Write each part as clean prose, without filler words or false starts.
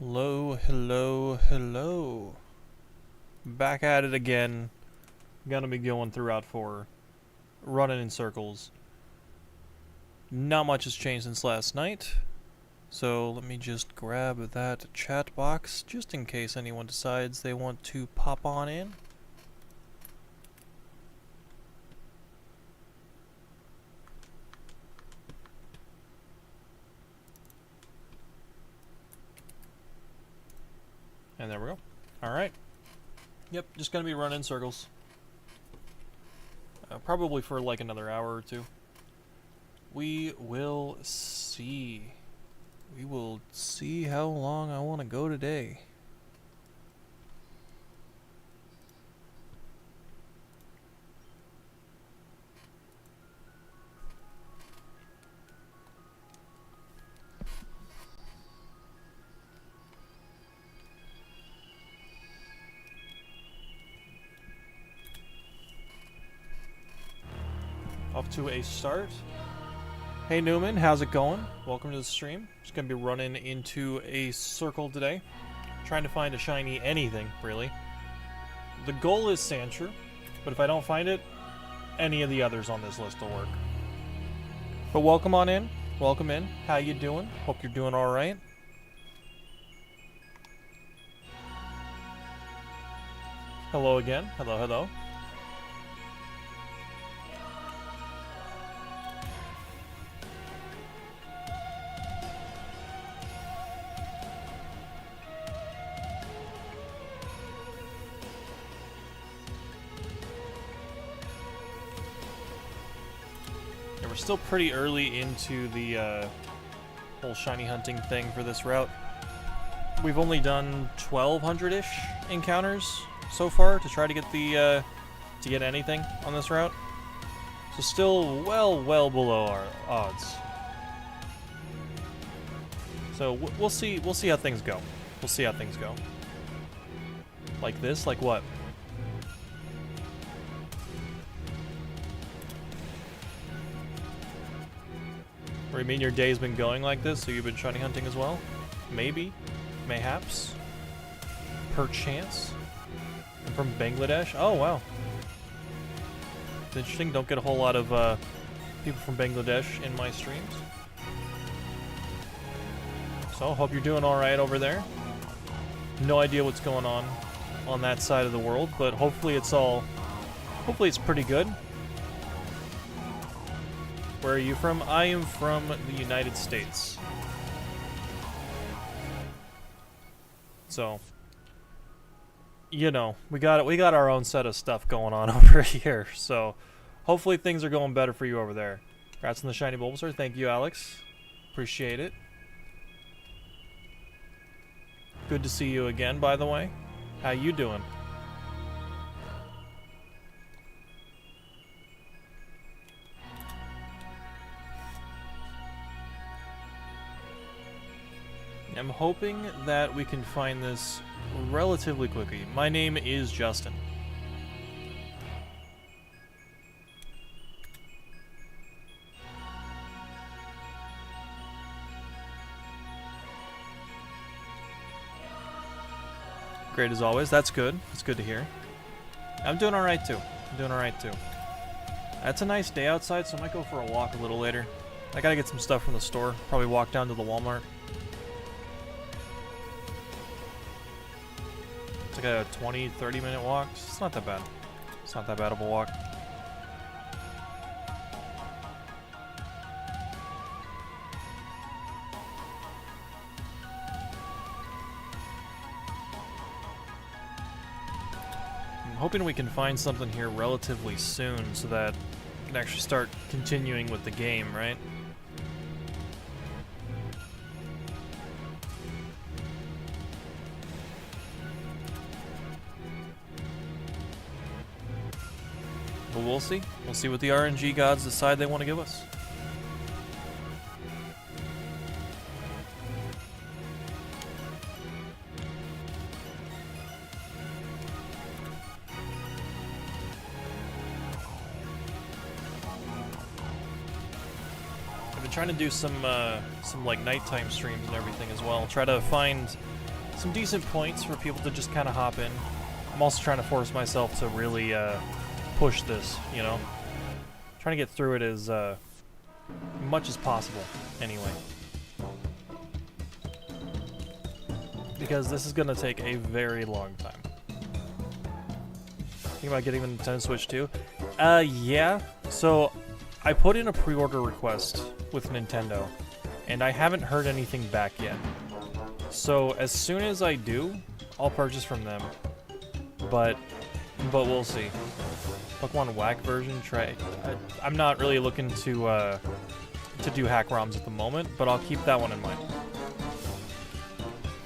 Hello, hello, hello. Back at it again. Gonna be going throughout for running in circles. Not much has changed since last night. So let me just grab that chat box just in case anyone decides they want to pop on in. And there we go. Alright. Yep, just gonna be running in circles. Probably for like another hour or two. We will see. We will see how long I want to go today. Off to a start. Hey Newman, how's it going? Welcome to the stream. Just gonna be running into a circle today. Trying to find a shiny anything, really. The goal is Sandshrew, but if I don't find it, any of the others on this list will work. But welcome on in. Welcome in. How you doing? Hope you're doing alright. Hello again. Hello, hello. We're still pretty early into the whole shiny hunting thing for this route. We've only done 1,200-ish encounters so far to try to get the to get anything on this route. So still well below our odds. So we'll see how things go. We'll see how things go. Like this? Like what? Or you mean your day's been going like this, so you've been shiny hunting as well? Maybe. Mayhaps. Perchance. I'm from Bangladesh? Oh, wow. It's interesting. Don't get a whole lot of people from Bangladesh in my streams. So, hope you're doing alright over there. No idea what's going on that side of the world, but hopefully it's pretty good. Where are you from? I am from the United States. So, you know, we got our own set of stuff going on over here. So, hopefully things are going better for you over there. Congrats on the shiny Bulbasaur. Thank you, Alex. Appreciate it. Good to see you again, by the way. How you doing? I'm hoping that we can find this relatively quickly. My name is Justin. Great as always. That's good. It's good to hear. I'm doing alright too. That's a nice day outside, so I might go for a walk a little later. I gotta get some stuff from the store. Probably walk down to the Walmart. It's like a 20-30 minute walk. It's not that bad. It's not that bad of a walk. I'm hoping we can find something here relatively soon so that we can actually start continuing with the game, right? But we'll see. We'll see what the RNG gods decide they want to give us. I've been trying to do some like nighttime streams and everything as well. Try to find some decent points for people to just kind of hop in. I'm also trying to force myself to really push this, you know? Trying to get through it as much as possible, anyway. Because this is going to take a very long time. Thinking about getting the Nintendo Switch too? Yeah. So, I put in a pre-order request with Nintendo, and I haven't heard anything back yet. So, as soon as I do, I'll purchase from them. But we'll see. Pokemon Whack version, I'm not really looking to do hack ROMs at the moment, but I'll keep that one in mind.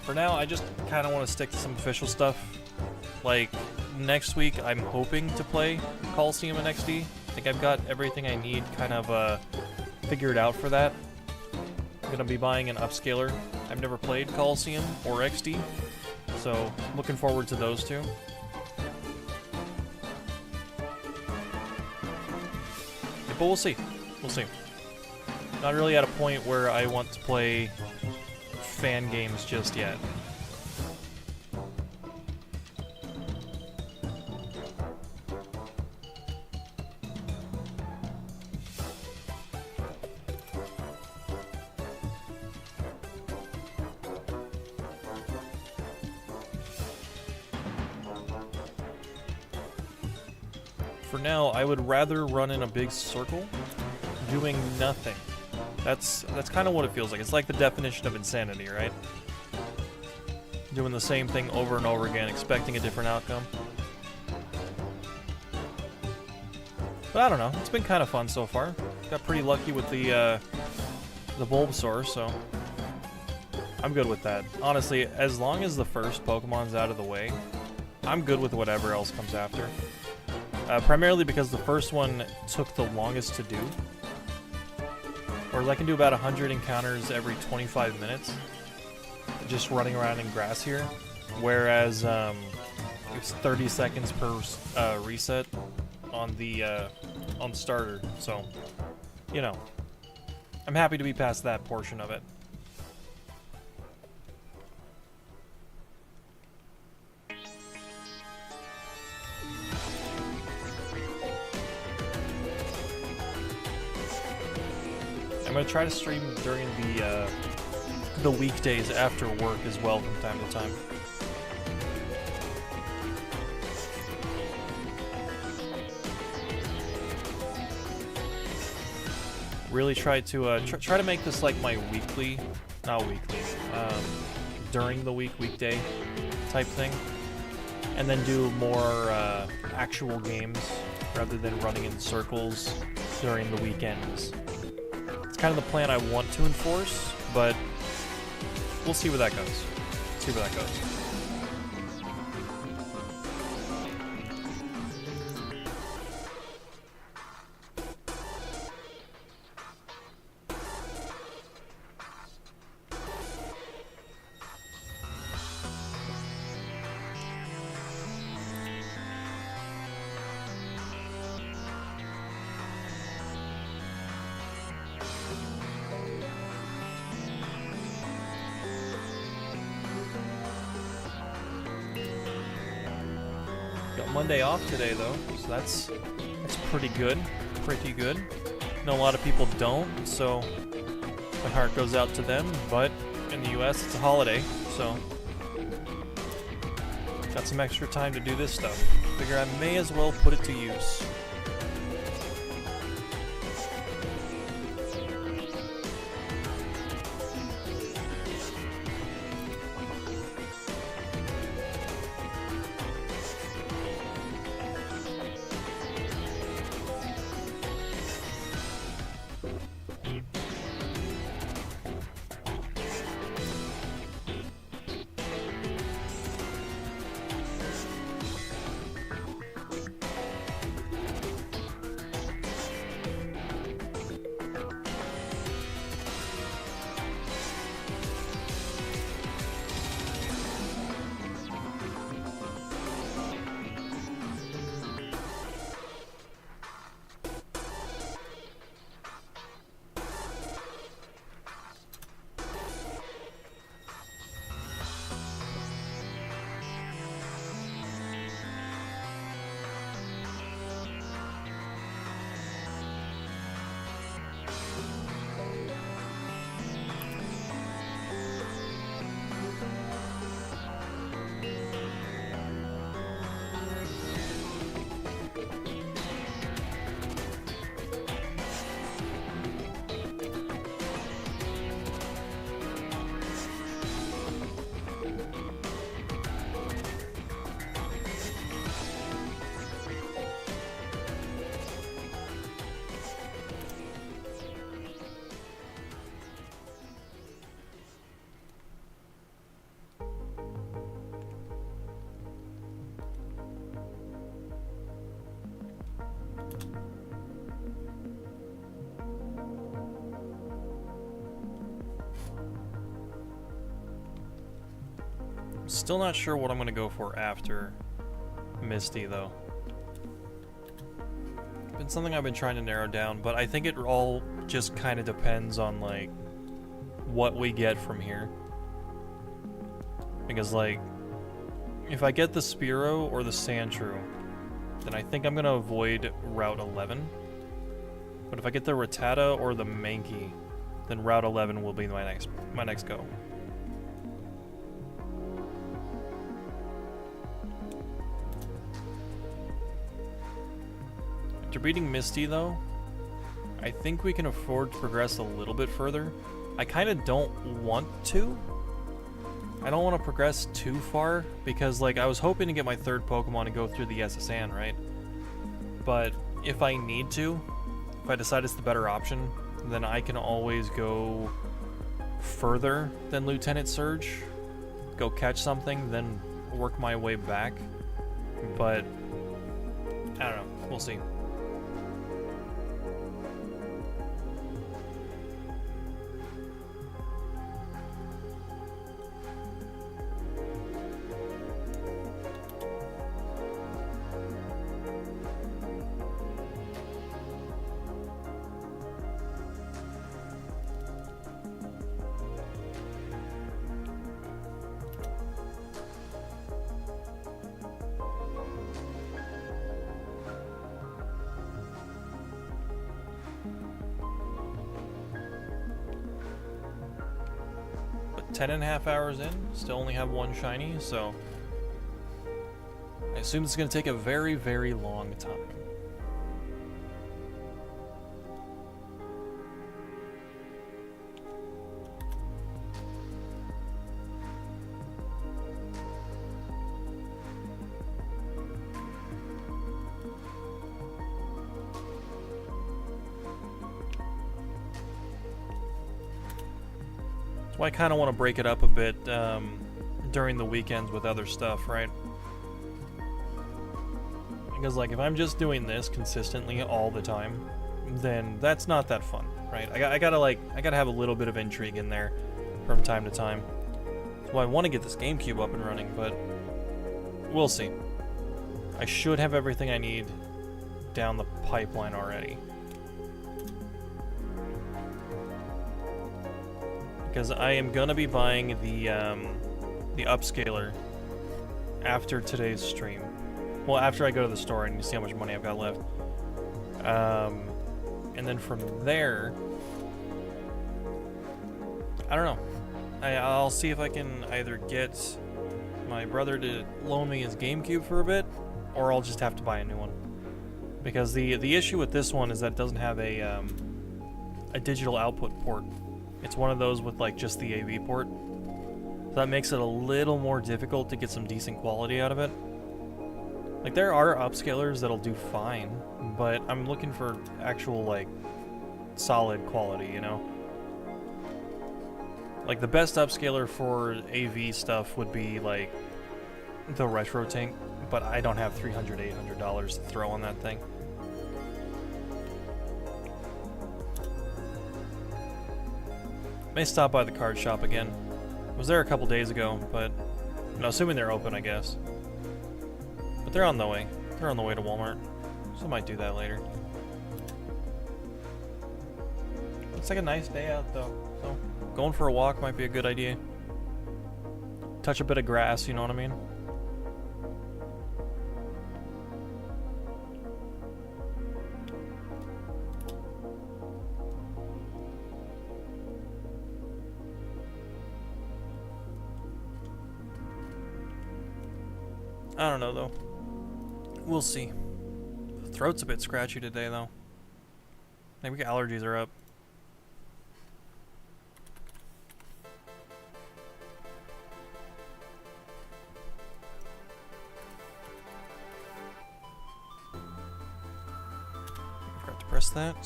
For now, I just kind of want to stick to some official stuff. Like, next week, I'm hoping to play Coliseum and XD. I think I've got everything I need kind of figured out for that. I'm going to be buying an upscaler. I've never played Coliseum or XD, so looking forward to those two. But we'll see. We'll see. Not really at a point where I want to play fan games just yet. For now, I would rather run in a big circle, doing nothing. That's kind of what it feels like. It's like the definition of insanity, right? Doing the same thing over and over again, expecting a different outcome. But I don't know. It's been kind of fun so far. Got pretty lucky with the Bulbasaur, so I'm good with that. Honestly, as long as the first Pokemon's out of the way, I'm good with whatever else comes after. Primarily because the first one took the longest to do. Whereas I can do about 100 encounters every 25 minutes, just running around in grass here. Whereas it's 30 seconds per reset on the starter. So, you know, I'm happy to be past that portion of it. I'm gonna try to stream during the weekdays after work as well from time to time. Really try to try to make this like my weekly, not weekly, during the weekday type thing, and then do more actual games rather than running in circles during the weekends. Kind of the plan I want to enforce, but we'll see where that goes. See where that goes. Monday off today though, so that's pretty good. Pretty good. I know a lot of people don't, so my heart goes out to them, but in the US it's a holiday, so got some extra time to do this stuff. Figure I may as well put it to use. Still not sure what I'm going to go for after Misty, though. Been something I've been trying to narrow down, but I think it all just kind of depends on, like, what we get from here. Because, like, if I get the Spearow or the Sandshrew, then I think I'm going to avoid Route 11. But if I get the Rattata or the Mankey, then Route 11 will be my next go. After beating Misty, though, I think we can afford to progress a little bit further. I kind of don't want to. I don't want to progress too far, because, like, I was hoping to get my third Pokemon and go through the SSN, right? But if I need to, if I decide it's the better option, then I can always go further than Lieutenant Surge, go catch something, then work my way back. But, I don't know. We'll see. But 10.5 hours in, still only have one shiny, so I assume it's going to take a very, very long time. So I kind of want to break it up a bit during the weekends with other stuff, right? Because, like, if I'm just doing this consistently all the time, then that's not that fun, right? I gotta have a little bit of intrigue in there from time to time. So I want to get this GameCube up and running, but we'll see. I should have everything I need down the pipeline already. Because I am gonna be buying the upscaler after today's stream. Well, after I go to the store and see how much money I've got left. And then from there, I don't know. I'll see if I can either get my brother to loan me his GameCube for a bit, or I'll just have to buy a new one. Because the issue with this one is that it doesn't have a digital output port. It's one of those with, like, just the AV port. So that makes it a little more difficult to get some decent quality out of it. Like, there are upscalers that'll do fine, but I'm looking for actual, like, solid quality, you know? Like, the best upscaler for AV stuff would be, like, the Retro Tank, but I don't have $300, $800 to throw on that thing. May stop by the card shop again. I was there a couple days ago, but no, assuming they're open, I guess. But they're on the way. They're on the way to Walmart, so I might do that later. It's like a nice day out, though, so going for a walk might be a good idea. Touch a bit of grass, you know what I mean? I don't know, though. We'll see. The throat's a bit scratchy today, though. Maybe allergies are up. I forgot to press that.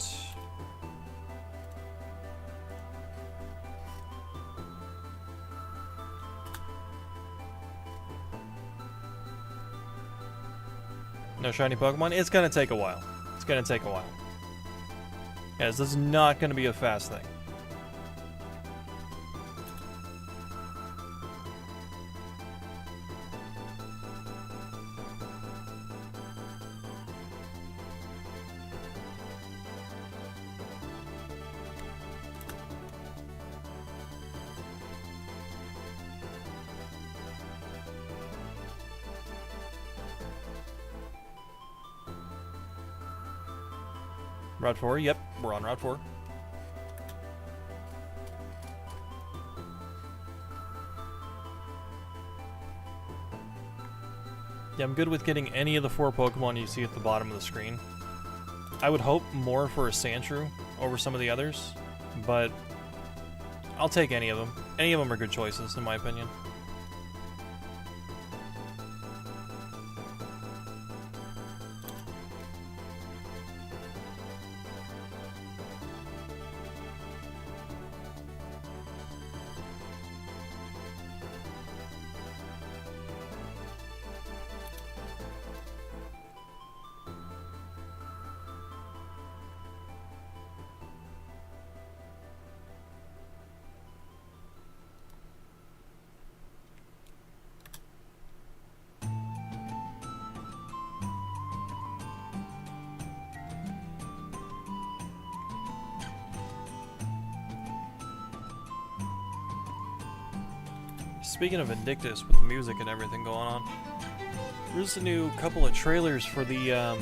No shiny Pokemon? It's gonna take a while. It's gonna take a while. Yes, this is not gonna be a fast thing. Route 4, yep, we're on Route 4. Yeah, I'm good with getting any of the 4 Pokemon you see at the bottom of the screen. I would hope more for a Sandshrew over some of the others, but I'll take any of them. Any of them are good choices, in my opinion. Speaking of Vindictus, with music and everything going on, there's a new couple of trailers for the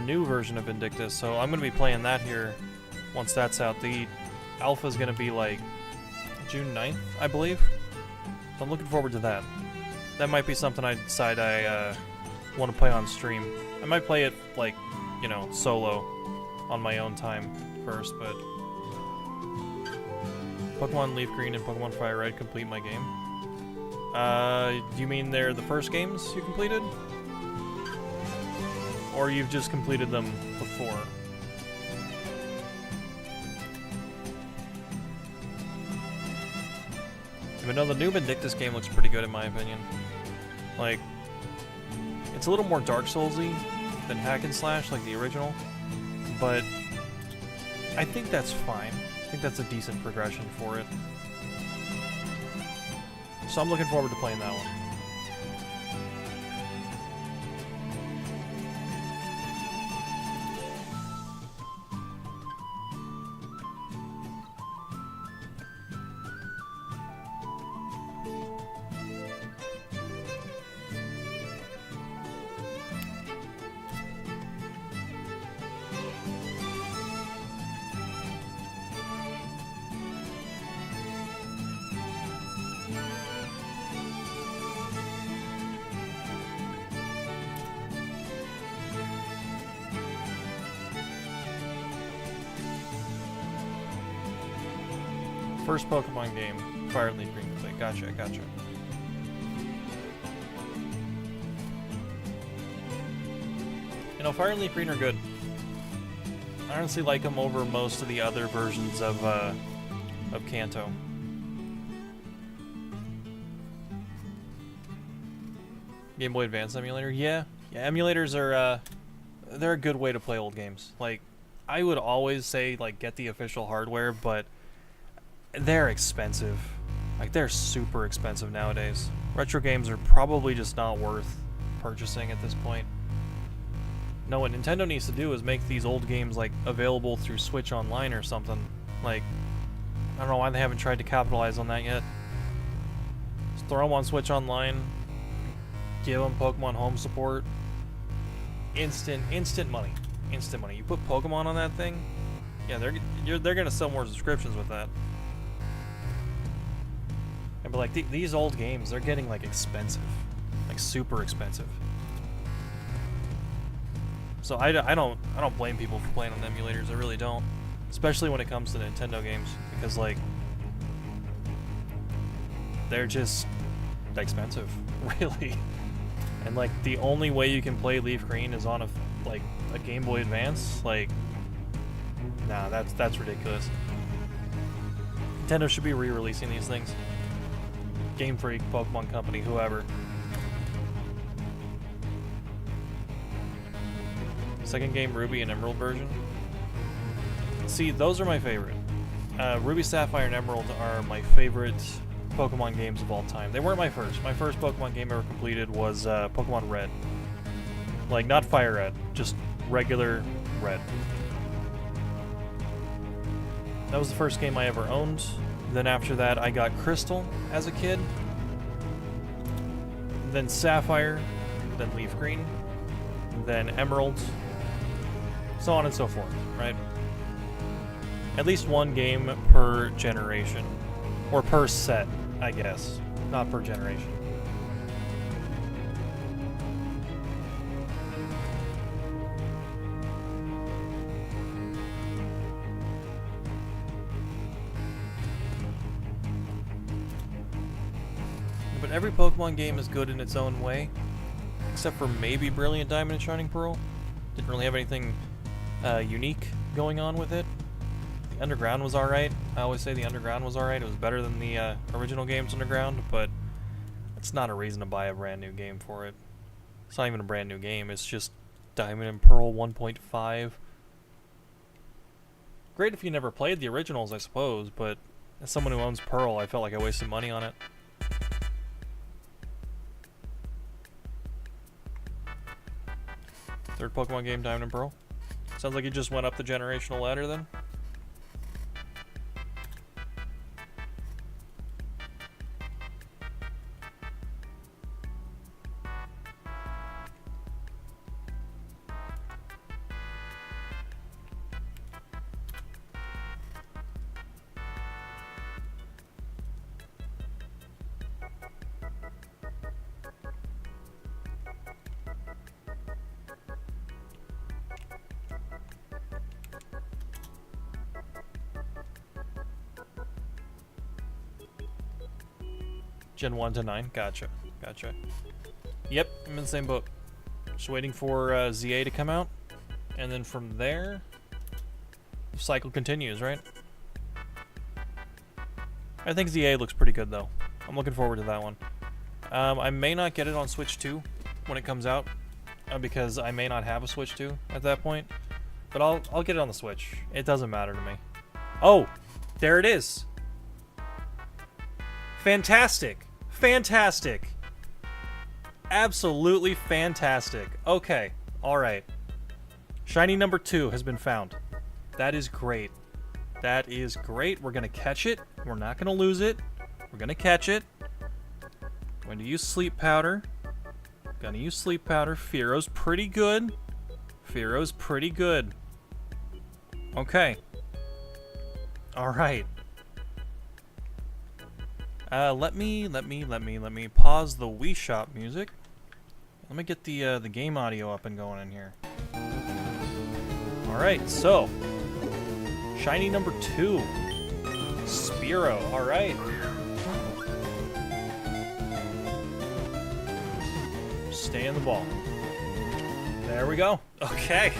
new version of Vindictus, so I'm going to be playing that here once that's out. The alpha is going to be like June 9th, I believe, so I'm looking forward to that. That might be something I decide I want to play on stream. I might play it, like, you know, solo on my own time first, but Pokemon LeafGreen and Pokemon Fire Red complete my game. Do you mean they're the first games you completed? Or you've just completed them before? But no, the new Vindictus game looks pretty good in my opinion. Like, it's a little more Dark Souls-y than Hack and Slash like the original, but I think that's fine. I think that's a decent progression for it. So I'm looking forward to playing that one. First Pokemon game, Fire and LeafGreen. Gotcha, gotcha. You know, Fire and LeafGreen are good. I honestly like them over most of the other versions of Kanto. Game Boy Advance emulator? Yeah, emulators are, they're a good way to play old games. Like, I would always say, like, get the official hardware, but they're expensive. Like, they're super expensive nowadays. Retro games are probably just not worth purchasing at this point. No, what Nintendo needs to do is make these old games, like, available through Switch Online or something. Like, I don't know why they haven't tried to capitalize on that yet. Just throw them on Switch Online, give them Pokemon Home support. Instant money. Instant money. You put Pokemon on that thing, yeah, they're gonna sell more subscriptions with that. But like these old games, they're getting like expensive, like super expensive. So I don't blame people for playing on emulators. I really don't, especially when it comes to Nintendo games, because like they're just expensive, really. And like the only way you can play LeafGreen is on a Game Boy Advance. Like, nah, that's ridiculous. Nintendo should be re-releasing these things. Game Freak, Pokemon Company, whoever. Second game, Ruby and Emerald version. See, those are my favorite. Ruby, Sapphire, and Emerald are my favorite Pokemon games of all time. They weren't my first. My first Pokemon game ever completed was Pokemon Red. Like, not Fire Red, just regular Red. That was the first game I ever owned. Then after that, I got Crystal as a kid. Then Sapphire. Then LeafGreen. Then Emerald. so on and so forth, right? At least one game per generation. Or per set, I guess. Not per generation. But every Pokemon game is good in its own way. Except for maybe Brilliant Diamond and Shining Pearl. Didn't really have anything unique going on with it. The Underground was alright. I always say the Underground was alright. It was better than the original games Underground, but it's not a reason to buy a brand new game for it. It's not even a brand new game. It's just Diamond and Pearl 1.5. Great if you never played the originals, I suppose, but as someone who owns Pearl, I felt like I wasted money on it. Third Pokemon game, Diamond and Pearl. Sounds like you just went up the generational ladder then. Gen 1 to 9, gotcha. Yep, I'm in the same boat. Just waiting for ZA to come out, and then from there, the cycle continues, right? I think ZA looks pretty good, though. I'm looking forward to that one. I may not get it on Switch 2 when it comes out, because I may not have a Switch 2 at that point, but I'll get it on the Switch. It doesn't matter to me. Oh, there it is. Fantastic. Fantastic. Absolutely fantastic. Okay. Alright. Shiny number 2 has been found. That is great. That is great. We're going to catch it. We're not going to lose it. We're going to catch it. Going to use Sleep Powder. Going to use Sleep Powder. Spearow's pretty good. Spearow's pretty good. Okay. Alright. Let me pause the Wii Shop music. Let me get the game audio up and going in here. Alright, so shiny number 2. Spearow, alright. Stay in the ball. There we go. Okay.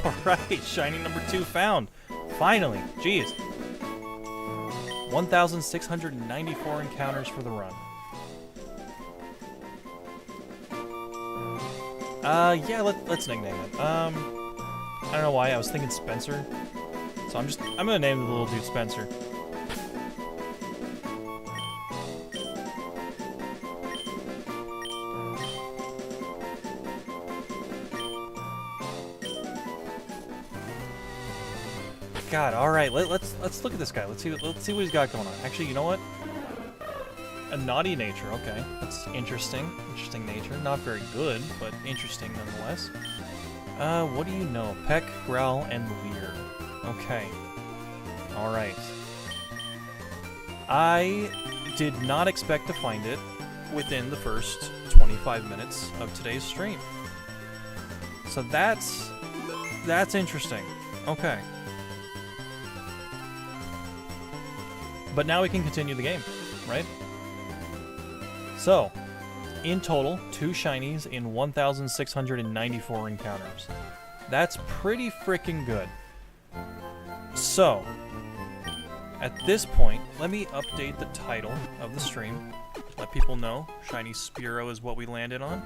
Alright, shiny number 2 found. Finally. Jeez. 1,694 encounters for the run. Yeah, let's nickname it. I don't know why, I was thinking Spencer. So I'm gonna name the little dude Spencer. God, alright, let's look at this guy. Let's see what he's got going on. Actually, you know what? A naughty nature, okay. That's interesting. Interesting nature. Not very good, but interesting nonetheless. What do you know? Peck, Growl, and Leer. Okay. Alright. I did not expect to find it within the first 25 minutes of today's stream. So that's interesting. Okay. But now we can continue the game, right? So, in total, 2 shinies in 1,694 encounters. That's pretty freaking good. So, at this point, let me update the title of the stream. Let people know shiny Spearow is what we landed on.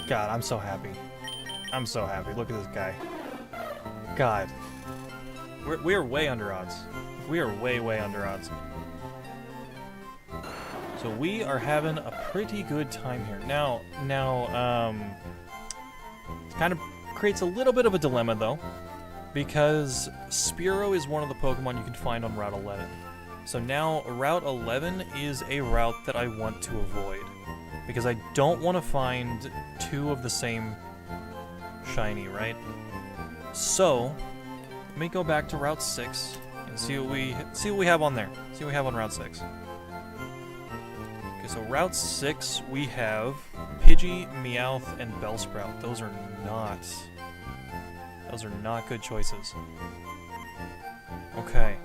God, I'm so happy. I'm so happy. Look at this guy. God. We are way under odds. We are way under odds. So we are having a pretty good time here. Now, it kind of creates a little bit of a dilemma though, because Spearow is one of the Pokemon you can find on Route 11. So now Route 11 is a route that I want to avoid, because I don't want to find two of the same shiny, right? So let me go back to Route 6 and see what we have on there. See what we have on Route 6. Okay, so Route 6 we have Pidgey, Meowth, and Bellsprout. Those are not good choices. Okay.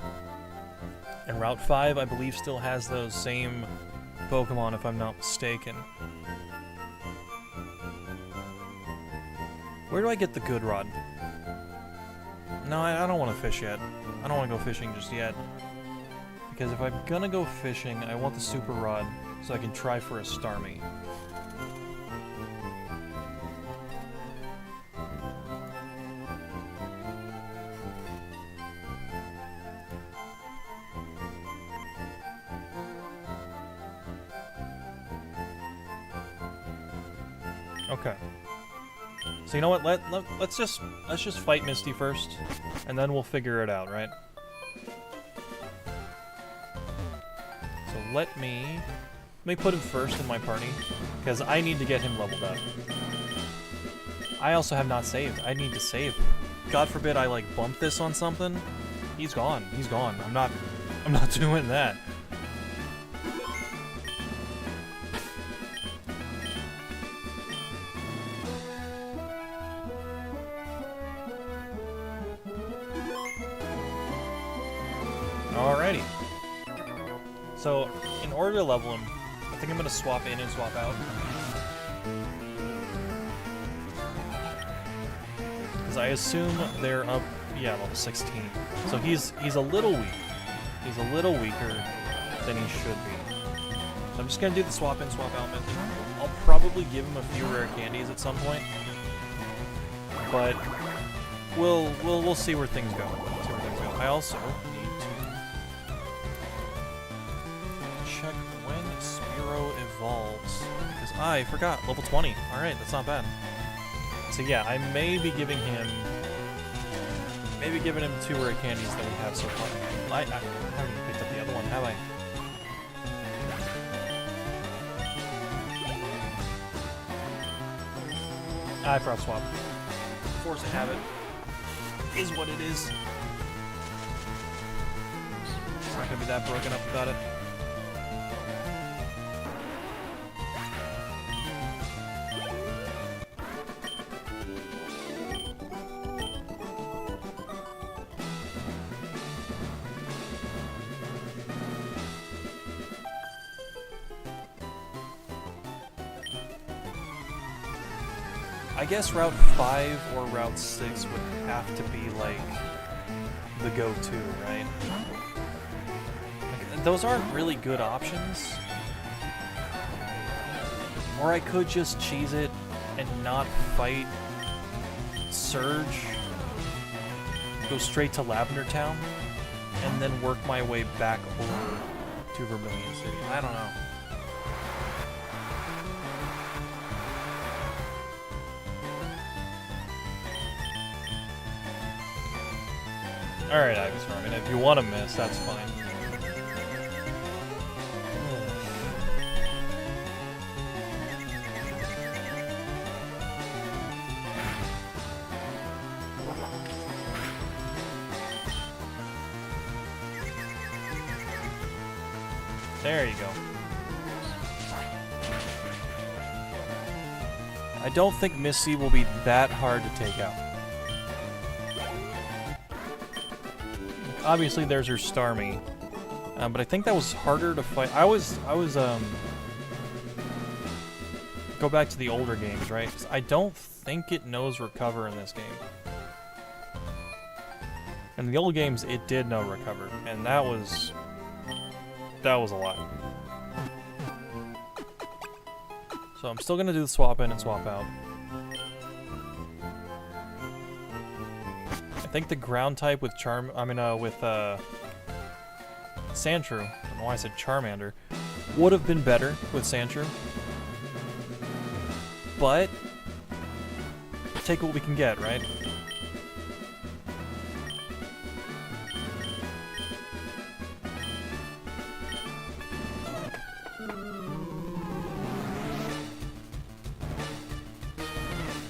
And Route 5 I believe still has those same Pokemon if I'm not mistaken. Where do I get the good rod? No, I don't want to fish yet. I don't want to go fishing just yet. Because if I'm gonna go fishing, I want the super rod so I can try for a Starmie. Okay. So you know what? Let's just fight Misty first, and then we'll figure it out, right? So let me put him first in my party, because I need to get him leveled up. I also have not saved. I need to save. God forbid I like bump this on something. He's gone. He's gone. I'm not doing that. Alrighty. So, in order to level him, I think I'm going to swap in and swap out. Because I assume they're up, yeah, level 16. So he's a little weak. He's a little weaker than he should be. So I'm just going to do the swap in, swap out method. I'll probably give him a few rare candies at some point. But we'll see where things go. I also check when Spearow evolves, because I forgot, level 20. Alright, that's not bad. So yeah, I may be giving him 2 rare candies that we have so far. I haven't even picked up the other one, have I? I forgot to swap. Force of habit is what it is. It's not gonna be that broken up about it. I guess Route 5 or Route 6 would have to be, like, the go-to, right? Like, those aren't really good options. Or I could just cheese it and not fight Surge, go straight to Lavender Town, and then work my way back over to Vermilion City. I don't know. Alright, Ivysaur, I mean, if you want to miss, that's fine. There you go. I don't think Misty will be that hard to take out. Obviously, there's her Starmie, but I think that was harder to fight. I was go back to the older games, right? 'Cause I don't think it knows Recover in this game. In the old games, it did know Recover, and that was a lot. So I'm still gonna do the swap in and swap out. I think the ground type with Sandshrew, I don't know why I said Charmander, would have been better with Sandshrew. But take what we can get, right?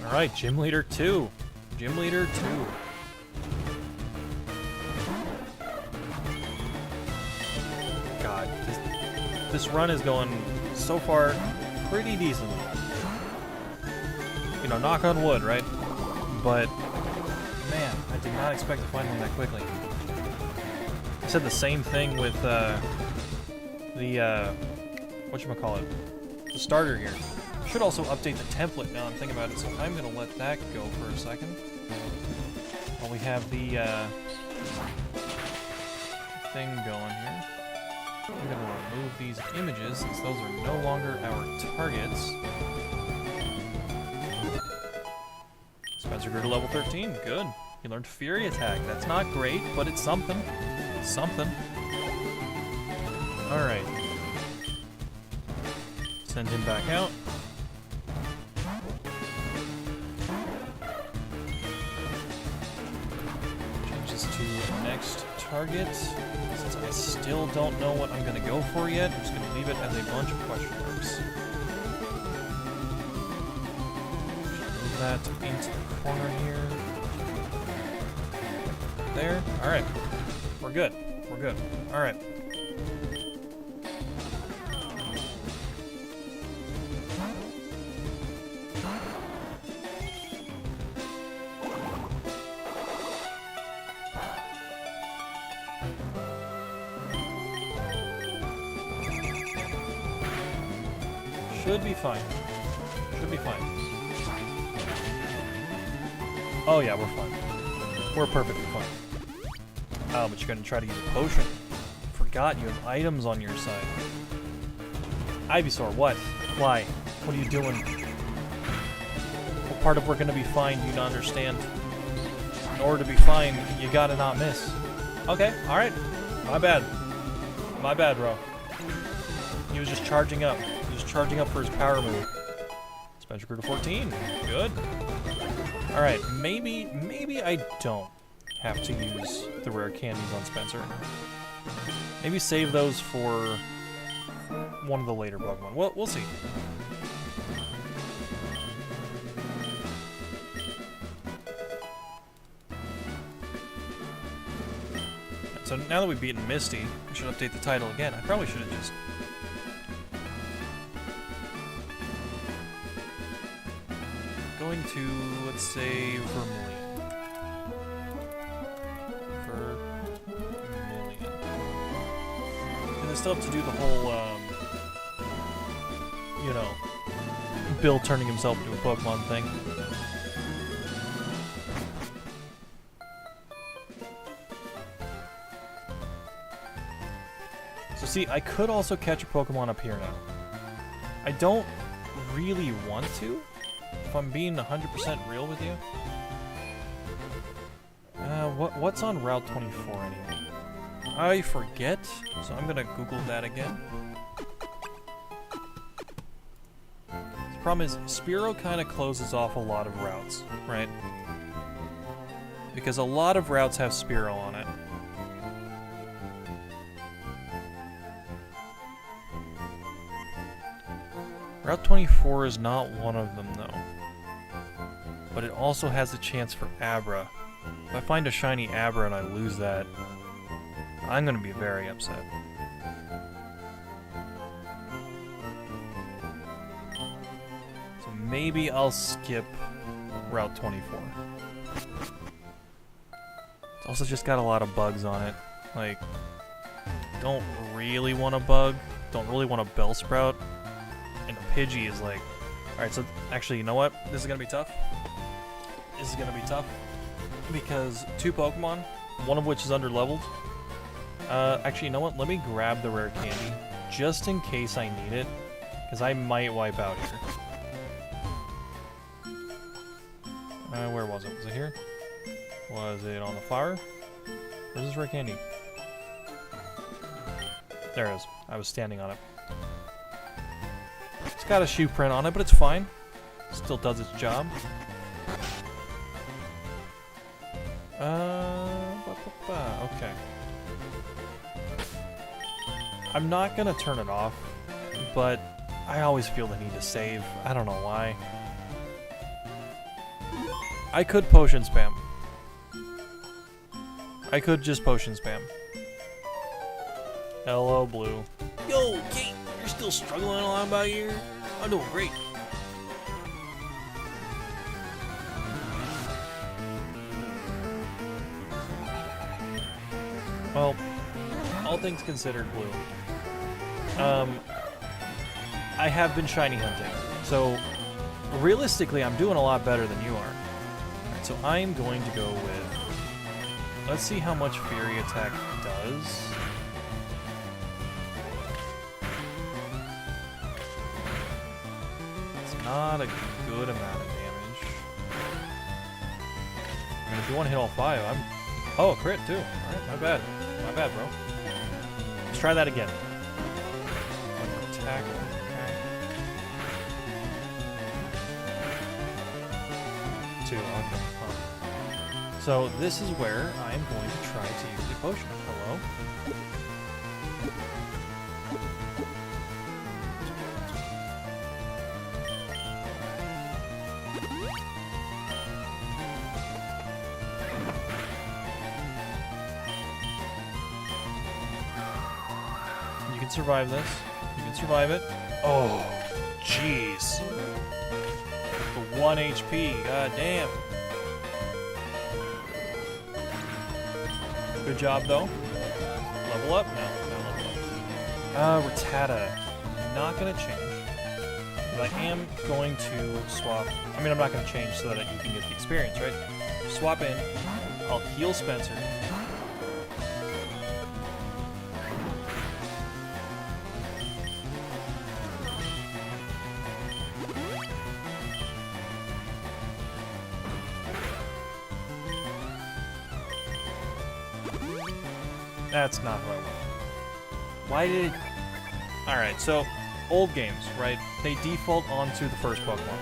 Alright, Gym Leader 2. Gym Leader 2. God, this run is going, so far, pretty decently. You know, knock on wood, right? But, man, I did not expect to find one that quickly. I said the same thing with, whatchamacallit, the starter here. Should also update the template now I'm thinking about it, so I'm going to let that go for a second. While we have the thing going here. I'm going to remove these images since those are no longer our targets. Spencer grew to level 13, good. He learned Fury Attack. That's not great, but it's something. It's something. Alright. Send him back out. Next target. Since I still don't know what I'm going to go for yet, I'm just going to leave it as a bunch of question marks. Move that into the corner here. There. Alright. We're good. We're good. Alright. Should be fine. Should be fine. Oh yeah, we're fine. We're perfectly fine. Oh, but you're gonna try to use a potion. Forgot you have items on your side. Ivysaur, what? Why? What are you doing? What part of we're gonna be fine do you not understand? In order to be fine, you gotta not miss. Okay, alright. My bad. My bad, bro. He was just charging up. Charging up for his power move. Spencer grew to 14. Good. Alright, maybe I don't have to use the rare candies on Spencer. Maybe save those for one of the later Pokemon. Well, we'll see. So now that we've beaten Misty, we should update the title again. I probably should have just... Going to, let's say, Vermilion. And I still have to do the whole, you know, Bill turning himself into a Pokemon thing. So see, I could also catch a Pokemon up here now. I don't really want to. If I'm being 100% real with you. What's on Route 24 anyway? I forget, so I'm gonna Google that again. The problem is, Spearow kind of closes off a lot of routes, right? Because a lot of routes have Spearow on it. Route 24 is not one of them, though. But it also has a chance for Abra. If I find a shiny Abra and I lose that, I'm gonna be very upset. So maybe I'll skip Route 24. It's also just got a lot of bugs on it. Like, don't really want a bug, don't really want a Bellsprout, and a Pidgey is like... Alright, so actually, you know what? This is gonna be tough. This is gonna be tough. Because 2 Pokemon, one of which is under-leveled. Actually, you know what? Let me grab the rare candy, just in case I need it. Because I might wipe out here. Where was it? Was it here? Was it on the flower? Where's this rare candy? There it is. I was standing on it. It's got a shoe print on it, but it's fine. Still does its job. Okay. I'm not gonna turn it off, but I always feel the need to save. I don't know why. I could potion spam. I could just potion spam. Hello, Blue. Yo, Kate, you're still struggling along by here? I'm doing great. Well, all things considered, Blue. I have been shiny hunting, so realistically, I'm doing a lot better than you are. Alright, so I'm going to go with... Let's see how much Fury Attack does. It's not a good amount of damage. I mean, if you want to hit all 5, I'm... Oh, a crit too. Alright, not bad. Not bad, bro. Let's try that again. Attack. Okay. 2, okay. Huh. So this is where I'm going to try to use the potion. Hello? You can survive this. You can survive it. Oh, jeez. For 1 HP, god damn. Good job, though. Level up? No, not level up. Rattata. Not gonna change. But I am going to swap. I mean, I'm not gonna change so that you can get the experience, right? Swap in. I'll heal Spencer. That's not what I want. Why did it... Alright, so, old games, right? They default onto the first Pokemon.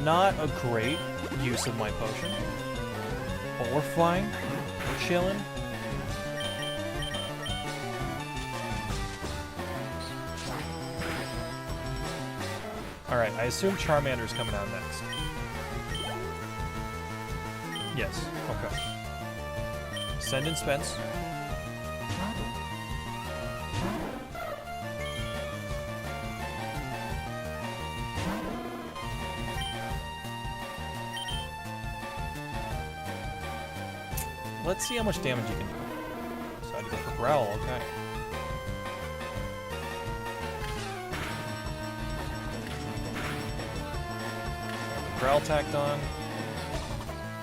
Not a great use of my potion. But we're fine. We're chilling. Alright, I assume Charmander's coming out next. Yes, okay. Send in Spence. Let's see how much damage you can do. Decided to go for Growl, okay. Growl tacked on.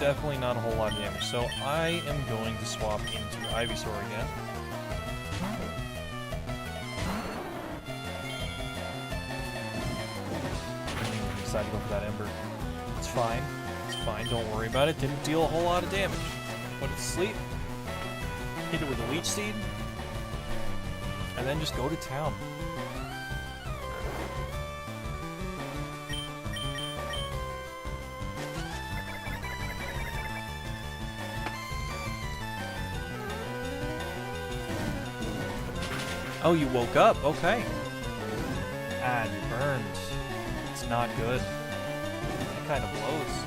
Definitely not a whole lot of damage, so I am going to swap into Ivysaur again. Decided to go for that Ember. It's fine. It's fine. Don't worry about it. Didn't deal a whole lot of damage. Put it to sleep. Hit it with a Leech Seed. And then just go to town. Oh, you woke up. Okay. Ah, you burned. It's not good. It kind of blows.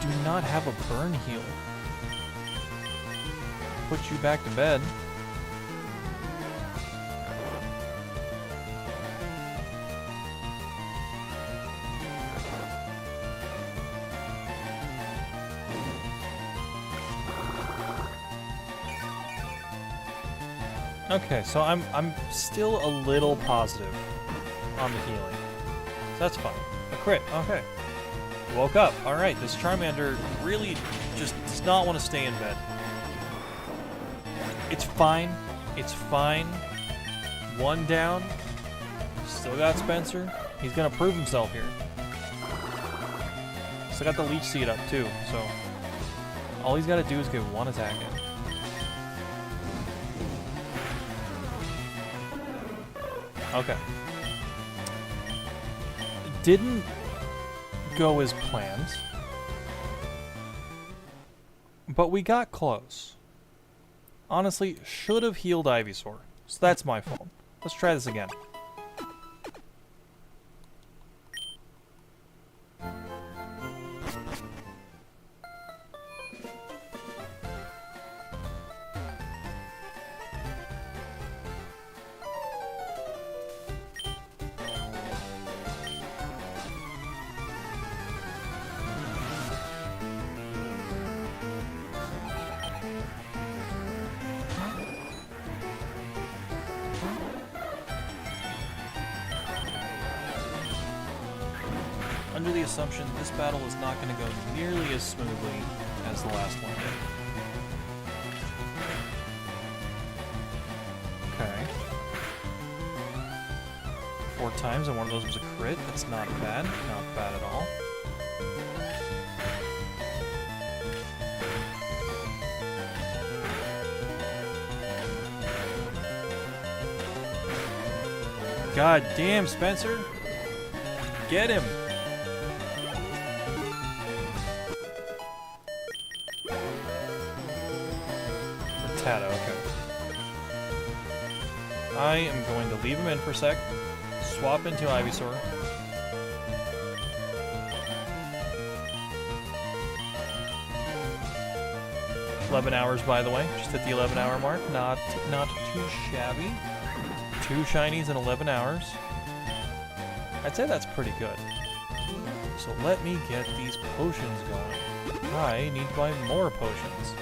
Do not have a burn heal. Put you back to bed. Okay, so I'm still a little positive on the healing. So that's fine. A crit, okay. Woke up. Alright, this Charmander really just does not want to stay in bed. It's fine. It's fine. 1 down. Still got Spencer. He's gonna prove himself here. still got the leech seed up too, so all he's got to do is get one attack in. Okay. Didn't go as planned, but we got close. Honestly, should have healed Ivysaur, so that's my fault. Let's try this again. Under the assumption this battle is not going to go nearly as smoothly as the last one did. Okay. 4 times and one of those was a crit. That's not bad. Not bad at all. God damn, Spencer. Get him. Rattata, okay. I am going to leave him in for a sec. Swap into Ivysaur. $11 by the way. Just hit the 11-hour mark. Not too shabby. 2 shinies in 11 hours. I'd say that's pretty good. So let me get these potions going. I need to buy more potions.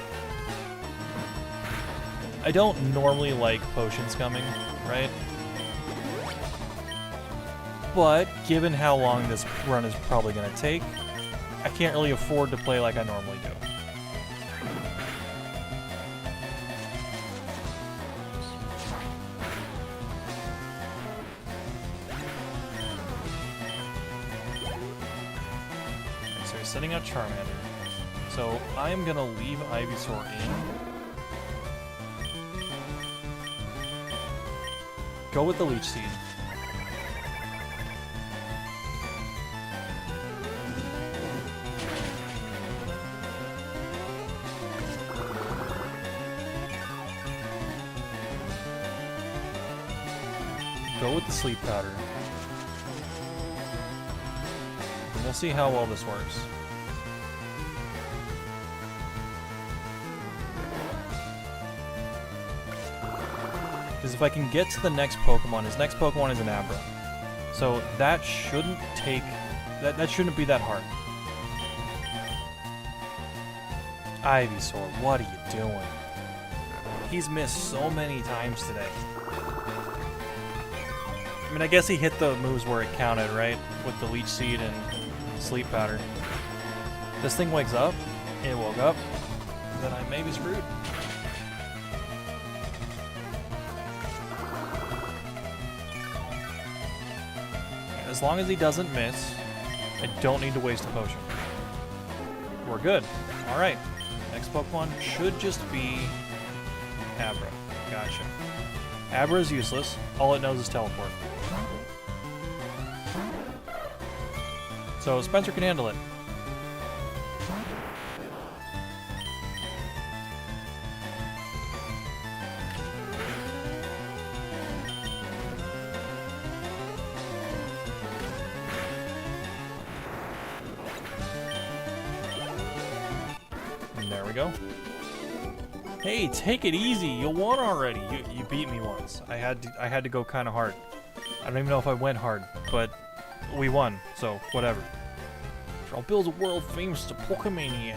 I don't normally like potions coming, right? But given how long this run is probably going to take, I can't really afford to play like I normally do. So he's sending out Charmander. So I'm going to leave Ivysaur in. Go with the Leech Seed. Go with the Sleep Powder. And we'll see how well this works. Because if I can get to the next Pokemon, his next Pokemon is an Abra. So that shouldn't take... That shouldn't be that hard. Ivysaur, what are you doing? He's missed so many times today. I mean, I guess he hit the moves where it counted, right? With the Leech Seed and Sleep Powder. This thing wakes up, it woke up, then I may be screwed. As long as he doesn't miss, I don't need to waste a potion. We're good. Alright. Next Pokemon should just be Abra. Gotcha. Abra is useless. All it knows is Teleport. So Spencer can handle it. And there we go. Hey, take it easy. You won already. You beat me once. I had to go kind of hard. I don't even know if I went hard, but we won. So whatever. I'll build a world famous to Pokemaniac.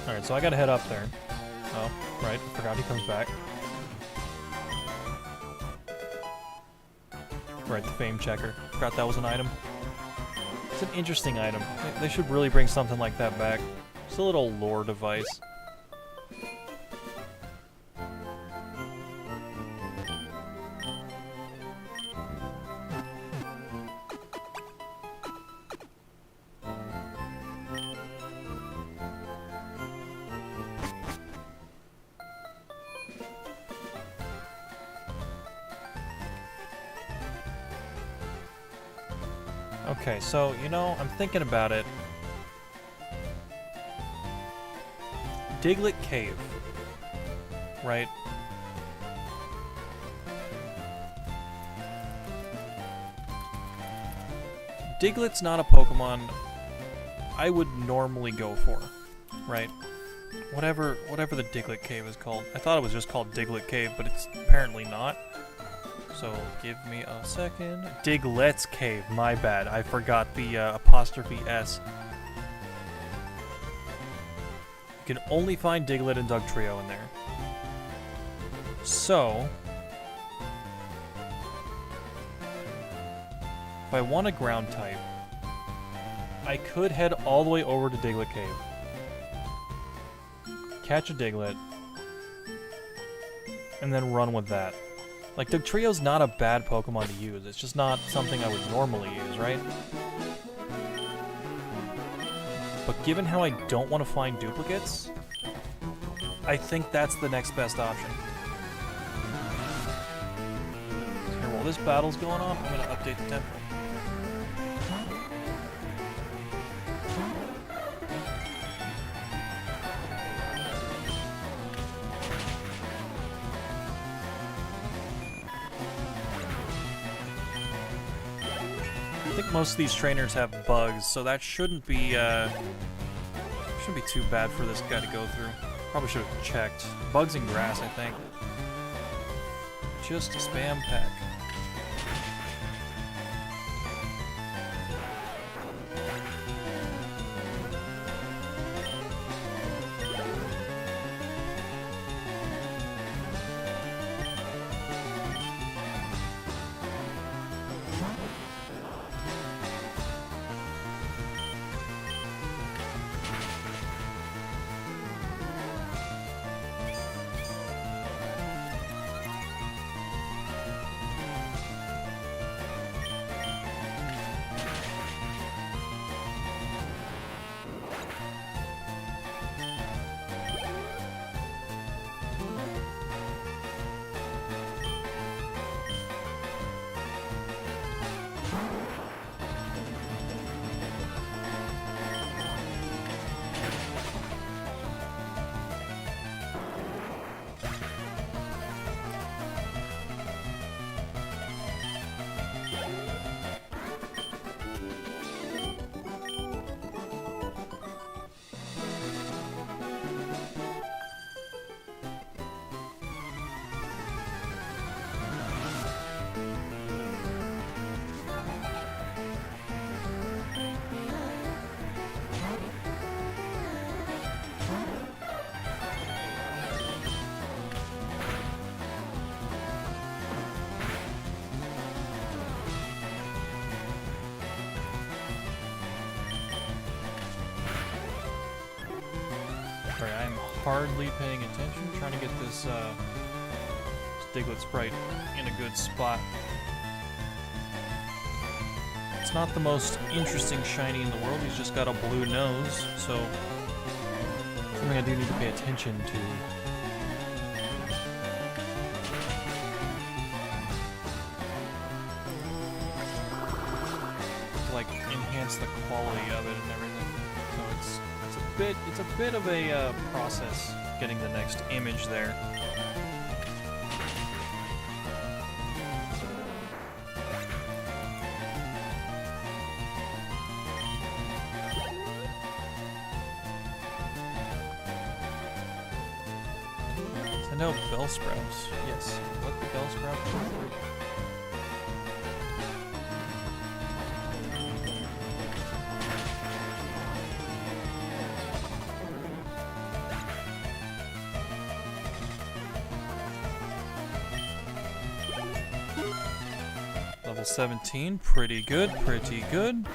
All right, so I gotta head up there. Oh, right. Forgot he comes back. Right, the Fame Checker. Forgot that was an item. It's an interesting item. They should really bring something like that back. It's a little lore device. Okay, so, you know, I'm thinking about it. Diglett Cave. Right? Diglett's not a Pokemon I would normally go for, right? Whatever the Diglett Cave is called. I thought it was just called Diglett Cave, but it's apparently not. So, give me a second. Diglett's Cave, my bad. I forgot the apostrophe S. You can only find Diglett and Dugtrio in there. So, if I want a ground type, I could head all the way over to Diglett Cave. Catch a Diglett, and then run with that. Like, Dugtrio's not a bad Pokemon to use, it's just not something I would normally use, right? But given how I don't want to find duplicates, I think that's the next best option. Here, while this battle's going on, I'm going to update the tempo. I think most of these trainers have bugs, so that shouldn't be too bad for this guy to go through. Probably should have checked. Bugs and grass, I think. Just spam peck. I'm hardly paying attention, trying to get this Diglett sprite in a good spot. It's not the most interesting shiny in the world, he's just got a blue nose, so something I do need to pay attention to. To, like, enhance the quality of it and everything. So it's a bit of a process getting the next image there. I know Bellsprouts. Yes, let the Bellsprout go through. Level 17, pretty good, pretty good.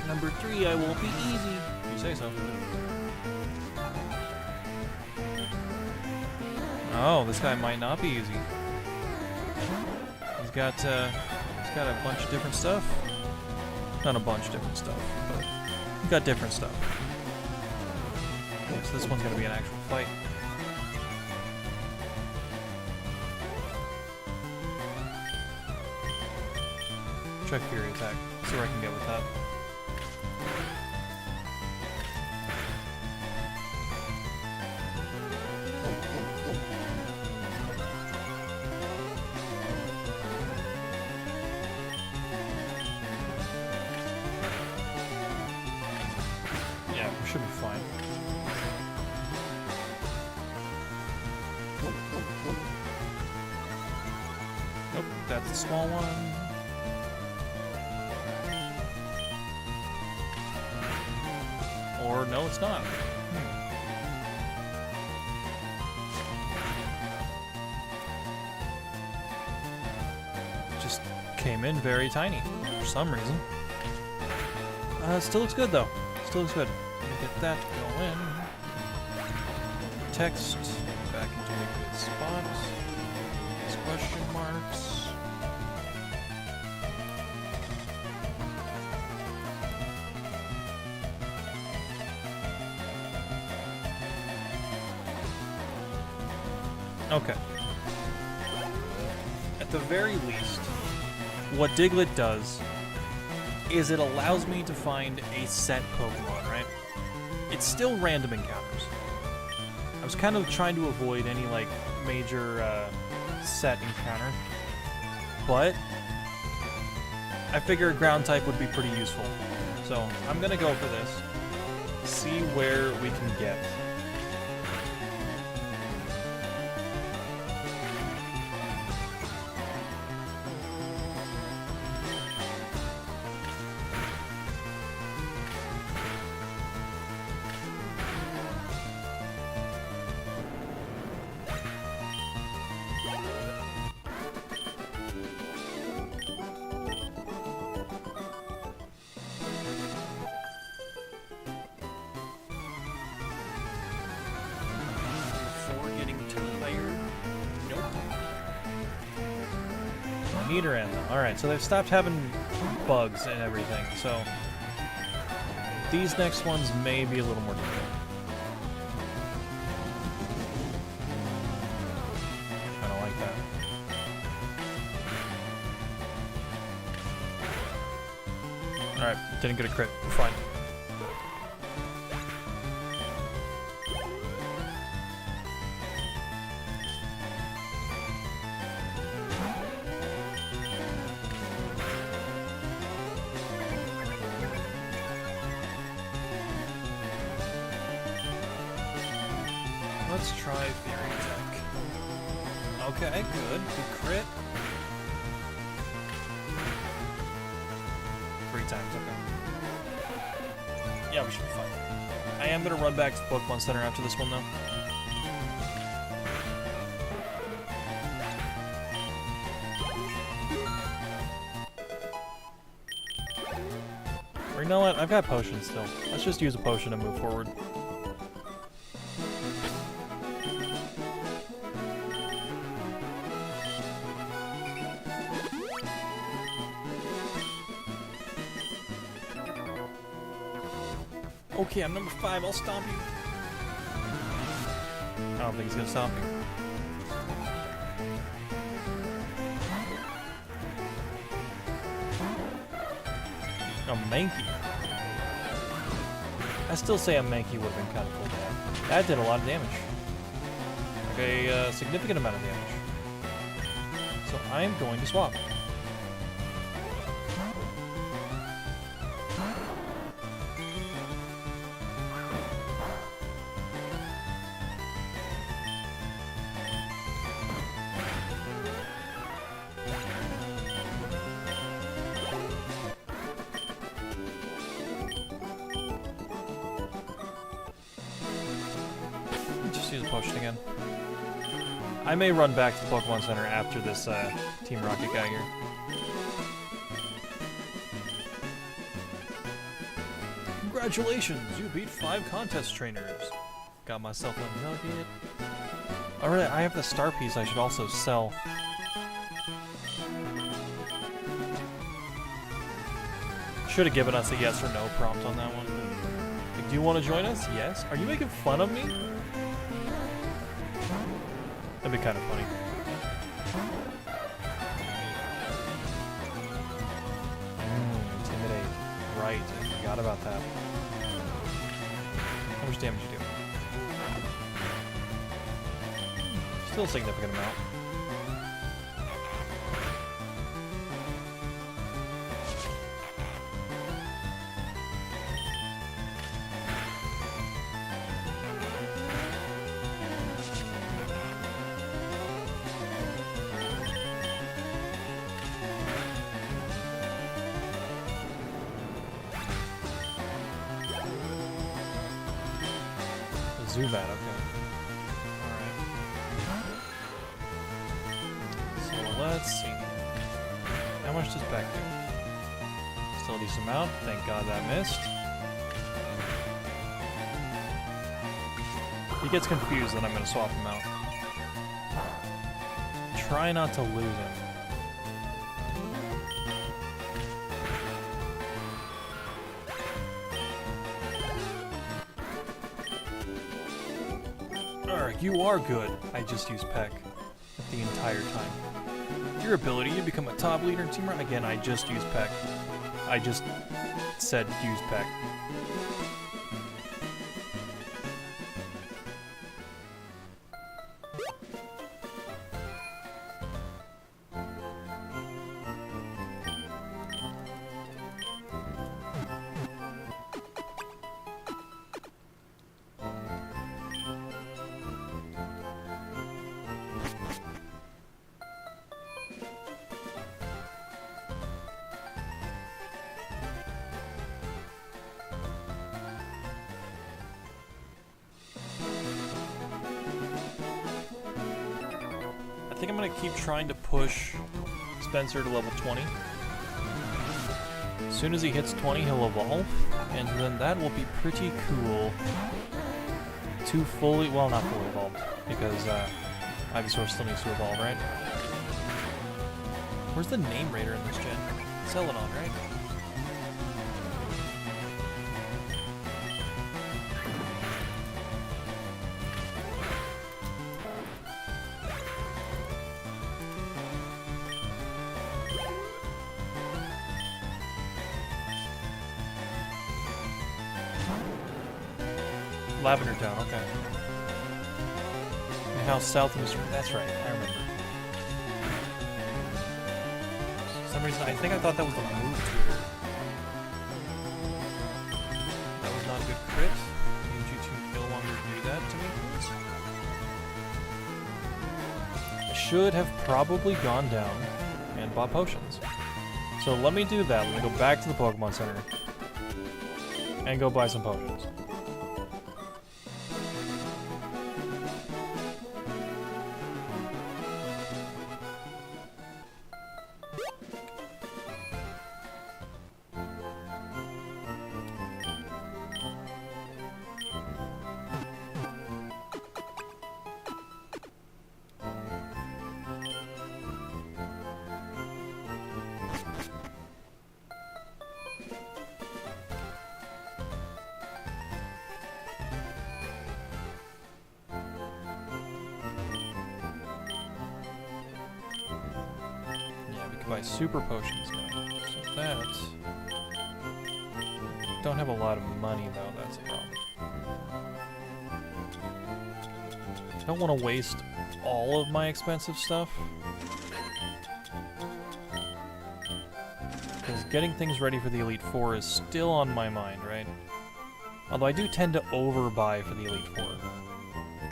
Number 3, I won't be easy. You say so. Oh, this guy might not be easy. He's got a bunch of different stuff. Not a bunch of different stuff, but he's got different stuff. So this one's gonna be an actual fight. Try Fury Attack. See where I can get with that. Yeah, we should be fine. Nope, that's the small one. Or no, it's not. Just came in very tiny for some reason. Still looks good though. Still looks good. Let me get that to go in. Text back into a good spot. These question marks. Okay. At the very least, what Diglett does is it allows me to find a set Pokemon, right? It's still random encounters. I was kind of trying to avoid any, like, major set encounter, but I figured ground type would be pretty useful. So I'm gonna go for this, see where we can get. Nidoran though. Alright, so they've stopped having bugs and everything, so these next ones may be a little more difficult. I don't like that. Alright, didn't get a crit. We're fine. Let's try Fury Attack. Okay, good. Good crit. 3 times, okay. Yeah, we should be fine. I am going to run back to the Pokemon Center after this one, though. Or you know what? I've got potions still. Let's just use a potion to move forward. Okay, I'm number 5. I'll stomp you. I don't think he's gonna stop me. A Mankey. I still say a Mankey would have been kind of cool to have. That did a lot of damage. Like a significant amount of damage. So I am going to swap. Use a potion again. I may run back to the Pokemon Center after this Team Rocket guy here. Congratulations! You beat 5 contest trainers. Got myself a nugget. Alright, I have the star piece I should also sell. Should have given us a yes or no prompt on that one. Like, do you want to join us? Yes. Are you making fun of me? That'd be kind of funny. Intimidate. Right, I forgot about that. How much damage you do? Still a significant amount. Zubat, okay. Alright. So let's see. How much does Beck do? Still a decent amount. Thank God that missed. He gets confused, then I'm going to swap him out. Try not to lose him. You are good. I just use Peck the entire time. Your ability to become a top leader in Team Rocket. Again, I just use Peck. I just said use Peck. I think I'm going to keep trying to push Spencer to level 20. As soon as he hits 20, he'll evolve, and then that will be pretty cool to fully, well, not fully evolved, because Ivysaur still needs to evolve, right? Where's the name raider in this gen? Celadon, right? Lavender Town, okay. And how south of Mr. That's right, I remember. For some reason, I think I thought that was the move tutor. That was not a good crit. I need you to no longer do that to me, please. I should have probably gone down and bought potions. So let me do that. Let me go back to the Pokemon Center and go buy some potions. Buy super potions now. So that... Don't have a lot of money though, that's a problem. I don't want to waste all of my expensive stuff. Because getting things ready for the Elite Four is still on my mind, right? Although I do tend to overbuy for the Elite Four.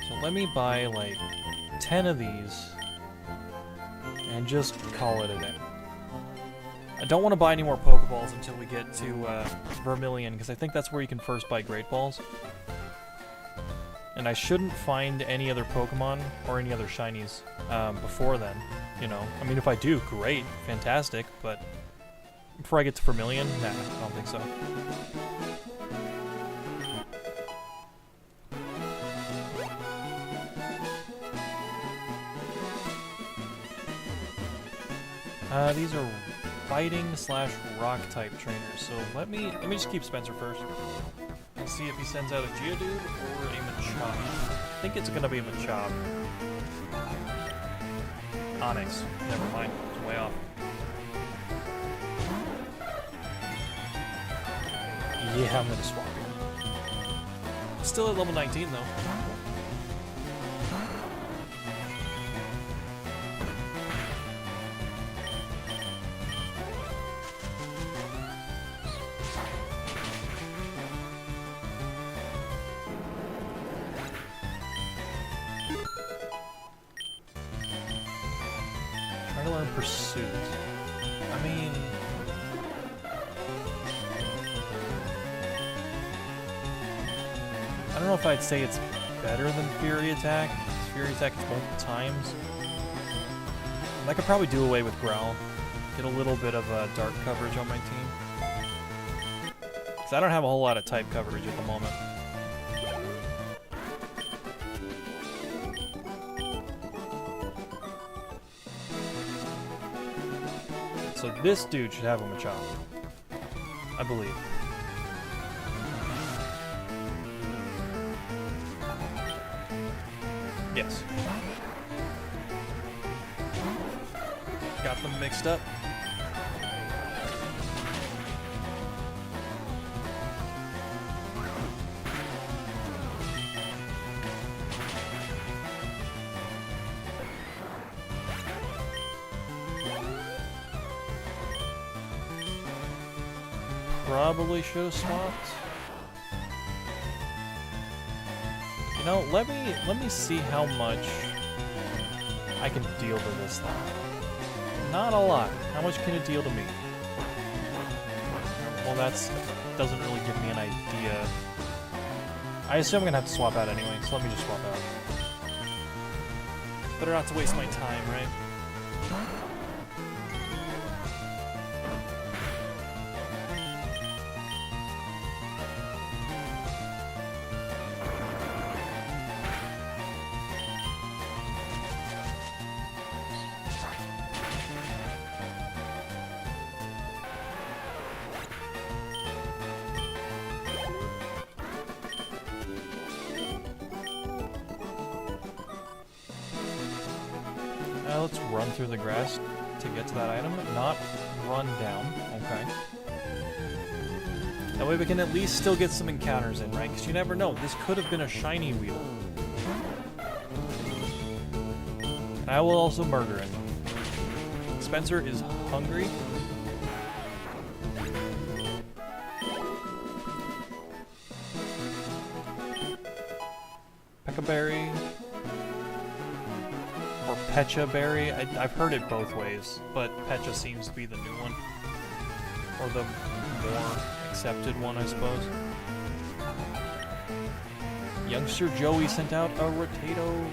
So let me buy like 10 of these and just call it a day. I don't want to buy any more Pokeballs until we get to Vermilion, because I think that's where you can first buy Great Balls. And I shouldn't find any other Pokemon or any other shinies before then, you know. I mean, if I do, great, fantastic, but before I get to Vermilion, nah, I don't think so. These are fighting / rock type trainers, so let me just keep Spencer first. Let's see if he sends out a Geodude or a Machop. I think it's gonna be a Machop. Onyx. Never mind. It's way off. Yeah, I'm gonna swap here. Still at level 19 though. Trying to learn Pursuit. I mean... I don't know if I'd say it's better than Fury Attack. Fury Attack is multiple times. I could probably do away with Growl. Get a little bit of dark coverage on my team. Because I don't have a whole lot of type coverage at the moment. So this dude should have a Machop. I believe. Yes. Got them mixed up. Probably should have swapped. You know, let me see how much I can deal to this thing. Not a lot. How much can it deal to me? Well, doesn't really give me an idea. I assume I'm gonna have to swap out anyway, so let me just swap out. Better not to waste my time, right? Let's run through the grass to get to that item, not run down. Okay. That way we can at least still get some encounters in, right? Because you never know. This could have been a shiny wheel. I will also murder him. Spencer is hungry. Peccaberry. Or Pecha Berry. I've heard it both ways, but Pecha seems to be the new one. Or the more accepted one, I suppose. Youngster Joey sent out a Rattata.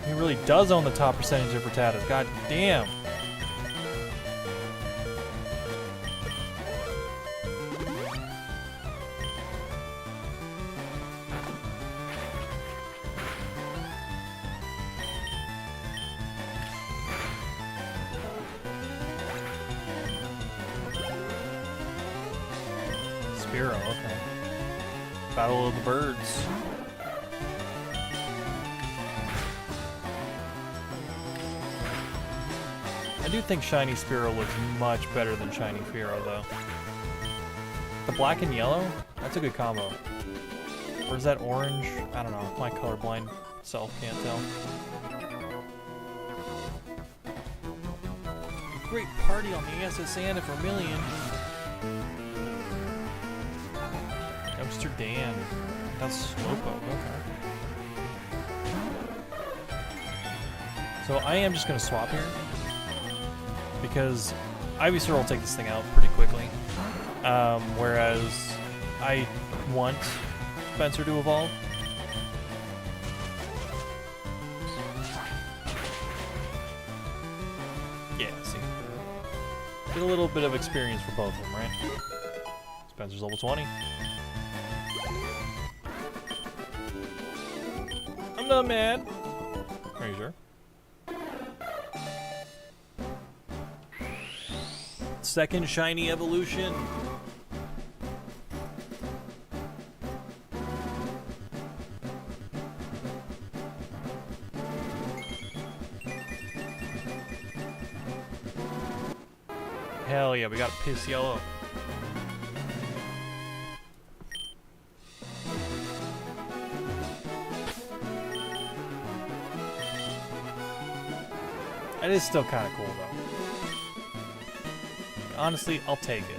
He really does own the top percentage of Rattatas. God damn. Spearow, okay. Battle of the Birds. I do think shiny Spearow looks much better than shiny Fearow, though. The black and yellow? That's a good combo. Or is that orange? I don't know. My colorblind self can't tell. A great party on the SSN of Vermilion. Youngster Dan. That's Slowpoke, okay. So I am just going to swap here. Because Ivysaur will take this thing out pretty quickly. Whereas I want Spencer to evolve. Yeah, see. Get a little bit of experience for both of them, right? Spencer's level 20. I'm not mad. Are you sure? second shiny evolution. Hell yeah, we got a piss yellow. It is still kind of cool, though. Honestly, I'll take it.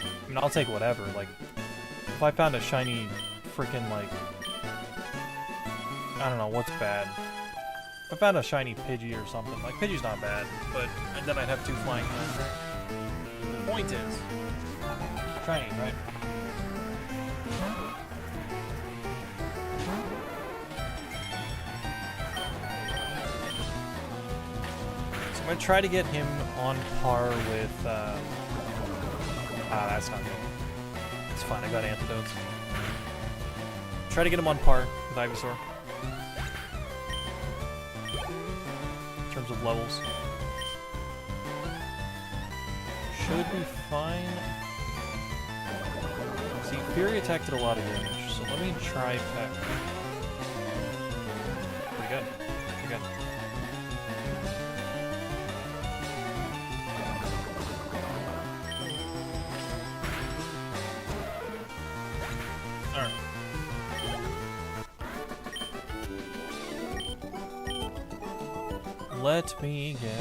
I mean, I'll take whatever. Like, if I found a shiny freaking, like... I don't know, what's bad? If I found a shiny Pidgey or something, like, Pidgey's not bad, but then I'd have 2 flying ones, right? The point is... shiny, right? I'm gonna try to get him on par with, that's not good. It's fine, I got antidotes. Try to get him on par with Ivysaur. In terms of levels. Should be fine. See, Fury Attack did a lot of damage, so let me try Peck. Pretty good. Pretty good. Let me get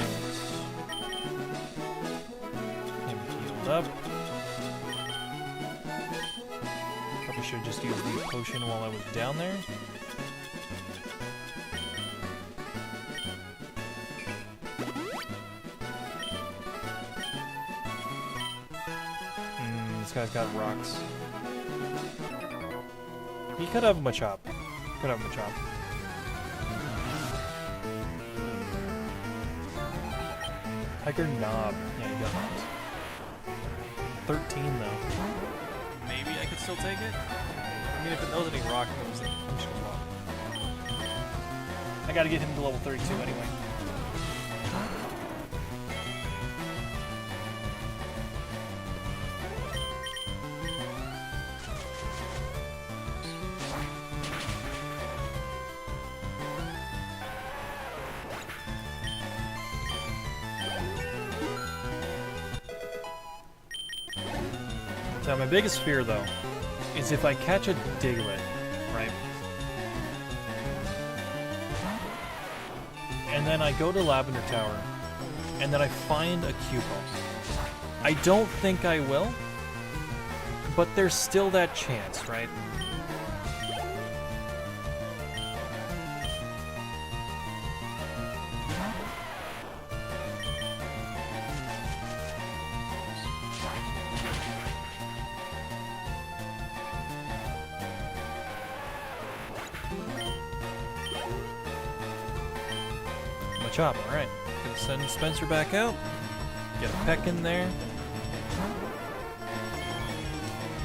him healed up. Probably should just use the potion while I was down there. This guy's got rocks. He could have Machop. Could have Machop. Hiker Knob. Yeah, you got knobs. 13 though. Maybe I could still take it? I mean, if it knows any rock moves, then I'm just gonna walk. I gotta get him to level 32 anyway. So my biggest fear, though, is if I catch a Diglett, right? And then I go to Lavender Tower, and then I find a Cupid. I don't think I will, but there's still that chance, right? Chop, alright. Gonna send Spencer back out. Get a peck in there.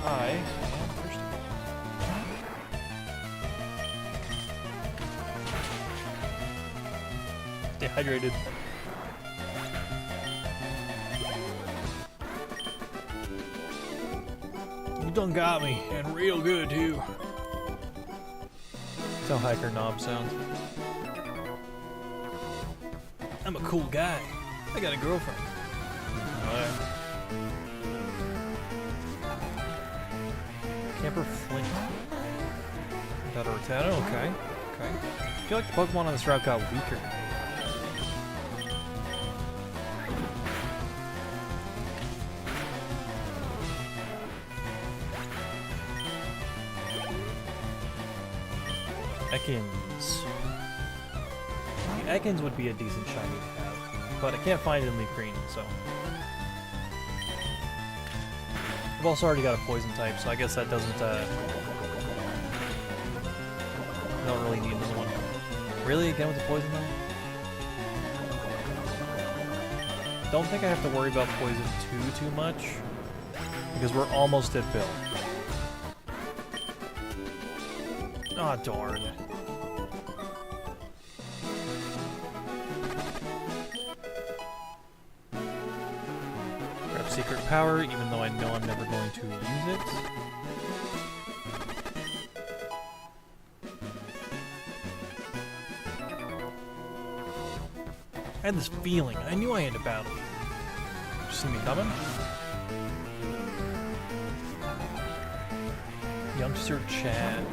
I am thirsty. Dehydrated. You done got me, and real good too. That's how Hiker Knob sounds. I'm a cool guy. I got a girlfriend. Alright. Camper Flint. Got a Rattata? Okay. Okay. I feel like the Pokemon on this route got weaker. Ekans. Ekans would be a decent shiny to have, but I can't find it in LeafGreen, so. I've also already got a poison type, so I guess that doesn't, don't really need another one. Really? Again with the poison though? Don't think I have to worry about poison too much, because we're almost at Bill. Aw, oh, darn. secret power, even though I know I'm never going to use it. I had this feeling. I knew I had to battle you. See me coming? Youngster Chad.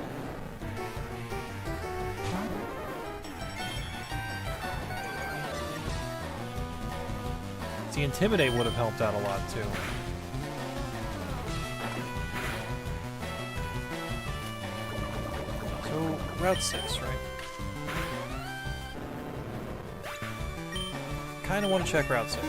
See, Intimidate would have helped out a lot too. So, Route 6, right? Kinda want to check Route 6.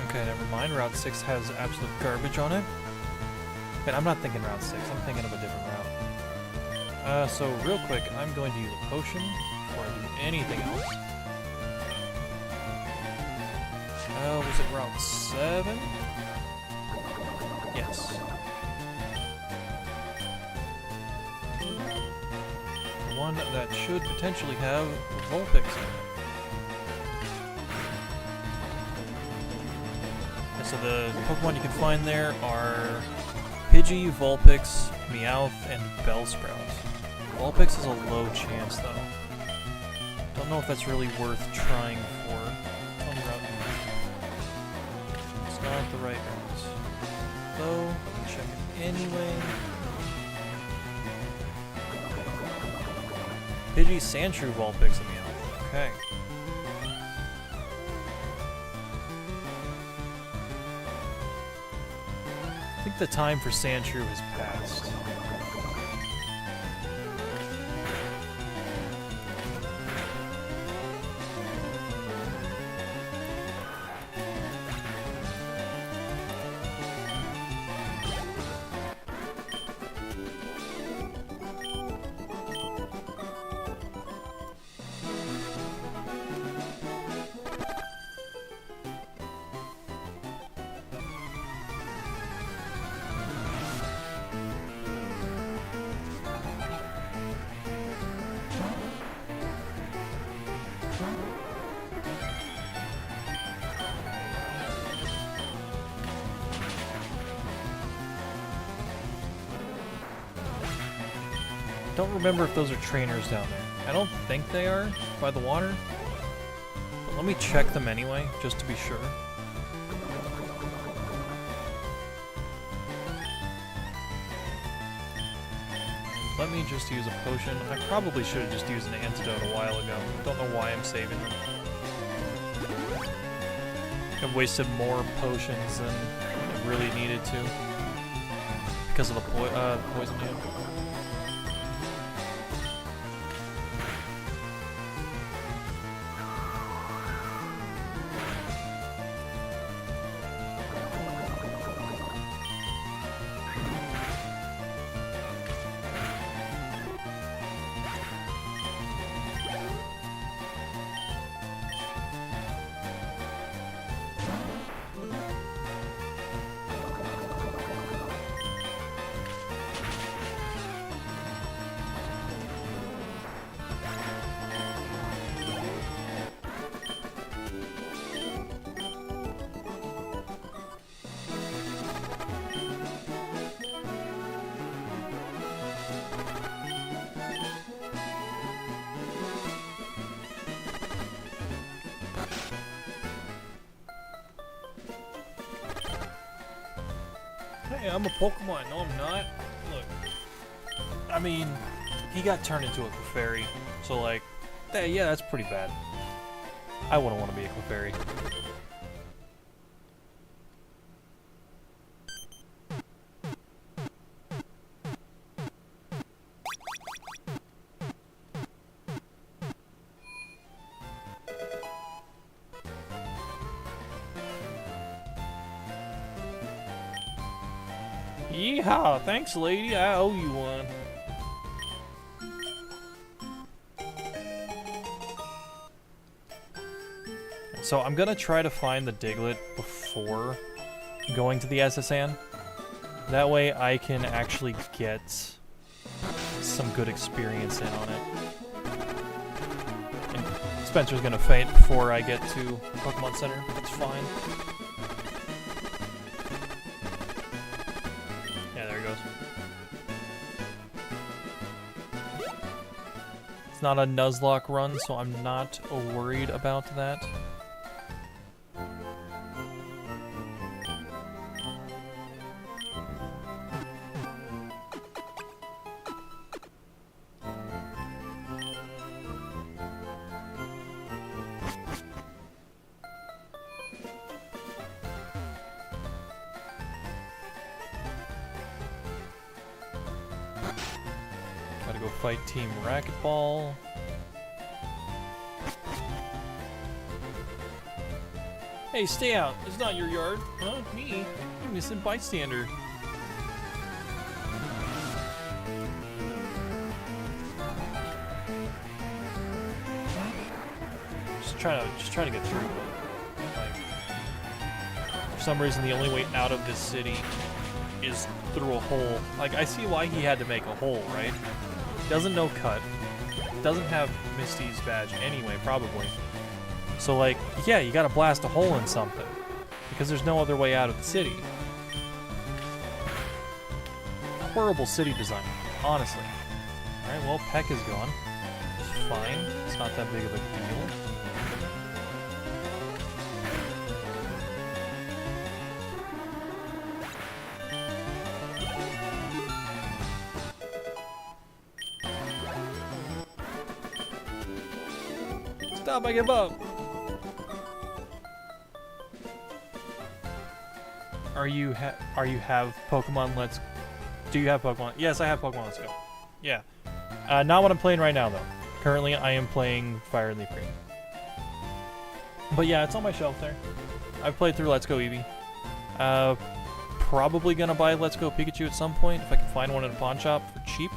Okay, never mind. Route 6 has absolute garbage on it. And I'm not thinking Route 6, I'm thinking of a different route. So real quick, I'm going to use a potion before I do anything else. Was it Route 7? Yes. The one that should potentially have Vulpix in it. And so the Pokemon you can find there are Pidgey, Vulpix, Meowth, and Bellsprout. Vulpix is a low chance, though. Don't know if that's really worth trying for. On route. It's not the right route. Though, let me check it anyway. Pidgey, Sandshrew, Vulpix, and Meowth. Okay. I think the time for Sandshrew has passed. Don't remember if those are trainers down there. I don't think they are, by the water. But let me check them anyway, just to be sure. Let me just use a potion. I probably should have just used an antidote a while ago. Don't know why I'm saving them. I've wasted more potions than I really needed to. Because of the poison damage. Hey, I'm a Pokemon. No, I'm not. Look. I mean, he got turned into a Clefairy. So, like, yeah, that's pretty bad. I wouldn't want to be a Clefairy. Yeehaw! Thanks, lady. I owe you one. So I'm gonna try to find the Diglett before going to the SSN. That way I can actually get some good experience in on it. And Spencer's gonna faint before I get to Pokemon Center. That's fine. Yeah, there it goes. It's not a Nuzlocke run, so I'm not worried about that. Gotta go fight Team Racquetball. Hey, stay out. It's not your yard. Huh? Me? I'm an innocent bystander. Just trying to get through. Like, for some reason, the only way out of this city is through a hole. Like, I see why he had to make a hole, right? Doesn't know cut. Doesn't have Misty's badge anyway, probably. So, like, yeah, you gotta blast a hole in something. Because there's no other way out of the city. Horrible city design, honestly. Alright, well, Peck is gone. It's fine. It's not that big of a deal. Stop, I give up. Do you have Pokemon Yes, I have Pokemon Let's Go. Yeah. Not what I'm playing right now though. Currently I am playing Fire and LeafGreen. But yeah, it's on my shelf there. I've played through Let's Go Eevee. Probably gonna buy Let's Go Pikachu at some point if I can find one at a pawn shop for cheap.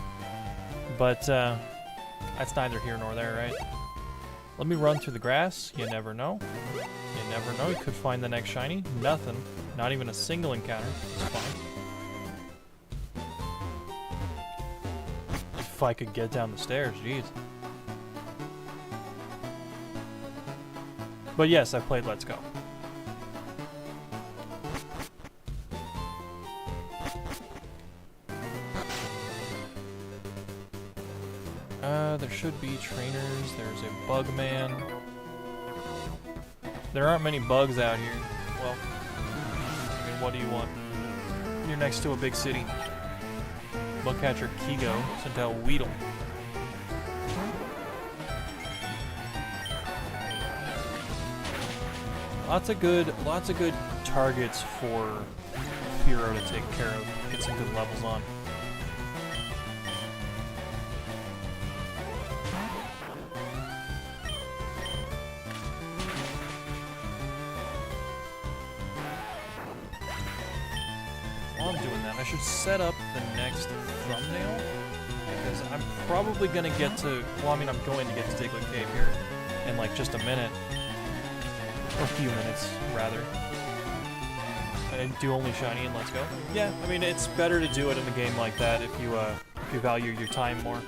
But that's neither here nor there, right? Let me run through the grass. You never know. You never know. You could find the next shiny. Nothing. Not even a single encounter. It's fine. If I could get down the stairs, jeez. But yes, I played Let's Go. There should be trainers. There's a bug man. There aren't many bugs out here. Well, I mean, what do you want? You're next to a big city. Bugcatcher Kigo sent out Weedle. Lots of good targets for Spearow to take care of. Get some good levels on. While I'm doing that, I should set up the next thumbnail, because I'm probably gonna get to, well, I mean, I'm going to get to Diglett Cave here in like just a minute, or a few minutes, rather. And do only shiny and Let's Go. Yeah, I mean, it's better to do it in a game like that if you value your time more.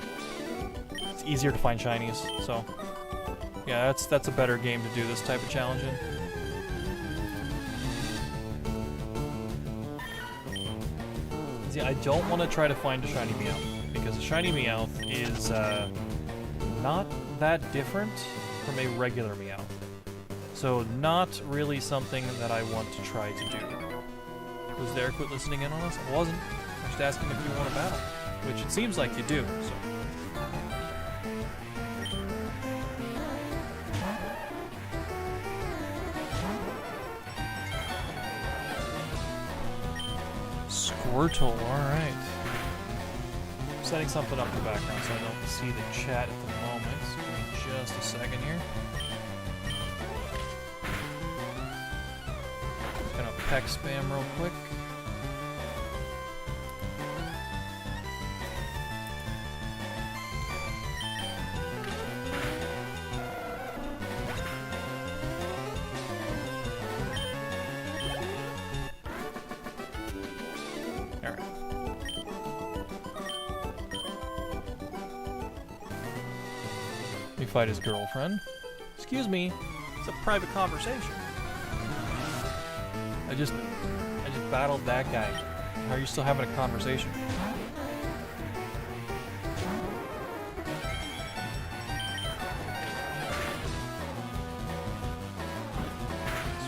It's easier to find shinies, so yeah, that's a better game to do this type of challenge in. See, I don't want to try to find a shiny Meowth, because a shiny Meowth is not that different from a regular Meowth. So not really something that I want to try to do. Was there quit listening in on us? I wasn't. I'm just asking if you want a battle, which it seems like you do, so. Squirtle, alright. I'm setting something up in the background so I don't see the chat at the moment. So give me just a second here. Just gonna peck spam real quick. me fight his girlfriend. Excuse me. It's a private conversation. I just battled that guy. How are you still having a conversation?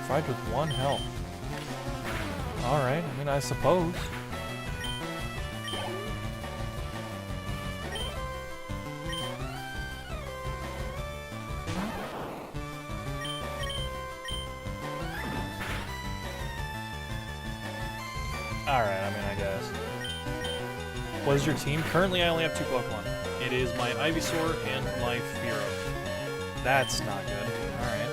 Fight with 1 health. Alright, I mean, I suppose. Alright, I mean, I guess. What is your team? Currently, I only have 2 Pokemon. It is my Ivysaur and my Spearow. That's not good. Alright.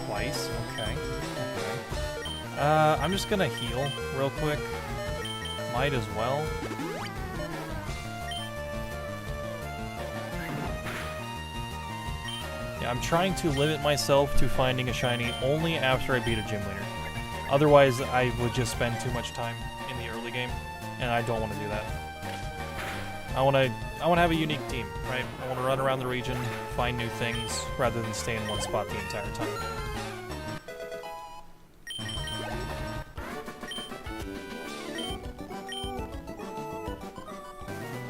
Twice? Okay. I'm just gonna heal real quick. Might as well. Yeah, I'm trying to limit myself to finding a shiny only after I beat a gym leader. Otherwise, I would just spend too much time in the early game, and I don't want to do that. I want to have a unique team, right? I want to run around the region, find new things, rather than stay in one spot the entire time.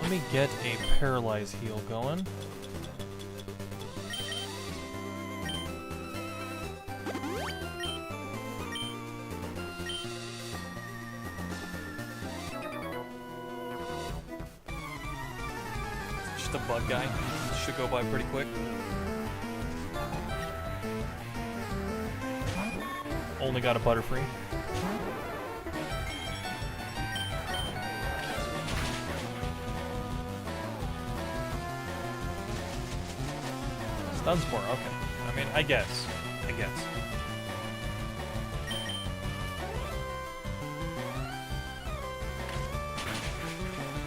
Let me get a Paralyze heal going. Just a bug guy. Should go by pretty quick. Only got a Butterfree. Spore, okay. I mean, I guess.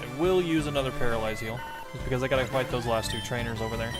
I will use another Paralyze heal, just because I gotta fight those last 2 trainers over there.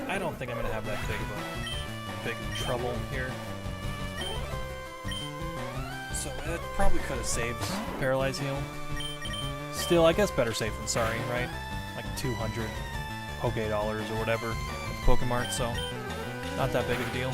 I don't think I'm gonna have that big trouble here. So it probably could have saved Paralyze heal. Still, I guess better safe than sorry, right? Like 200 Poké dollars or whatever at Pokemart, so not that big of a deal.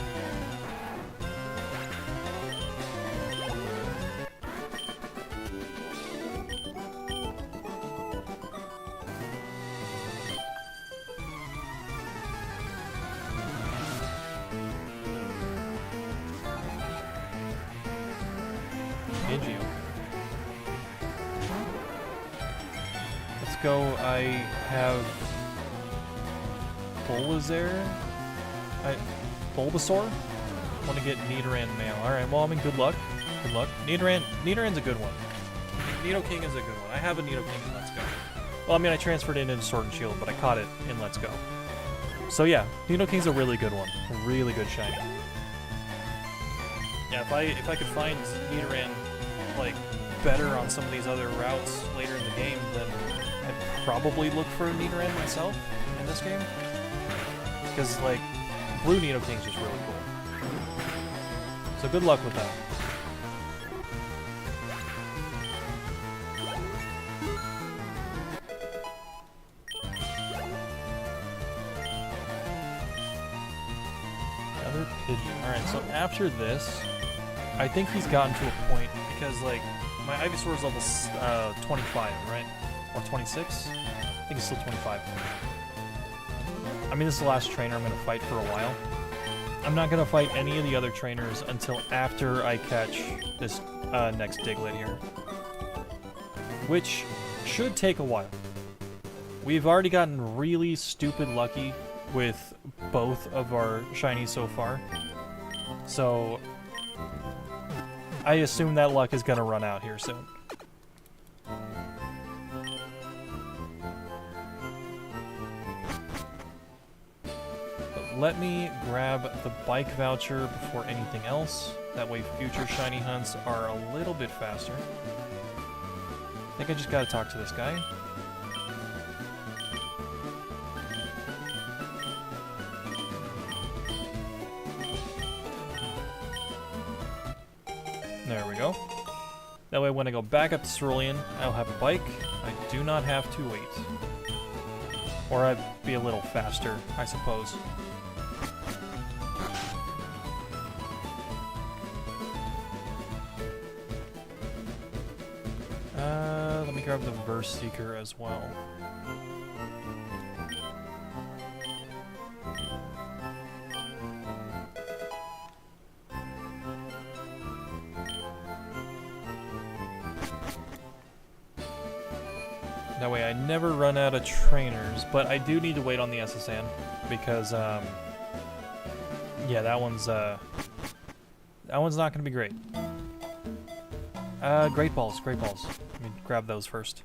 Let's go. I have Bulbasaur. Want to get Nidoran male. Alright, well, I mean, good luck. Good luck. Nidoran's a good one. Nidoking is a good one. I have a Nidoking in Let's Go. Well, I mean, I transferred it into Sword and Shield, but I caught it in Let's Go. So yeah, Nidoking's a really good one. A really good shiny. Yeah, if I could find Nidoran, like, better on some of these other routes later in the game, then I'd probably look for a Nidoran myself in this game. Because, like, Blue Nidoking's just really cool. So good luck with that. Another Pidgey. Alright, so after this, I think he's gotten to a point, because, like, my Ivysaur is level 25, right? Or 26? I think it's still 25. I mean, this is the last trainer I'm going to fight for a while. I'm not going to fight any of the other trainers until after I catch this next Diglett here. Which should take a while. We've already gotten really stupid lucky with both of our shinies so far. So I assume that luck is gonna run out here soon. But let me grab the bike voucher before anything else. That way future shiny hunts are a little bit faster. I think I just gotta talk to this guy. There we go. That way when I go back up to Cerulean, I'll have a bike. I do not have to wait. Or I'd be a little faster, I suppose. Let me grab the Verse Seeker as well. That way I never run out of trainers, but I do need to wait on the SSN because, yeah, that one's not gonna be great. Great balls. Let me grab those first.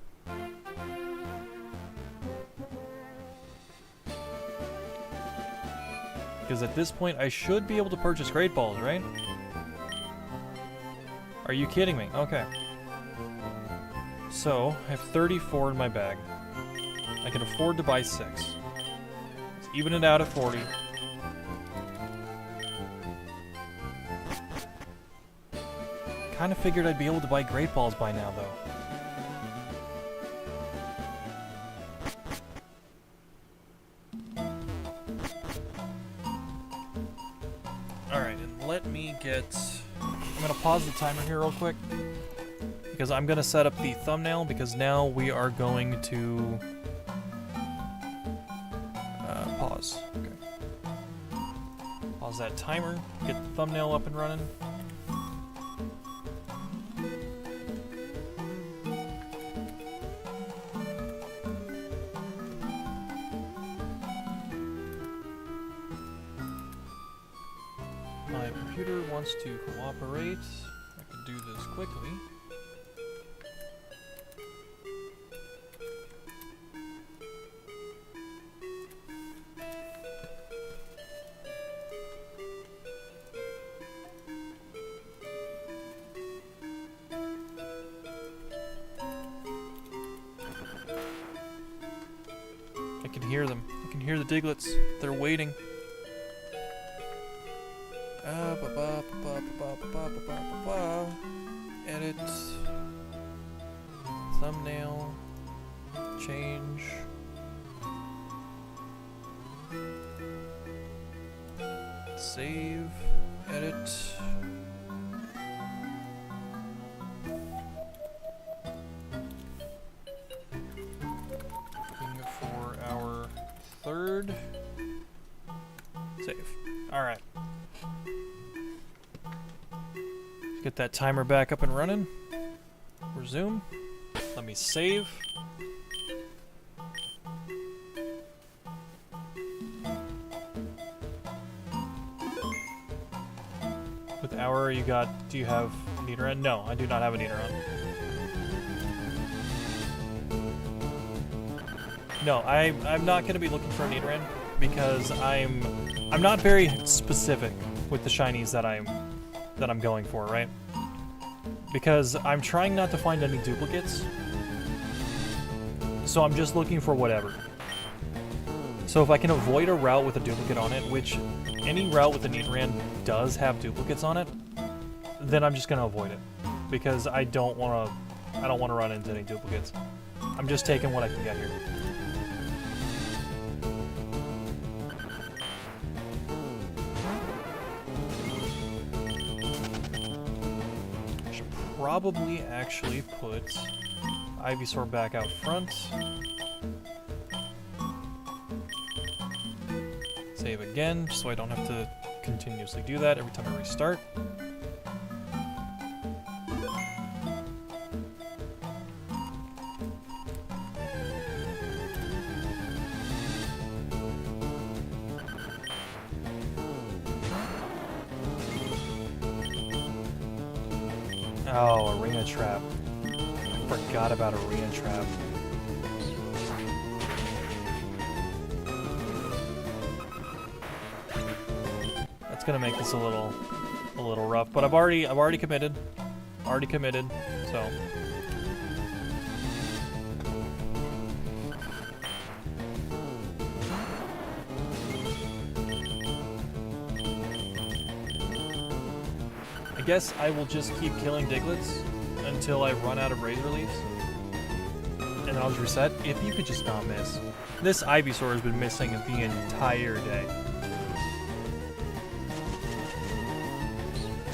Because at this point, I should be able to purchase Great Balls, right? Are you kidding me? Okay. So, I have 34 in my bag. I can afford to buy 6. Let's even it out at 40. Kind of figured I'd be able to buy Great Balls by now, though. Alright, and let me get... I'm gonna pause the timer here real quick. Because I'm gonna set up the thumbnail, because now we are going to... pause. Okay. Pause that timer, get the thumbnail up and running. My computer wants to cooperate. I can do this quickly. I can hear them. I can hear the Diglets. They're waiting. Edit. Thumbnail. Change. Save. Edit. For our third. Save. Alright. Get that timer back up and running. Resume. Let me save. With hour you got, do you have a Nidoran? No, I do not have a Nidoran. No, I'm not going to be looking for a Nidoran because I'm not very specific with the shinies that I'm going for, right? Because I'm trying not to find any duplicates. So I'm just looking for whatever. So if I can avoid a route with a duplicate on it, which any route with a Nidoran does have duplicates on it, then I'm just going to avoid it. Because I don't want to run into any duplicates. I'm just taking what I can get here. Probably actually put Ivysaur back out front. Save again, so I don't have to continuously do that every time I restart. Oh, Arena Trap. I forgot about Arena Trap. That's gonna make this a little rough, but I've already committed. Already committed, so. I guess I will just keep killing Diglets until I run out of Razor Leaves. And then I'll just reset. If you could just not miss. This Ivysaur has been missing the entire day.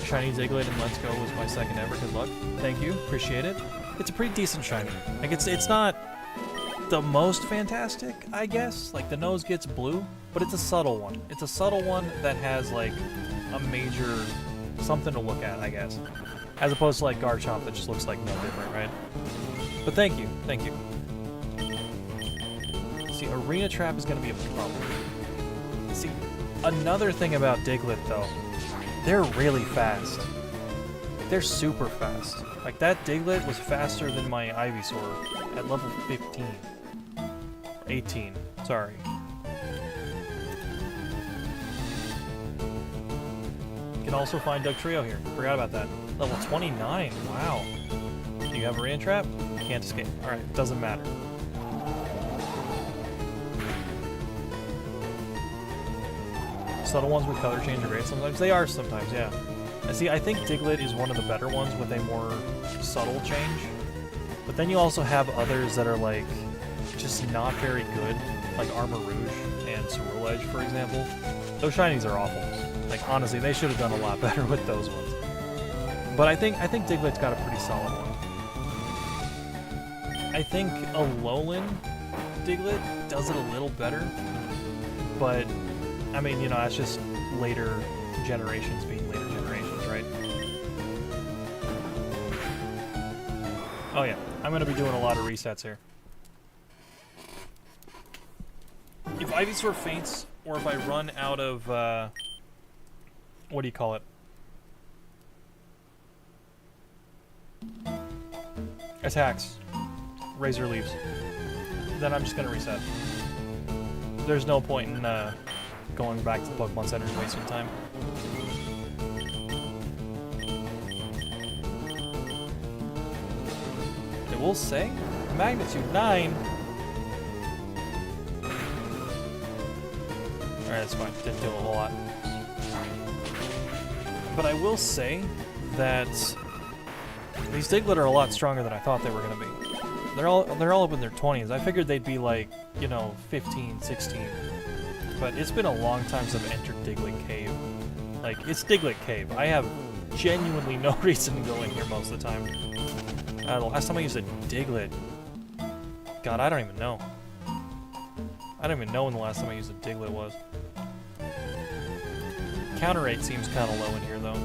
Shiny Diglett and Let's Go was my second ever. Good luck. Thank you. Appreciate it. It's a pretty decent shiny. Like, it's not the most fantastic, I guess. Like, the nose gets blue, but it's a subtle one. It's a subtle one that has, like, a major something to look at, I guess. As opposed to, like, Garchomp that just looks like no different, right? But thank you. Thank you. See, Arena Trap is going to be a problem. See, another thing about Diglett, though, they're really fast. They're super fast. Like, that Diglett was faster than my Ivysaur at level 15. 18, sorry. You can also find Dugtrio here. Forgot about that. Level 29, wow. Do you have Arena Trap? Can't escape. Alright, doesn't matter. Subtle ones with color change are great sometimes. They are sometimes, yeah. And see, I think Diglett is one of the better ones with a more subtle change. But then you also have others that are, like, just not very good. Like Armor Rouge and Cerulean Edge, for example. Those shinies are awful. Like, honestly, they should have done a lot better with those ones. But I think Diglett's got a pretty solid one. I think Alolan Diglett does it a little better. But I mean, you know, that's just later generations being later generations, right? Oh yeah, I'm going to be doing a lot of resets here. If Ivysaur faints, or if I run out of, what do you call it? Attacks. Razor Leaves. Then I'm just going to reset. There's no point in, going back to the Pokemon Center and wasting time. It will say Magnitude 9. Alright, that's fine. Didn't do a whole lot. But I will say that these Diglett are a lot stronger than I thought they were going to be. They're all up in their 20s. I figured they'd be like, you know, 15, 16. But it's been a long time since I've entered Diglett Cave. Like, it's Diglett Cave. I have genuinely no reason to go in here most of the time. The last time I used a Diglett... God, I don't even know. I don't even know when the last time I used a Diglett was. Counter rate seems kind of low in here, though.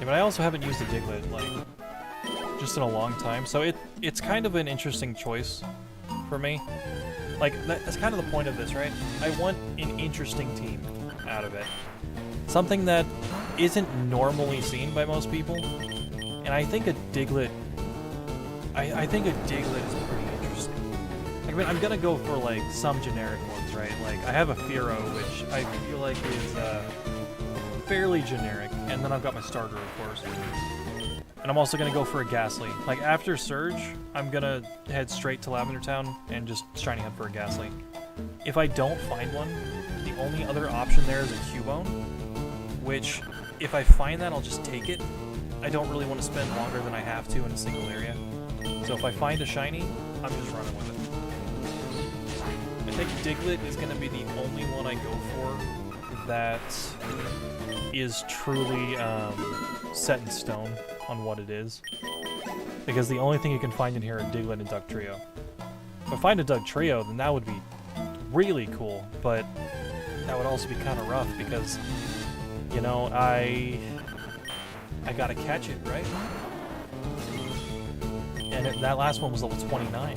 But I also haven't used a Diglett, like, just in a long time, so it's kind of an interesting choice for me. Like, that's kind of the point of this, right? I want an interesting team out of it. Something that isn't normally seen by most people. And I think a Diglett... I think a Diglett is pretty interesting. Like, I mean, I'm gonna go for, like, some generic ones, right? Like, I have a Spearow, which I feel like is fairly generic, and then I've got my starter, of course. And I'm also going to go for a Ghastly. Like, after Surge, I'm going to head straight to Lavender Town and just shiny hunt for a Ghastly. If I don't find one, the only other option there is a Cubone, which, if I find that, I'll just take it. I don't really want to spend longer than I have to in a single area. So if I find a shiny, I'm just running with it. I think Diglett is going to be the only one I go for that is truly set in stone on what it is. Because the only thing you can find in here are Diglett and Duck Trio. If I find a Duck Trio, then that would be really cool, but that would also be kind of rough because, you know, I gotta catch it, right? And that last one was level 29.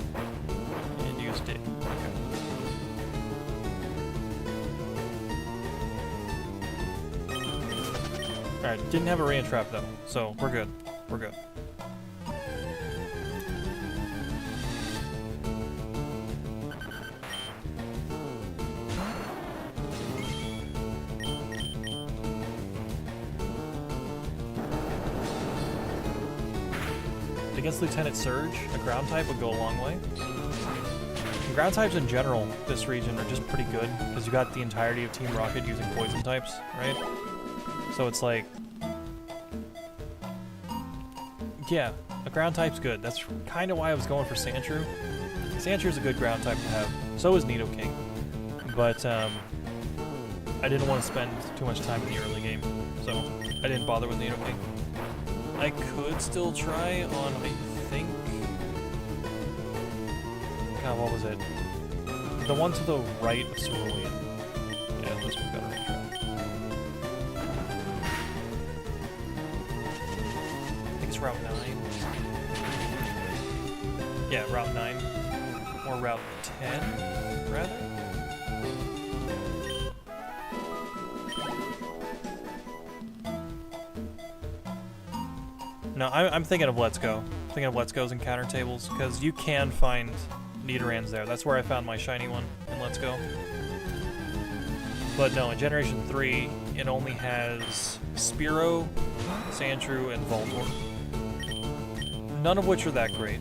And used it. Okay. Alright, didn't have a rain trap though, so we're good. We're good. Against Lieutenant Surge, a ground type would go a long way. And ground types in general, this region, are just pretty good, because you got the entirety of Team Rocket using poison types, right? So it's like... yeah, a ground type's good. That's kind of why I was going for Sandshrew. Sandshrew's a good ground type to have. So is Nidoking. But, I didn't want to spend too much time in the early game, so I didn't bother with Nidoking. I could still try on, I think... God, what was it? The one to the right of Cerulean. Yeah, this one's got a range trap. I think it's Route 9. Yeah, Route 9. Or Route 10, rather? No, I'm thinking of Let's Go. I'm thinking of Let's Go's encounter tables, because you can find Nidorans there. That's where I found my shiny one in Let's Go. But no, in Generation 3, it only has Spearow, Sandshrew, and Voltorb. None of which are that great.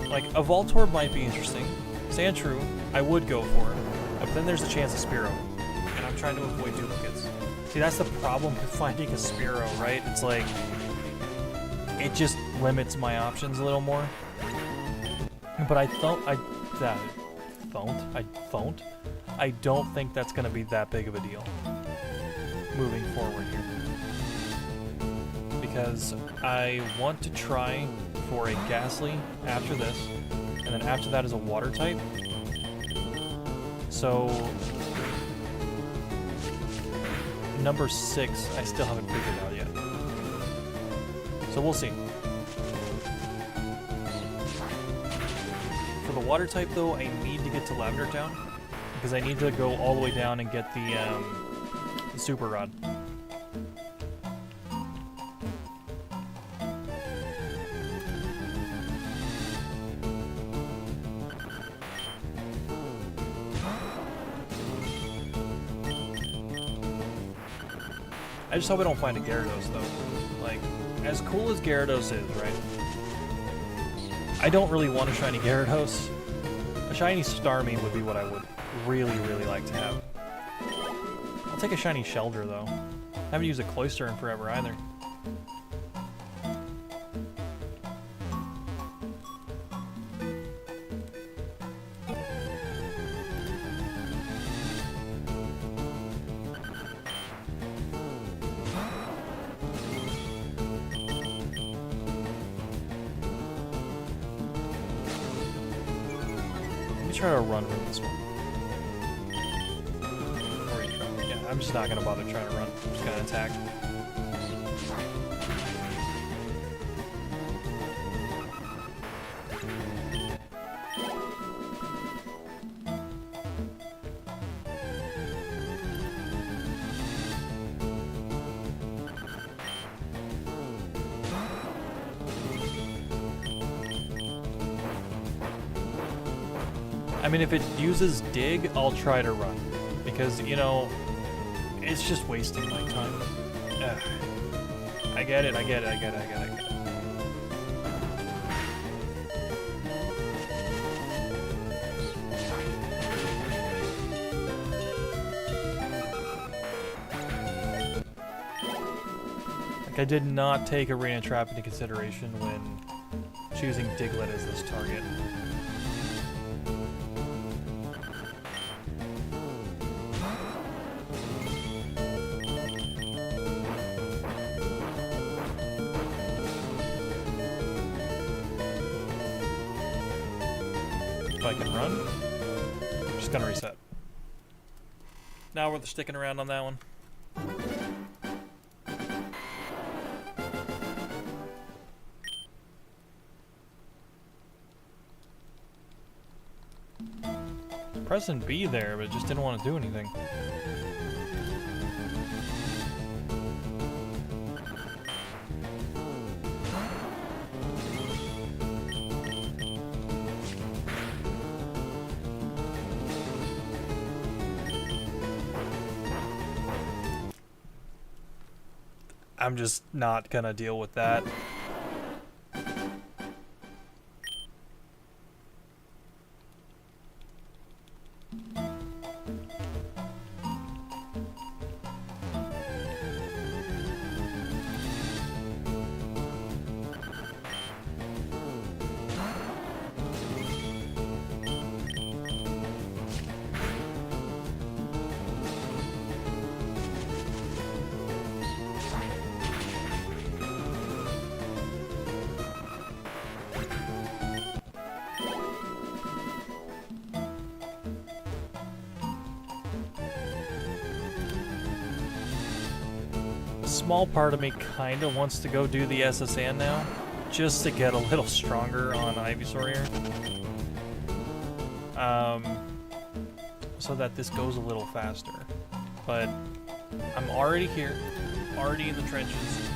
Like, a Voltorb might be interesting. Sandshrew, I would go for, but then there's a chance of Spearow, and I'm trying to avoid duplicates. See, that's the problem with finding a Spearow, right? It's like... it just limits my options a little more. But I don't think that's going to be that big of a deal moving forward here. Because I want to try for a Ghastly after this, and then after that is a water type. So number 6 I still haven't figured out yet. So we'll see. For the water type though, I need to get to Lavender Town, because I need to go all the way down and get the Super Rod. I just hope I don't find a Gyarados though. Like, as cool as Gyarados is, right? I don't really want a shiny Gyarados. A shiny Starmie would be what I would really, really like to have. I'll take a shiny Shelder, though. I haven't used a Cloyster in forever, either. Try to run from this one. Or you try. Yeah, I'm just not gonna bother trying to run. I'm just gonna attack. I mean, if it uses dig, I'll try to run. Because, you know, it's just wasting my time. Ugh. I get it. Like, I did not take Arena Trap into consideration when choosing Diglett as this target. If I can run, I'm just gonna reset. Now we're sticking around on that one. Pressing B there, but it just didn't want to do anything. I'm just not gonna deal with that. Small part of me kind of wants to go do the SSN now, just to get a little stronger on Ivysaur here. So that this goes a little faster. But I'm already here, already in the trenches.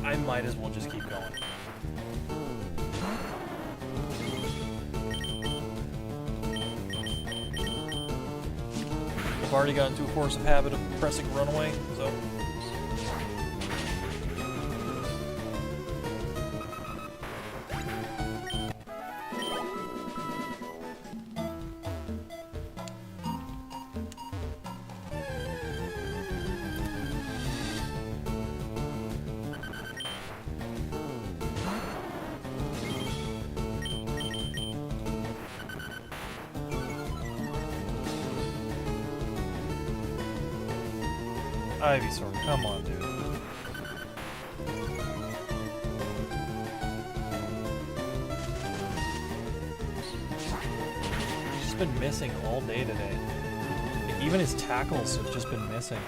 I might as well just keep going. I've already gotten into a force of habit of pressing runaway, so... Ivysaur, come on, dude. He's just been missing all day today. Like, even his tackles have just been missing.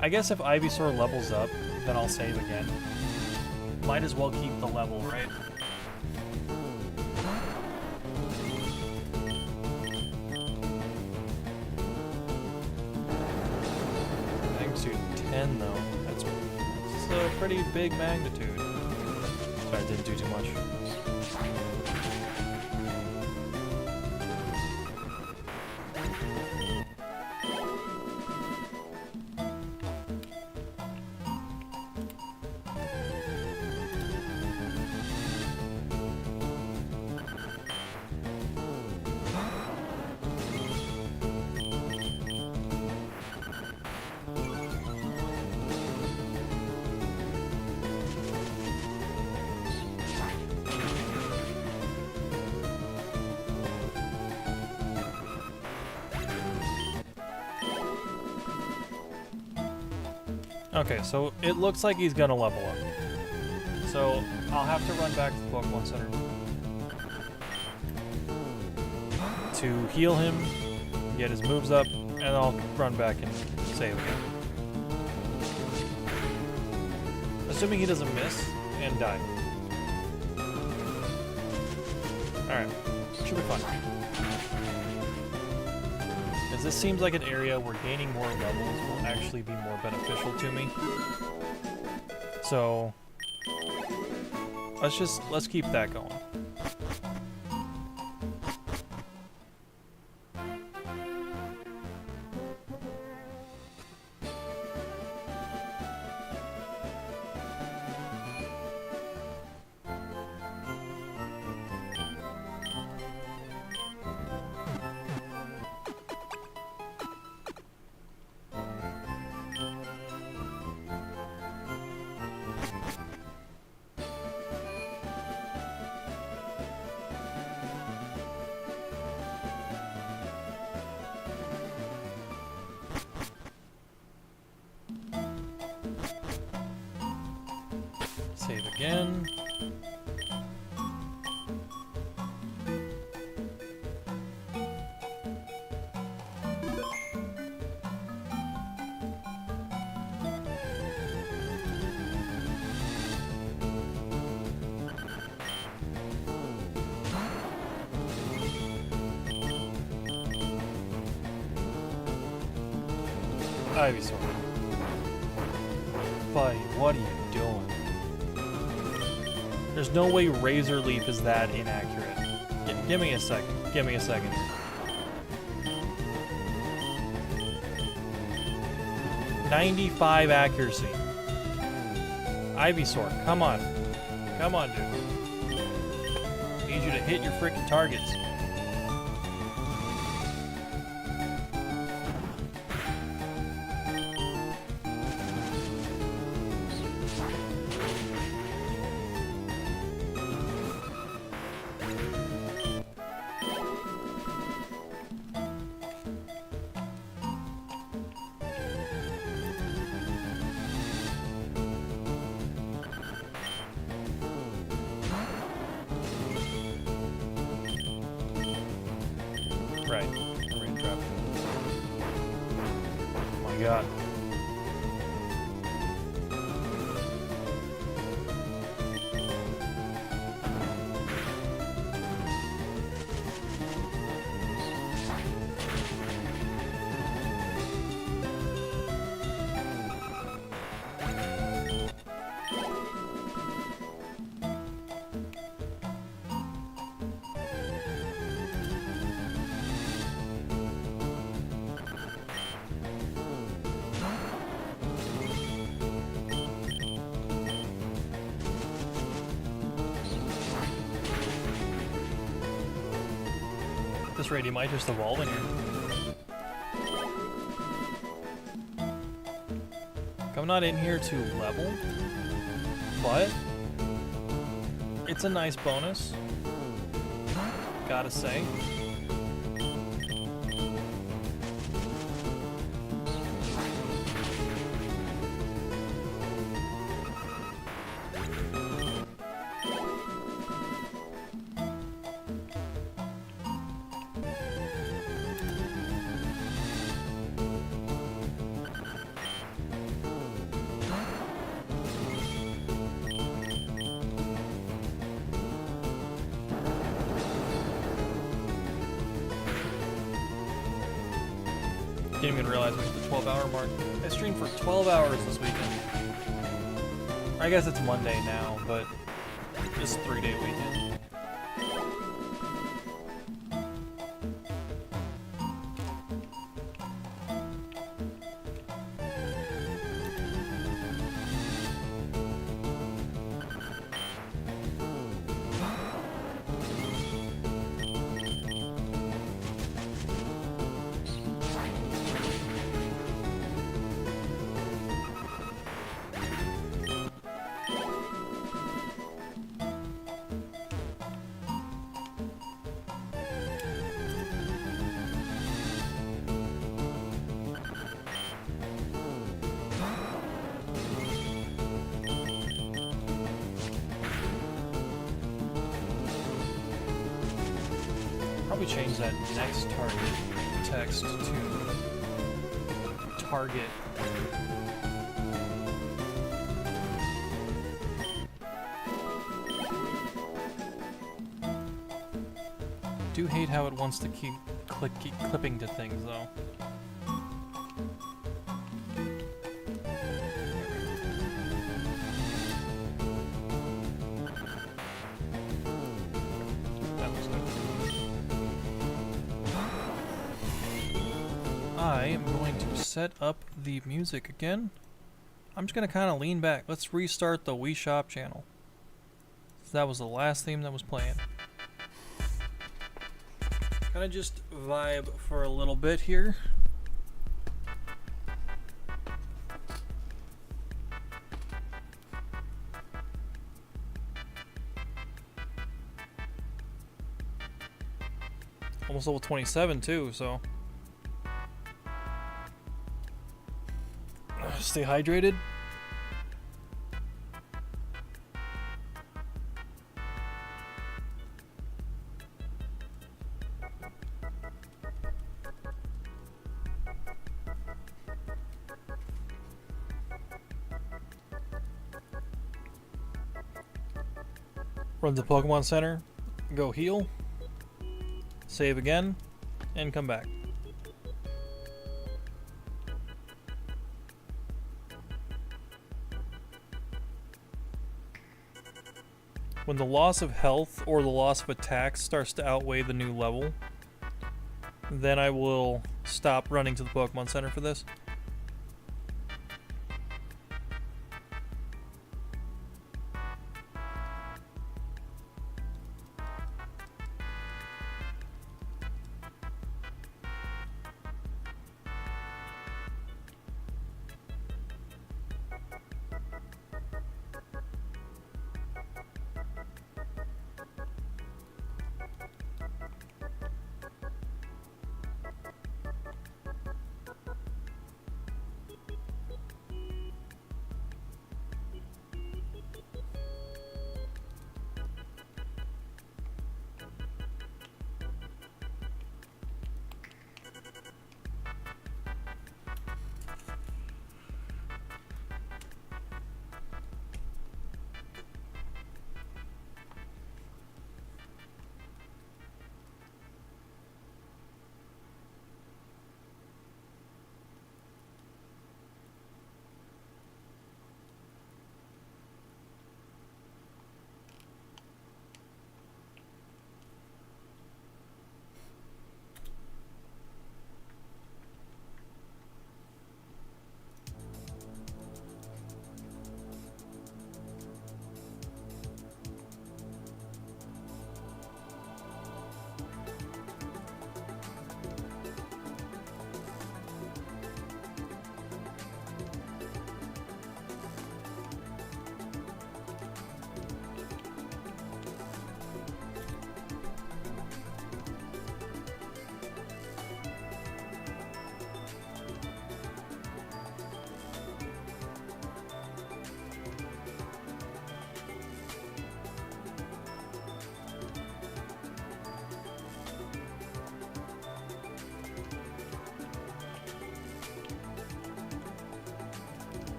I guess if Ivysaur levels up, then I'll save again. Might as well keep the level, right? Magnitude 10 though. That's a pretty big magnitude. Sorry, I didn't do too much. Okay, so it looks like he's gonna level up. So I'll have to run back to the Pokemon Center to heal him, get his moves up, and I'll run back and save again. Assuming he doesn't miss and die. Alright, should be fun. This seems like an area where gaining more levels will actually be more beneficial to me. So, Let's keep that going. Save again. Ivysaur. Buddy, what are you doing? There's no way Razor Leaf is that inaccurate. Give me a second. Give me a second. .95 accuracy. Ivysaur, come on. Come on, dude. Need you to hit your freaking targets. Right. Rain trap. Oh my god. At this rate, he might just evolve in here. I'm not in here to level, but it's a nice bonus, gotta say. Didn't even realize we hit the 12-hour mark. I streamed for 12 hours this weekend. I guess it's Monday now, but just a 3-day weekend. Probably change that next target text to target. Do hate how it wants to keep clipping to things though. I am going to set up the music again. I'm just going to kind of lean back. Let's restart the Wii Shop channel. That was the last theme that was playing. Kind of just vibe for a little bit here. Almost level 27 too, so stay hydrated. Run to the Pokemon Center, go heal, save again, and come back. When the loss of health or the loss of attack starts to outweigh the new level, then I will stop running to the Pokemon Center for this.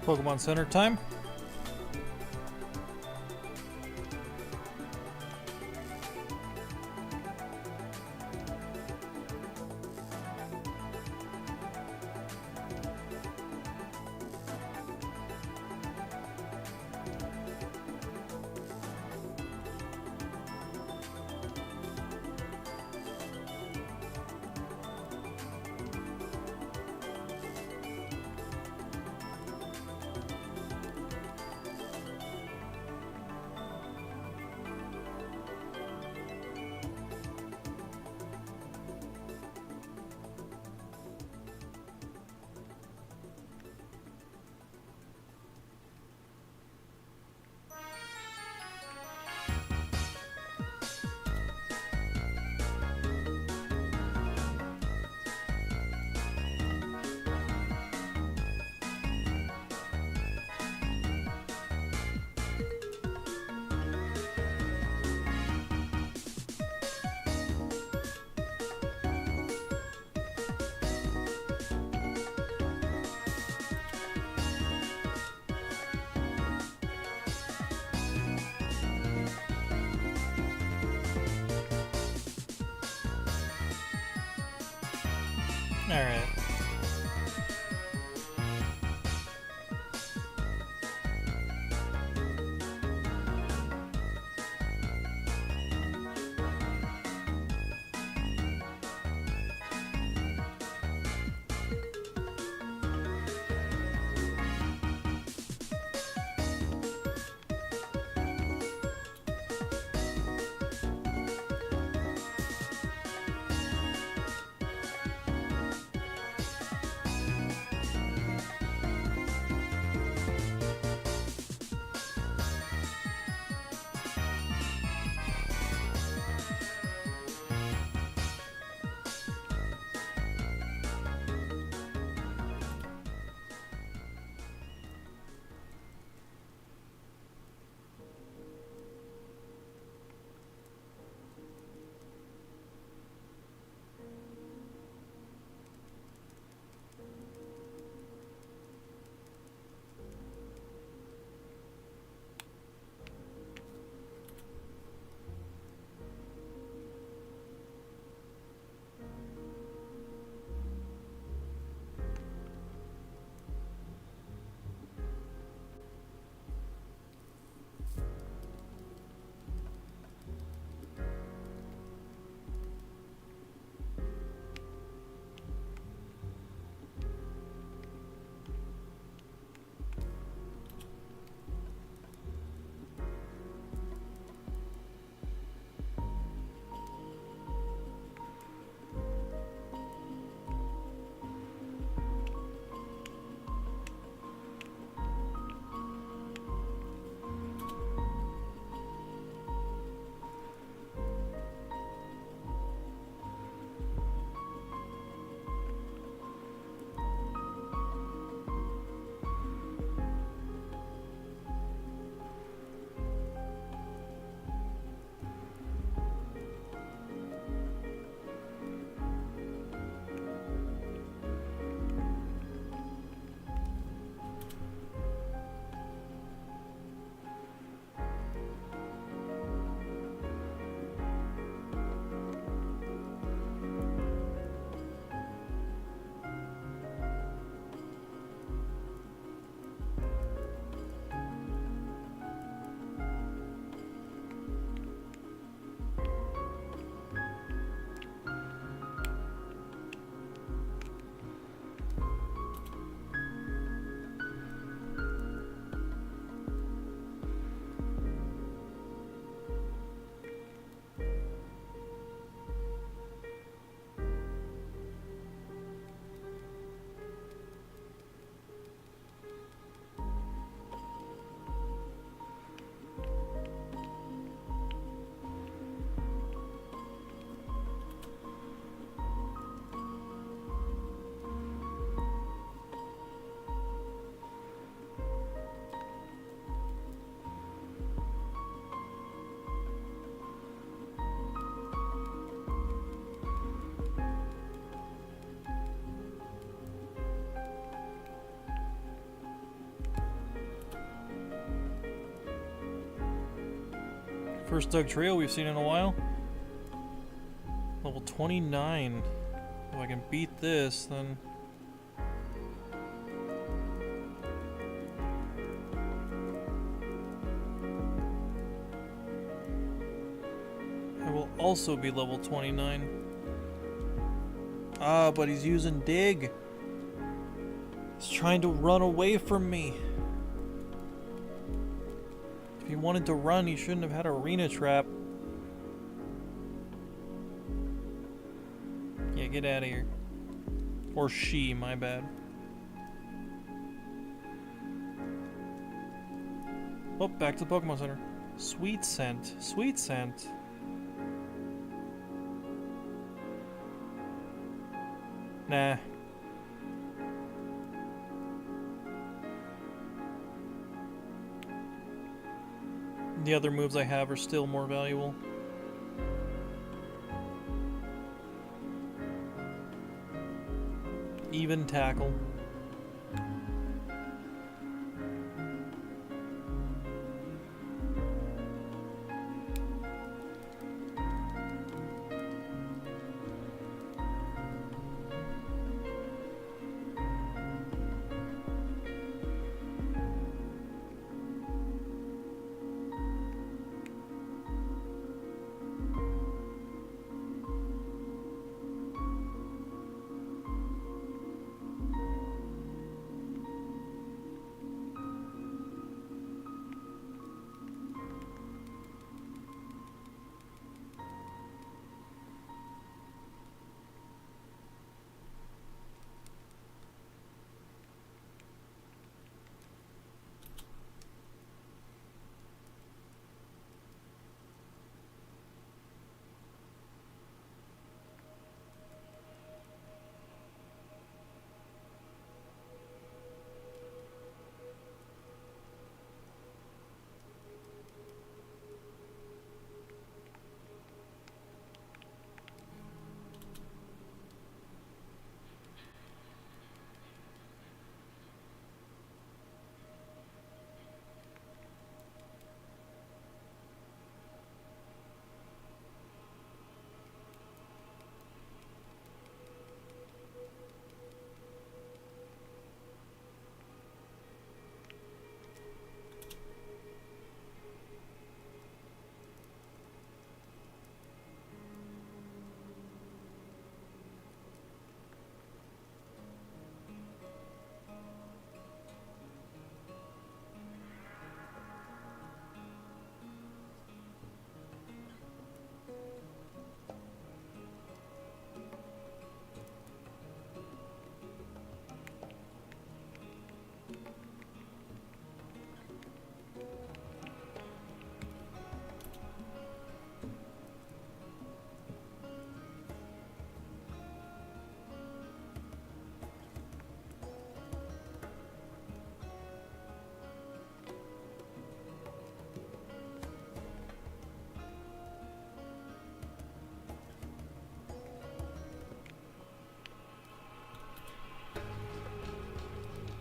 Pokemon Center time. Alright. First dug trail we've seen in a while. Level 29. If I can beat this, then... I will also be level 29. Ah, but he's using dig. He's trying to run away from me. If he wanted to run, he shouldn't have had arena trap. Yeah, get out of here. Or she, my bad. Oh, back to the Pokemon Center. Sweet scent. Sweet scent. Nah. The other moves I have are still more valuable. Even tackle.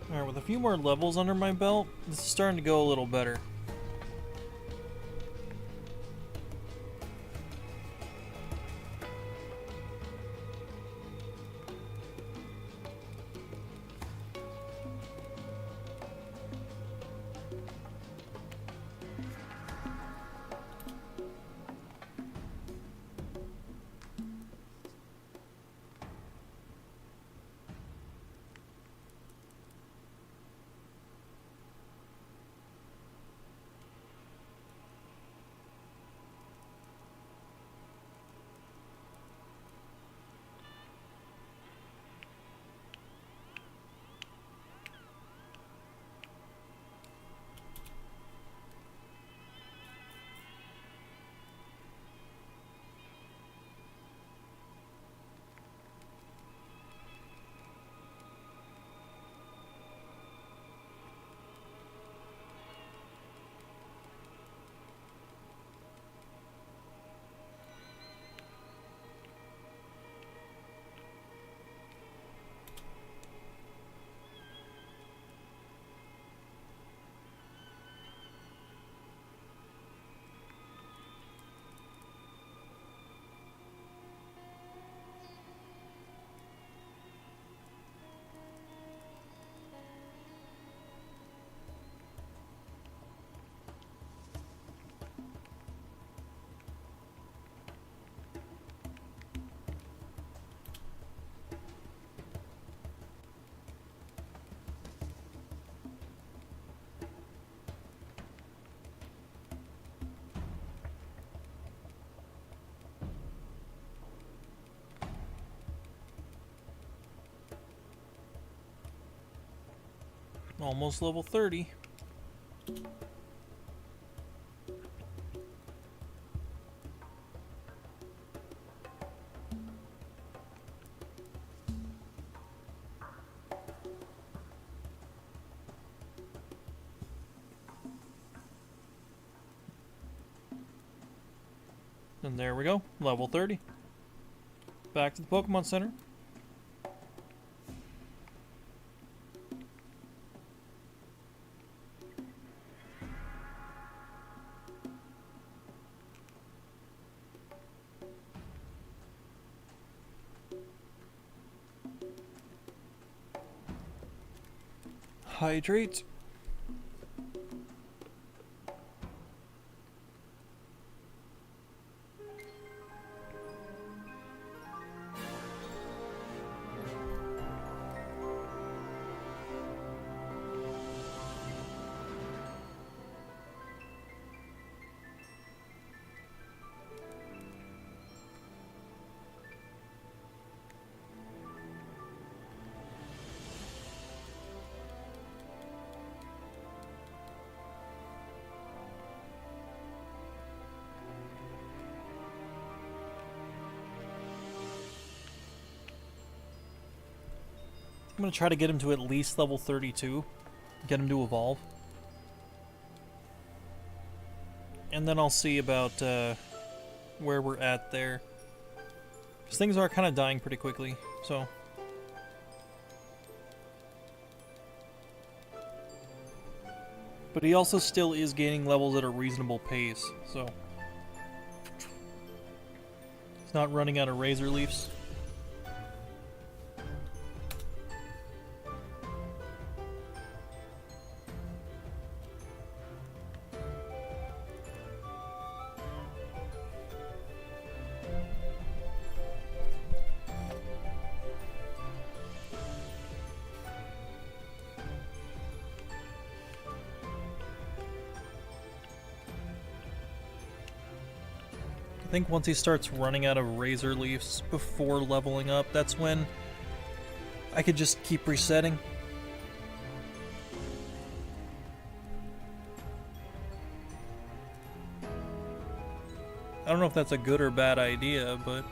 Alright, with a few more levels under my belt, this is starting to go a little better. Almost level 30. And there we go, level 30. Back to the Pokemon Center. Hydrate. I'm going to try to get him to at least level 32. Get him to evolve. And then I'll see about where we're at there. Because things are kind of dying pretty quickly, so... But he also still is gaining levels at a reasonable pace, so... He's not running out of Razor Leafs. I think once he starts running out of Razor Leafs before leveling up, that's when I could just keep resetting. I don't know if that's a good or bad idea, but...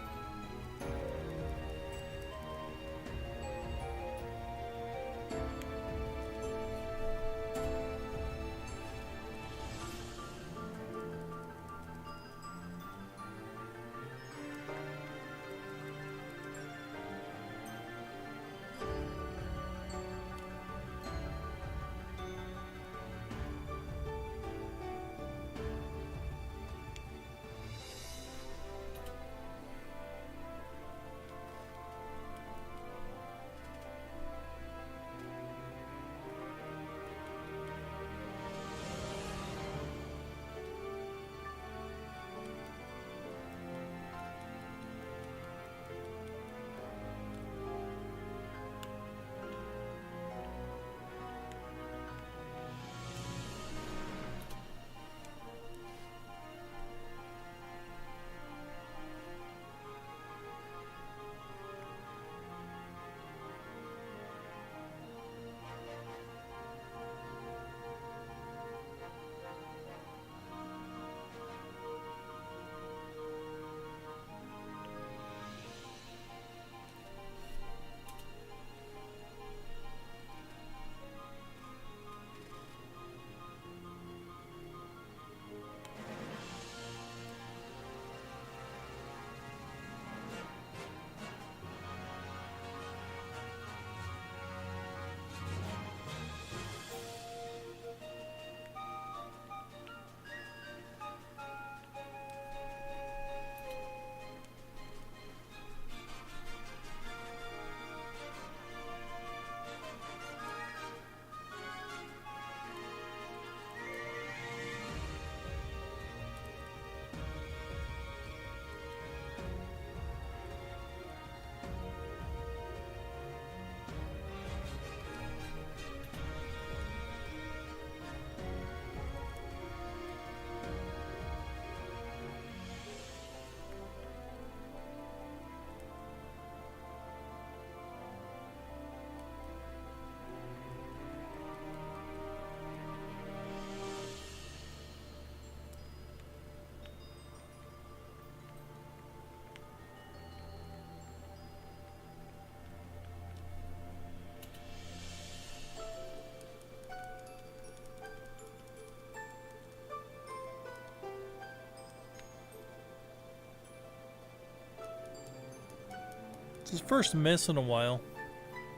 his first miss in a while,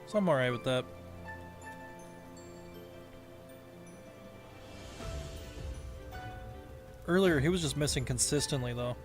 so I'm alright with that. Earlier, he was just missing consistently, though.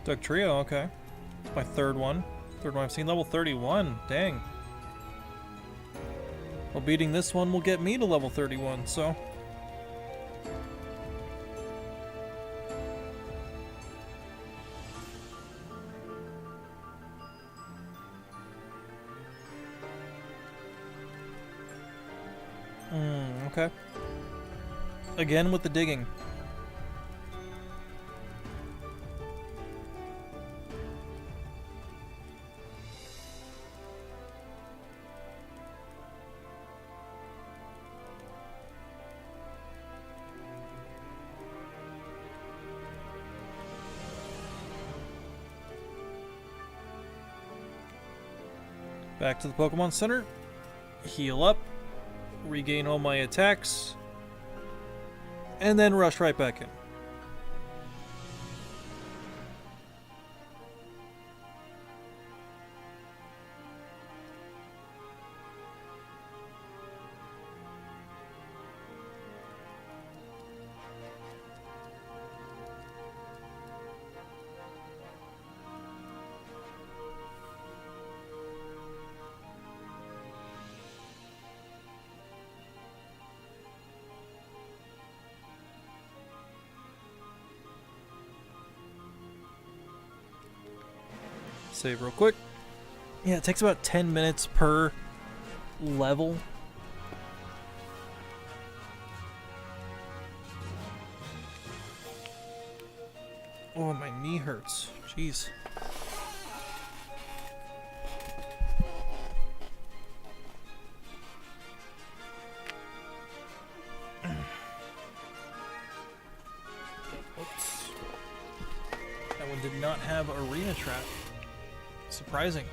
Duck Trio, okay. It's my third one. Third one I've seen. Level 31. Dang. Well, beating this one will get me to level 31, so... okay. Again with the digging. Back to the Pokemon Center. Heal up. Regain all my attacks. And then rush right back in. Save real quick. Yeah, it takes about 10 minutes per level. Oh, my knee hurts. Jeez. Oops. That one did not have arena trap. Surprising.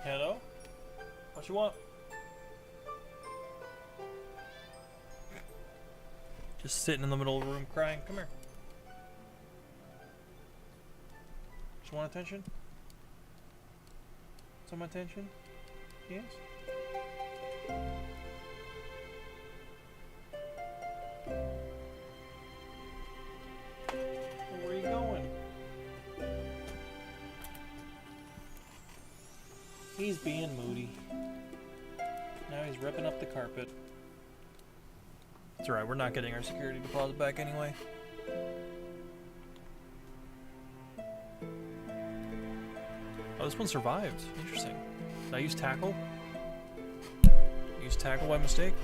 Hello? What you want? Just sitting in the middle of the room crying. Come here. Just want attention? Some attention? Yes? Where are you going? He's being moody. Now he's ripping up the carpet. It's alright, we're not getting our security deposit back anyway. Oh, this one survived. Interesting. Did I use tackle? Use tackle by mistake?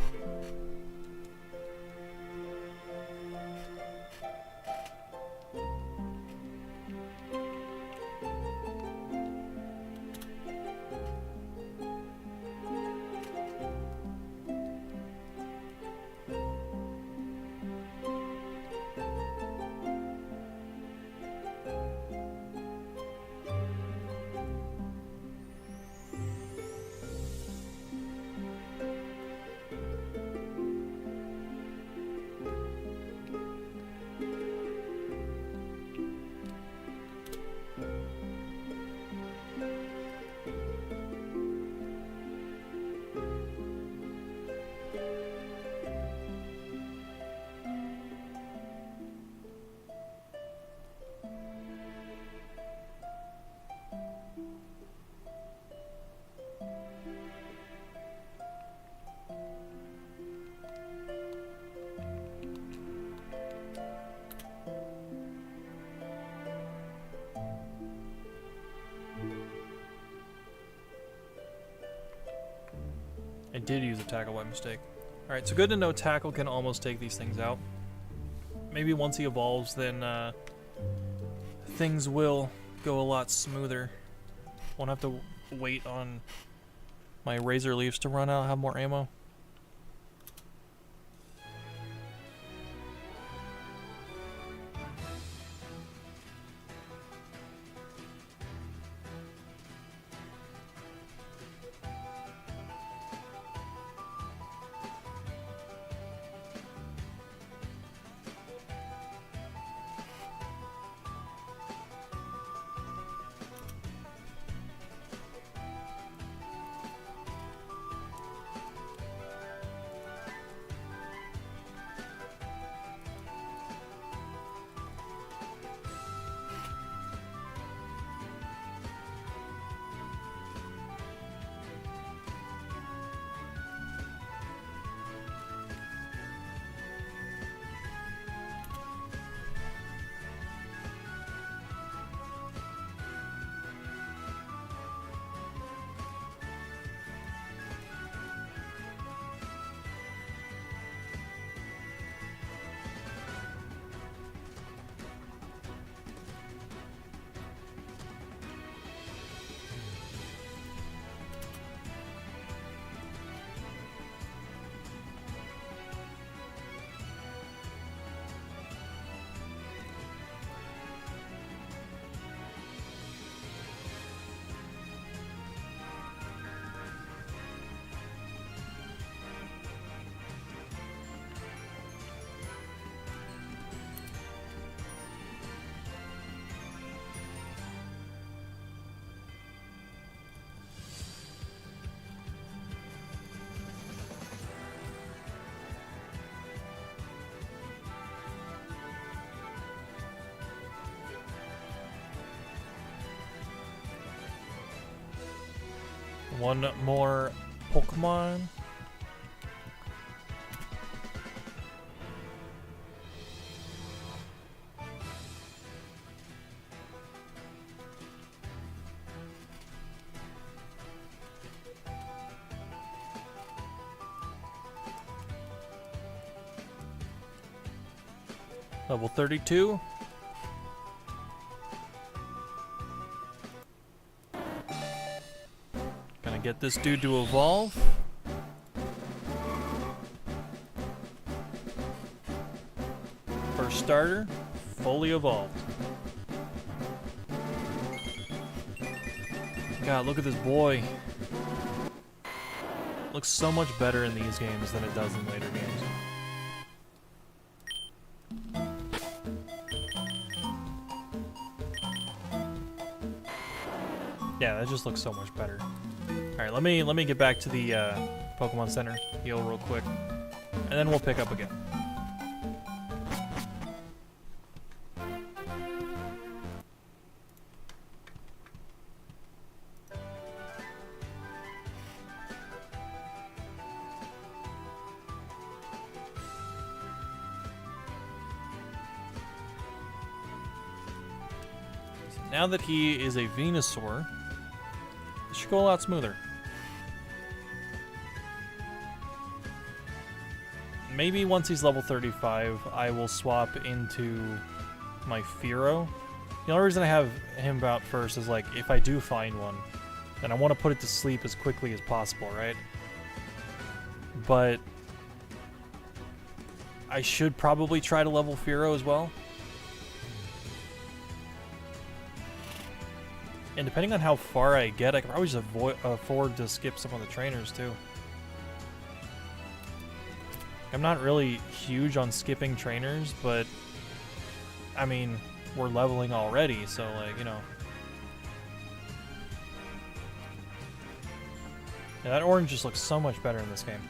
did use a tackle by mistake. Alright, so good to know tackle can almost take these things out. Maybe once he evolves, then things will go a lot smoother. Won't have to wait on my razor leaves to run out, have more ammo. One more Pokemon. Level 32. Gonna get this dude to evolve. First starter, fully evolved. God, look at this boy. Looks so much better in these games than it does in later games. Yeah, that just looks so much better. Alright, let me get back to the Pokemon Center, heal real quick, and then we'll pick up again. So now that he is a Venusaur, it should go a lot smoother. Maybe once he's level 35, I will swap into my Spearow. The only reason I have him out first is, like, if I do find one, then I want to put it to sleep as quickly as possible, right? But I should probably try to level Spearow as well. And depending on how far I get, I can probably just afford to skip some of the trainers too. I'm not really huge on skipping trainers, but I mean, we're leveling already, so, like, you know. Yeah, that orange just looks so much better in this game.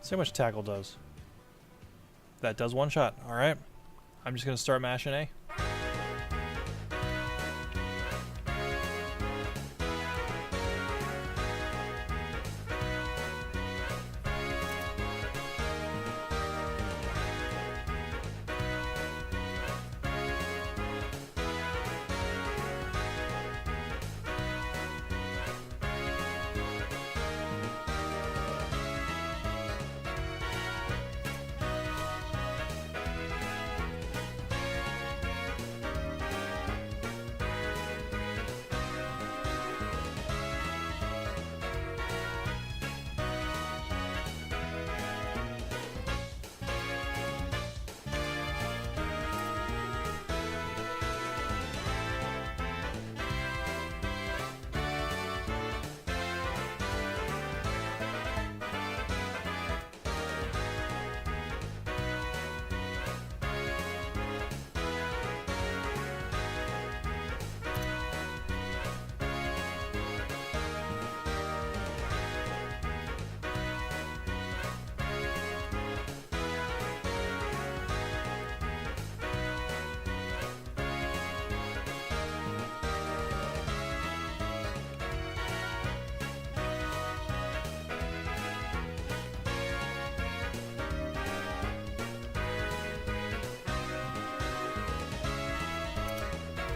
See how much tackle does. That does one shot. Alright. I'm just going to start mashing A.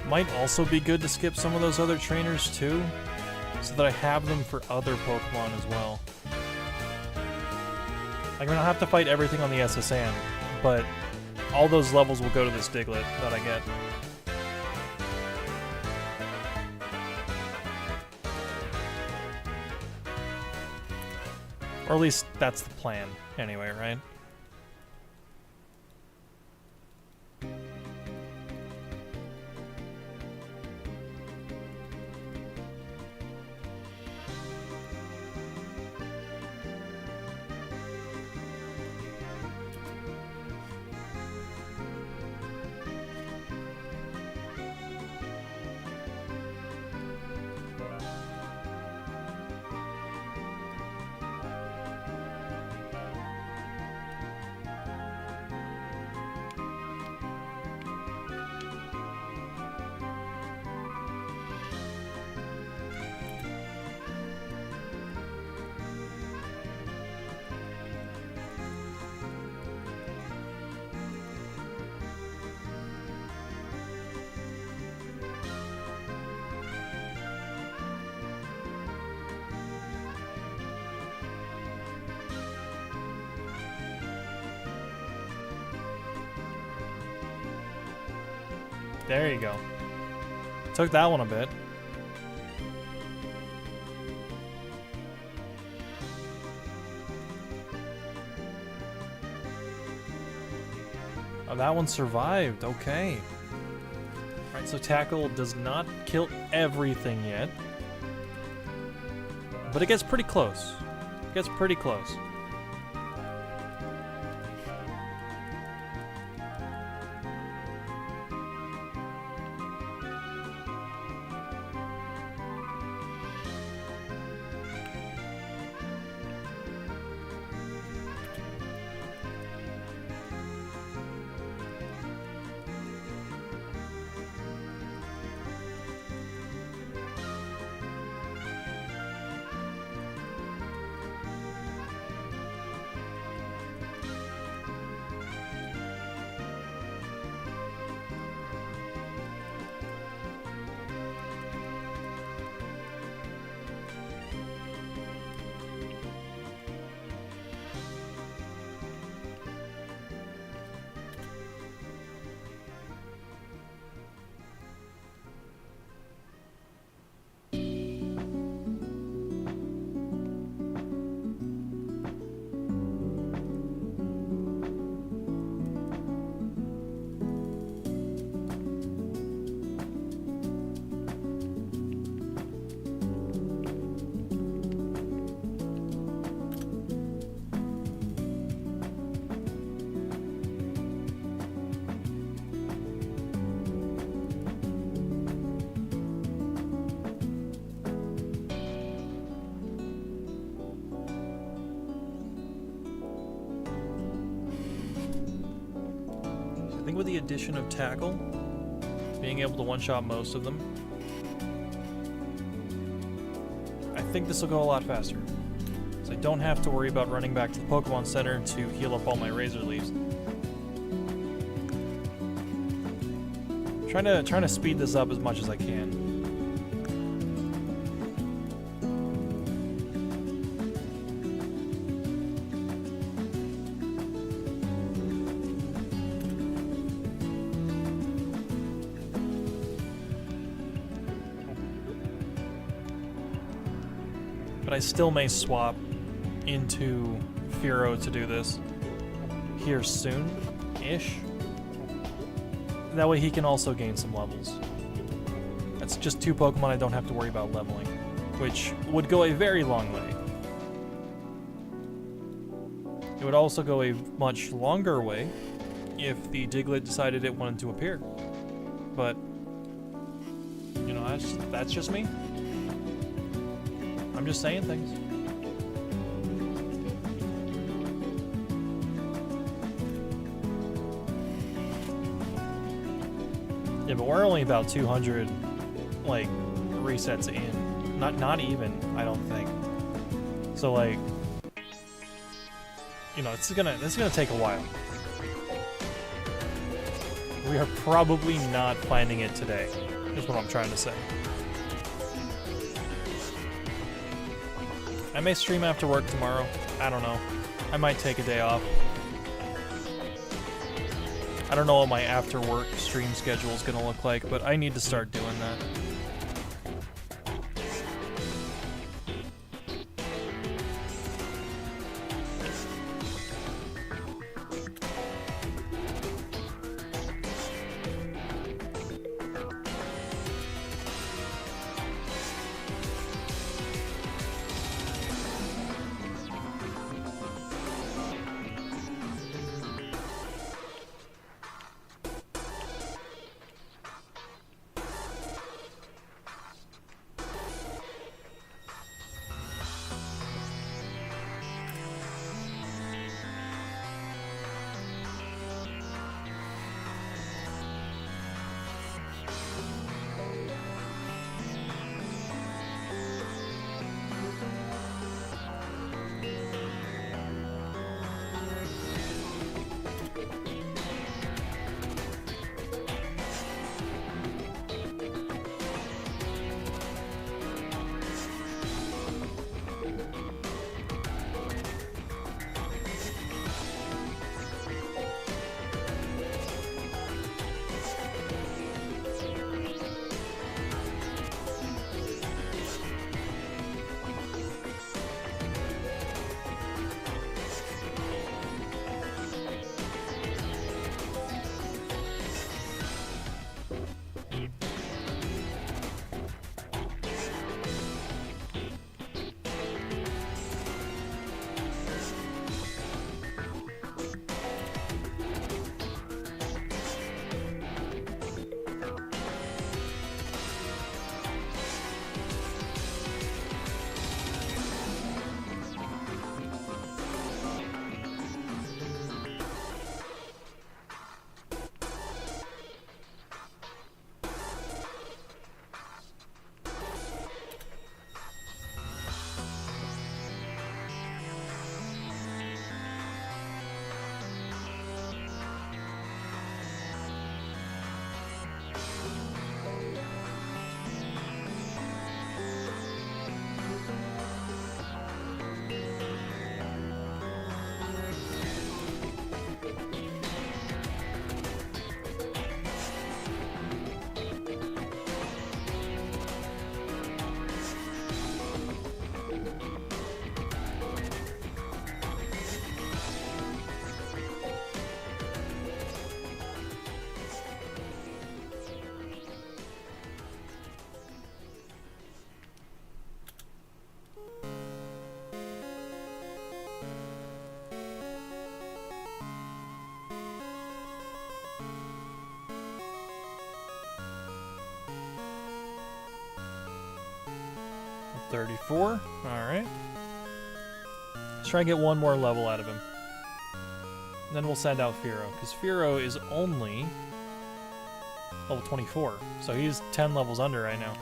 Might also be good to skip some of those other trainers too, so that I have them for other Pokemon as well. Like, I'm gonna have to fight everything on the SSN, but all those levels will go to this Diglett that I get. Or at least that's the plan, anyway, right? There you go. Took that one a bit. Oh, that one survived. Okay. Alright, so Tackle does not kill everything yet. But it gets pretty close. It gets pretty close. think with the addition of tackle, being able to one-shot most of them, I think this will go a lot faster. So I don't have to worry about running back to the Pokemon Center to heal up all my Razor Leaves. Trying to speed this up as much as I can. But I still may swap into Spearow to do this here soon-ish. That way he can also gain some levels. That's just 2 Pokemon I don't have to worry about leveling, which would go a very long way. It would also go a much longer way if the Diglett decided it wanted to appear. But, you know, that's just me. I'm just saying things. Yeah, but we're only about 200, like, resets in. Not even, I don't think. So, like, you know, this is gonna take a while. We are probably not finding it today, is what I'm trying to say. I may stream after work tomorrow. I don't know. I might take a day off. I don't know what my after work stream schedule is gonna look like, but I need to start doing that. $34. Alright. Let's try and get one more level out of him. And then we'll send out Spearow, because Spearow is only level 24, so he's 10 levels under right now.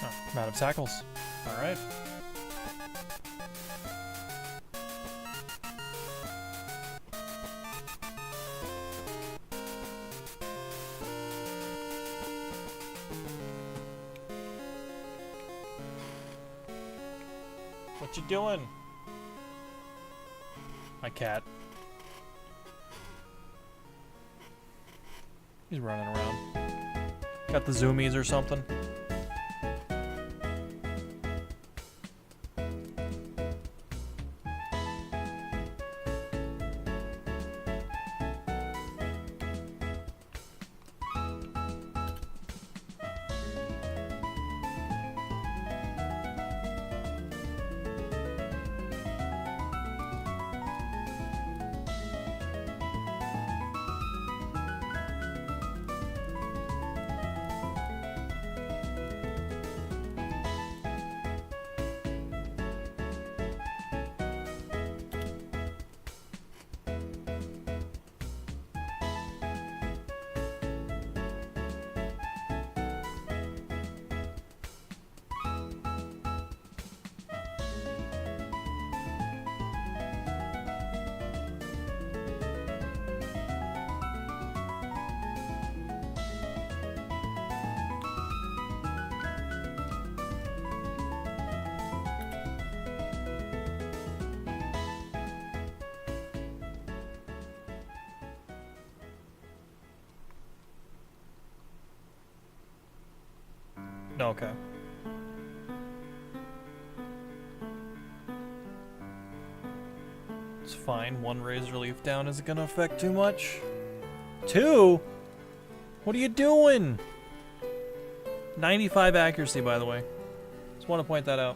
Oh, I'm out of tackles. Alright. What you doing? My cat. He's running around. Got the zoomies or something. Okay. It's fine. One razor leaf down isn't gonna affect too much. Two? What are you doing? 95 accuracy, by the way. Just want to point that out.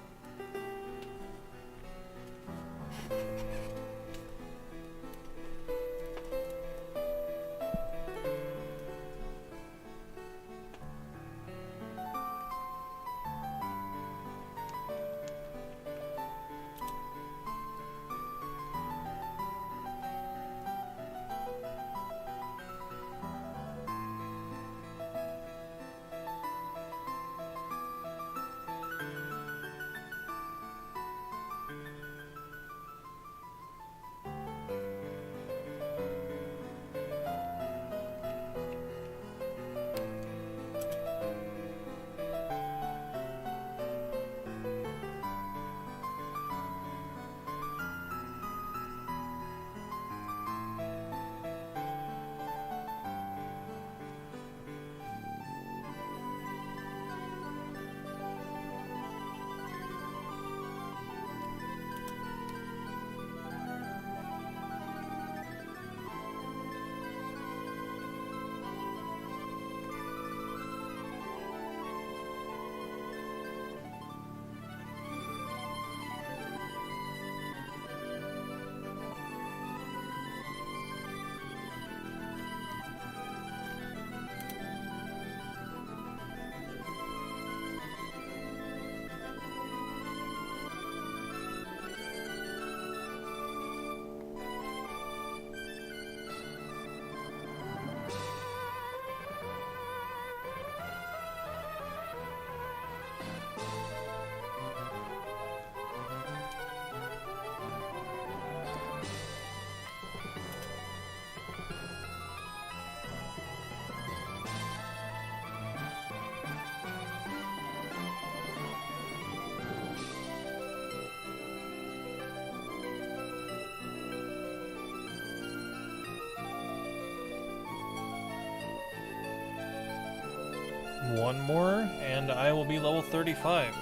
One more, and I will be level 35.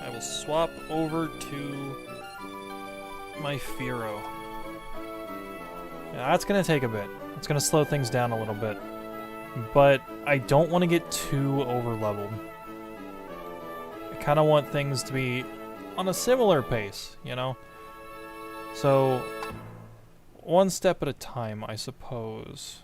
I will swap over to my Spearow. Yeah, that's going to take a bit. It's going to slow things down a little bit. But I don't want to get too over-leveled. I kind of want things to be on a similar pace, you know? So, one step at a time, I suppose.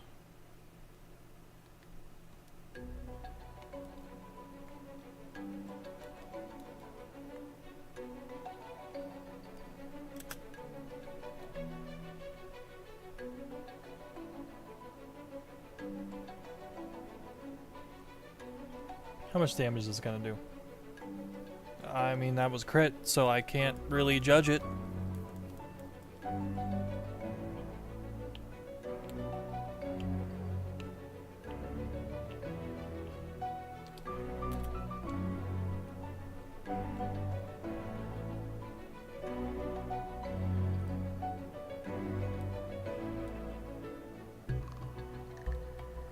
How much damage is this gonna do? I mean, that was crit, so I can't really judge it.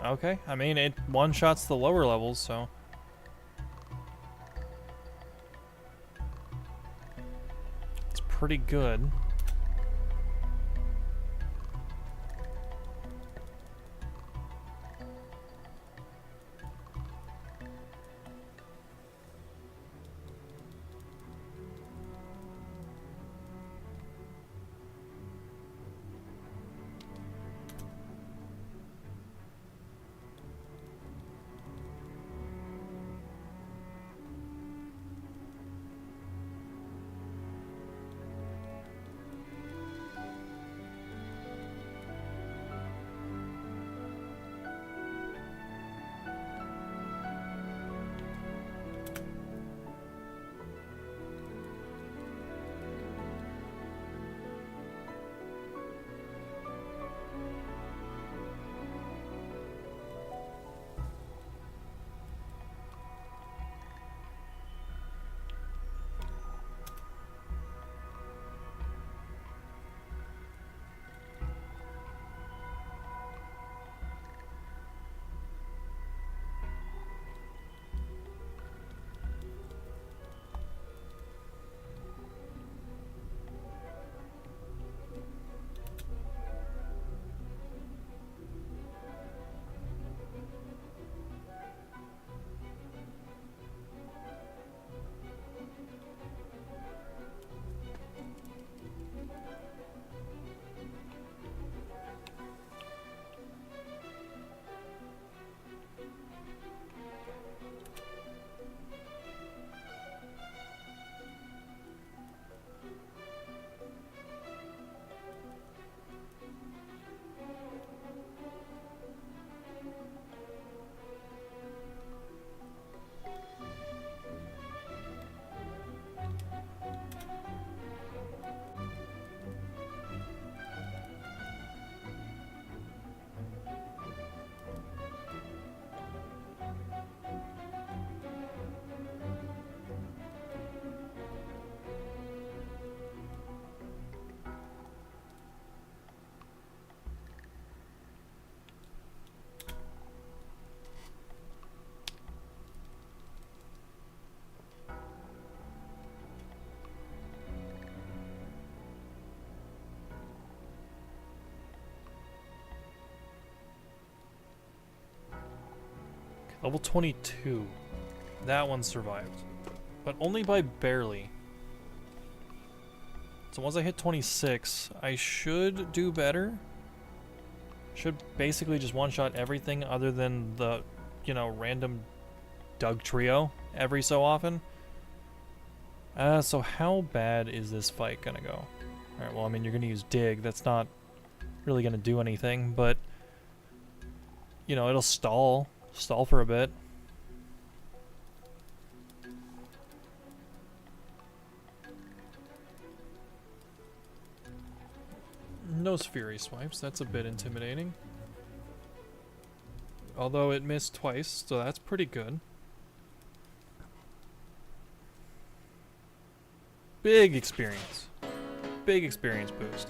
Okay, I mean, it one-shots the lower levels, so... it's pretty good. Level 22. That one survived. But only by barely. So once I hit 26, I should do better. Should basically just one-shot everything other than the, you know, random Doug trio every so often. So how bad is this fight gonna go? Alright, well, I mean, you're gonna use Dig. That's not really gonna do anything, but, you know, it'll stall for a bit. No Fury swipes, that's a bit intimidating. Although it missed twice, so that's pretty good. Big experience. Big experience boost.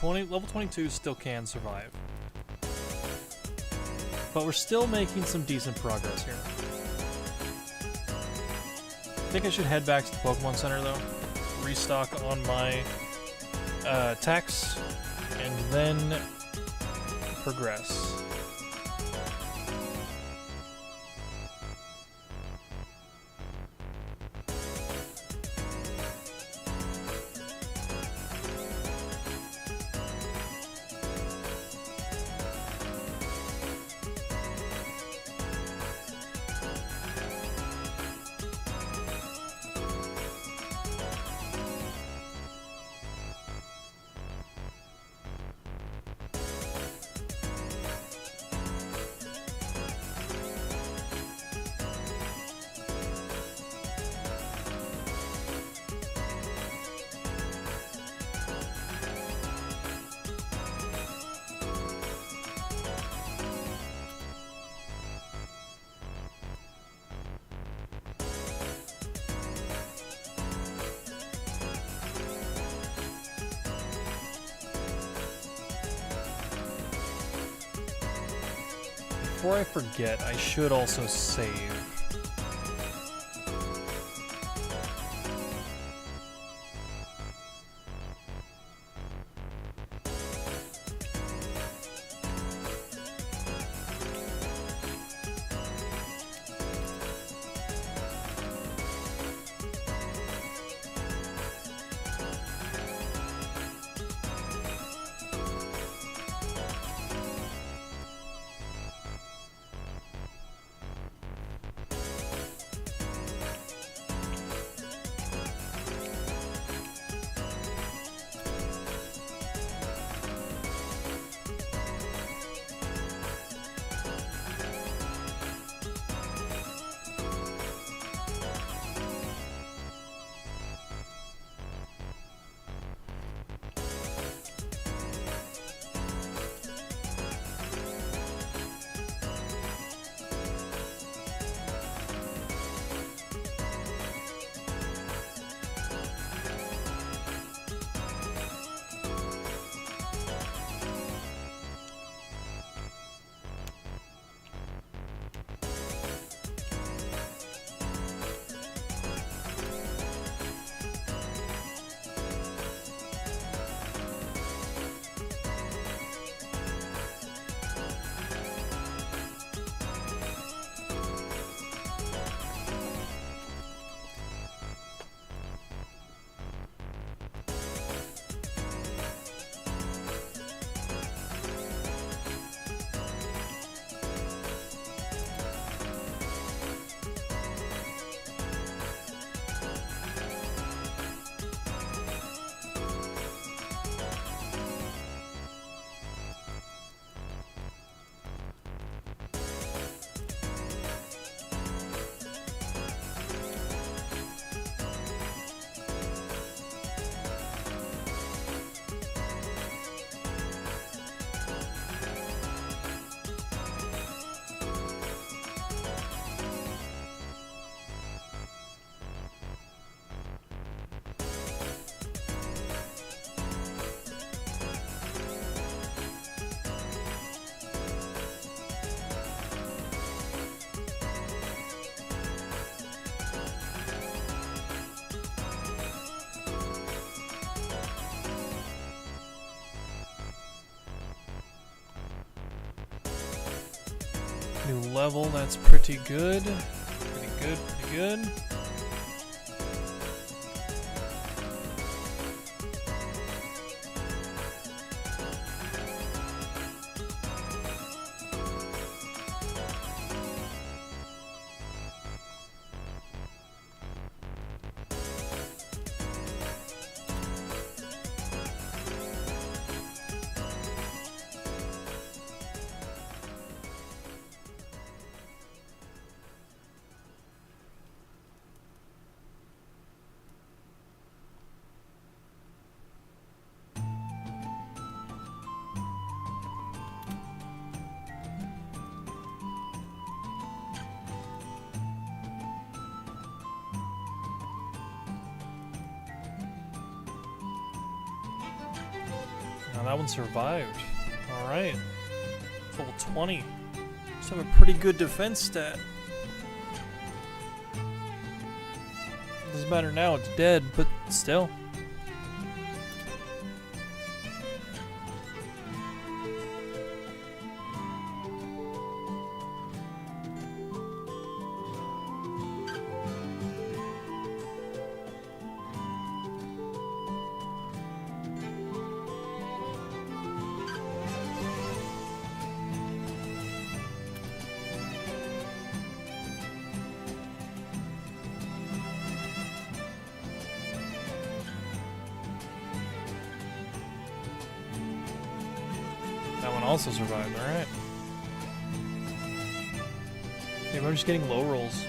level 22 still can survive. But we're still making some decent progress here. I think I should head back to the Pokemon Center, though. Restock on my attacks, and then progress. Before I forget, I should also save. New level, that's pretty good. Pretty good, pretty good. that one survived. Alright. Level 20. Just have a pretty good defense stat. Doesn't matter now, it's dead, but still. That one also survived, alright. Maybe I'm just getting low rolls.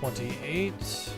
$28.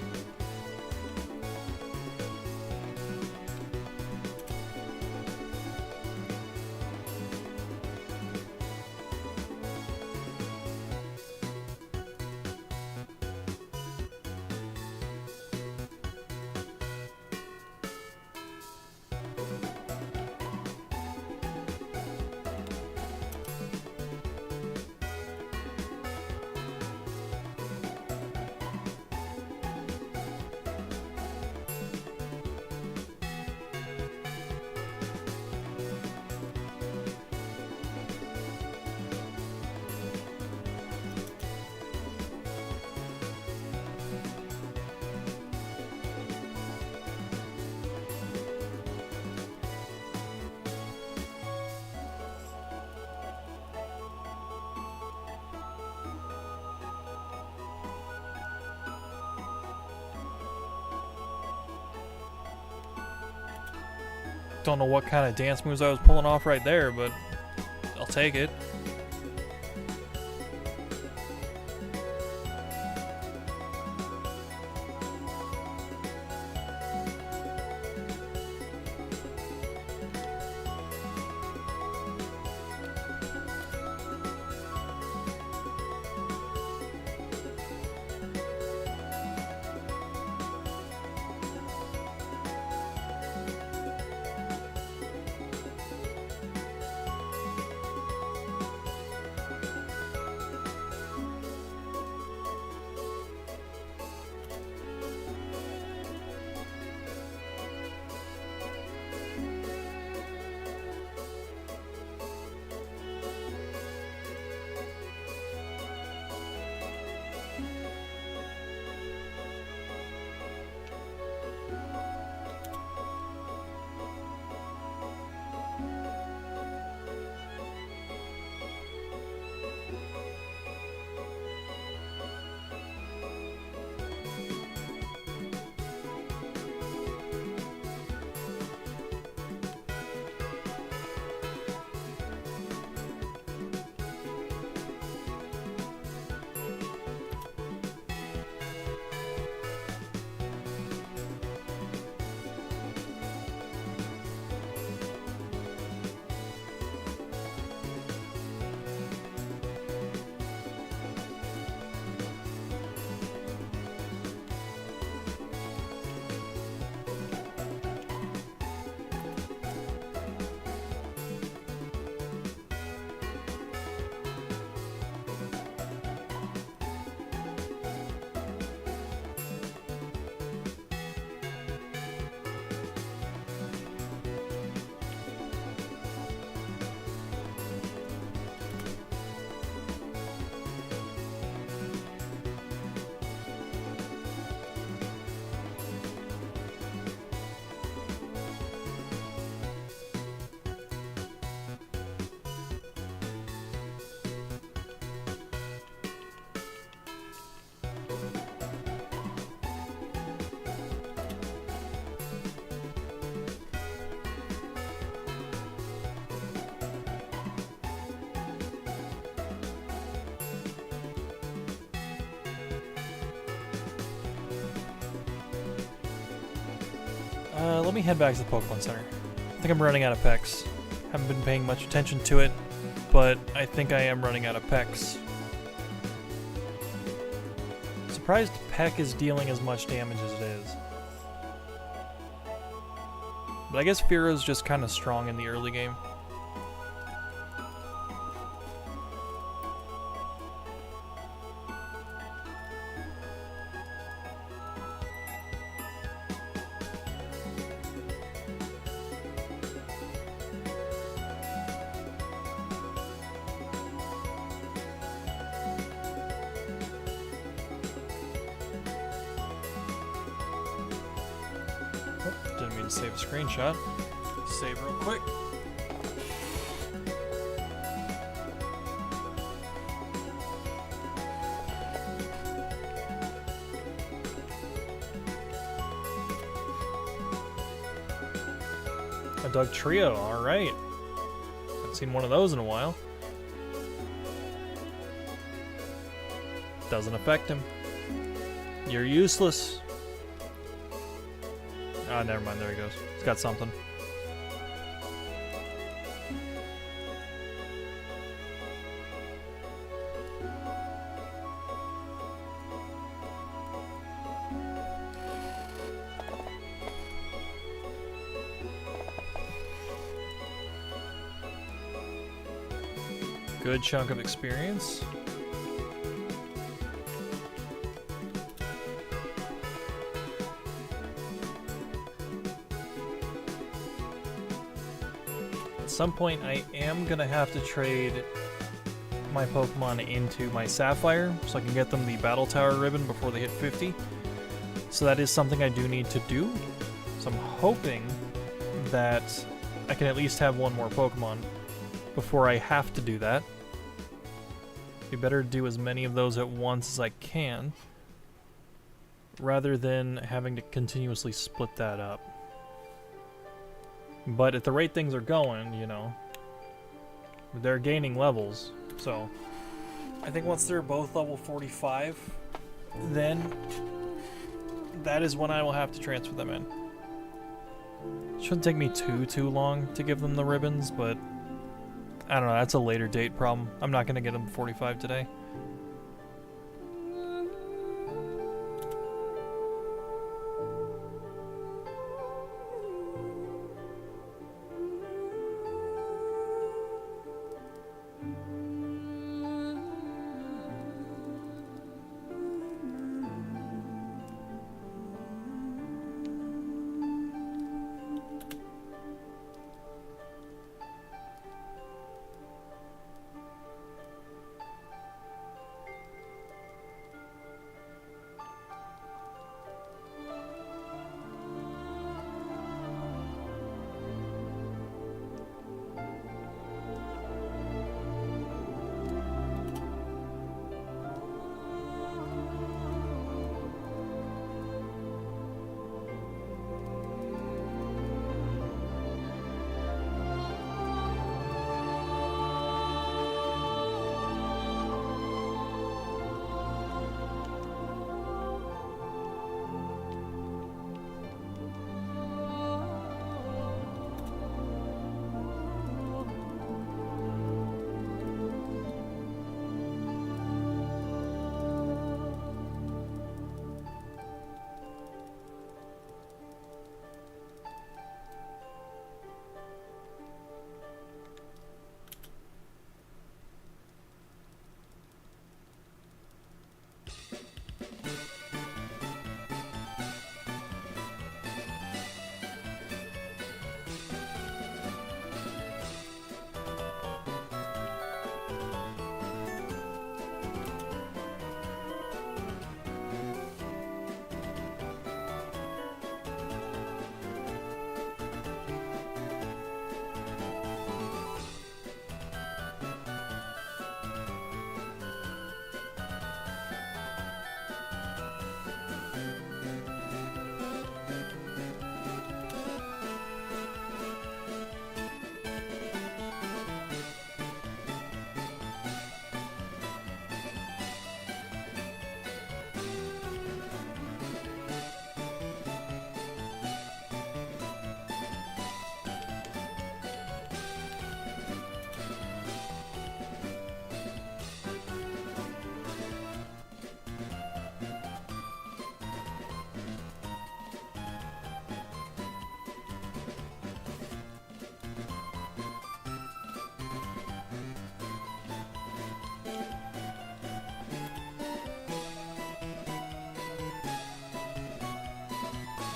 Don't know what kind of dance moves I was pulling off right there, but I'll take it. Let me head back to the Pokemon Center. I think I'm running out of Pex. Haven't been paying much attention to it, but I think I am running out of Pex. Surprised Peck is dealing as much damage as it is. But I guess Spearow's just kind of strong in the early game. Didn't mean to save a screenshot. Save real quick. A Doug Trio, alright. Haven't seen one of those in a while. Doesn't affect him. You're useless. Ah, never mind, there he goes. He's got something. Good chunk of experience. At some point, I am gonna have to trade my Pokemon into my Sapphire so I can get them the Battle Tower ribbon before they hit 50. So that is something I do need to do. So I'm hoping that I can at least have one more Pokemon before I have to do that. Be better to do as many of those at once as I can, rather than having to continuously split that up. But at the rate things are going, you know, they're gaining levels, so I think once they're both level 45, then that is when I will have to transfer them in. Shouldn't take me too long to give them the ribbons, but I don't know, that's a later date problem. I'm not going to get them 45 today.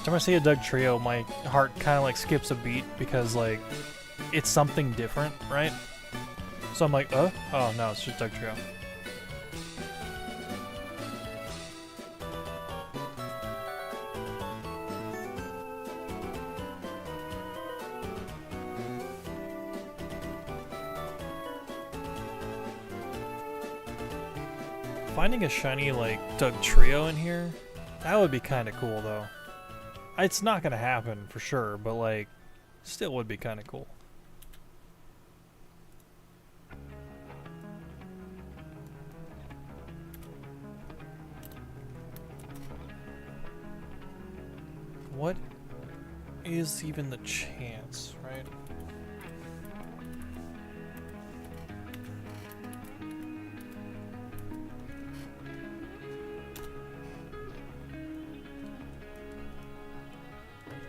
Time I see a Doug Trio, my heart kind of like skips a beat because like it's something different, right? So I'm like, oh no, it's just Doug Trio. Finding a shiny like Doug Trio in here, that would be kind of cool though. It's not gonna happen for sure, but like, still would be kind of cool. What is even the chance, right?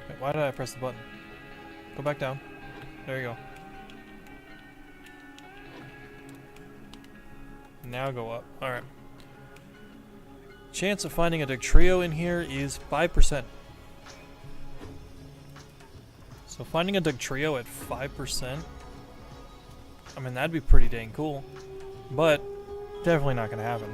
Wait, why did I press the button? Go back down. There you go. Now go up. Alright. Chance of finding a Dugtrio in here is 5%. So finding a Dugtrio at 5%, I mean, that'd be pretty dang cool. But definitely not going to happen.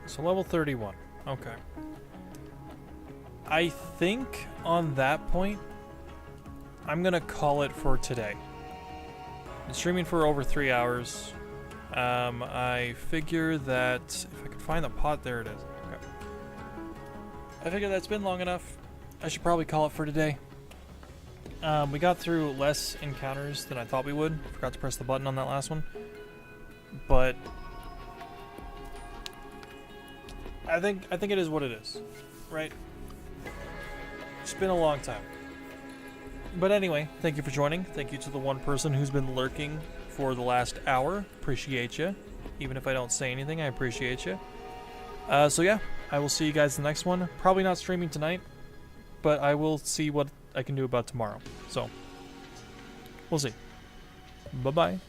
So level 31. Okay. I think on that point, I'm gonna call it for today. Been streaming for over 3 hours. I figure that if I could find the pot, there it is. Okay. I figure that's been long enough. I should probably call it for today. We got through less encounters than I thought we would. Forgot to press the button on that last one. But I think it is what it is, right? It's been a long time. But anyway, thank you for joining. Thank you to the one person who's been lurking for the last hour. Appreciate you. Even if I don't say anything, I appreciate you. So yeah, I will see you guys in the next one. Probably not streaming tonight, but I will see what I can do about tomorrow. So, we'll see. Bye-bye.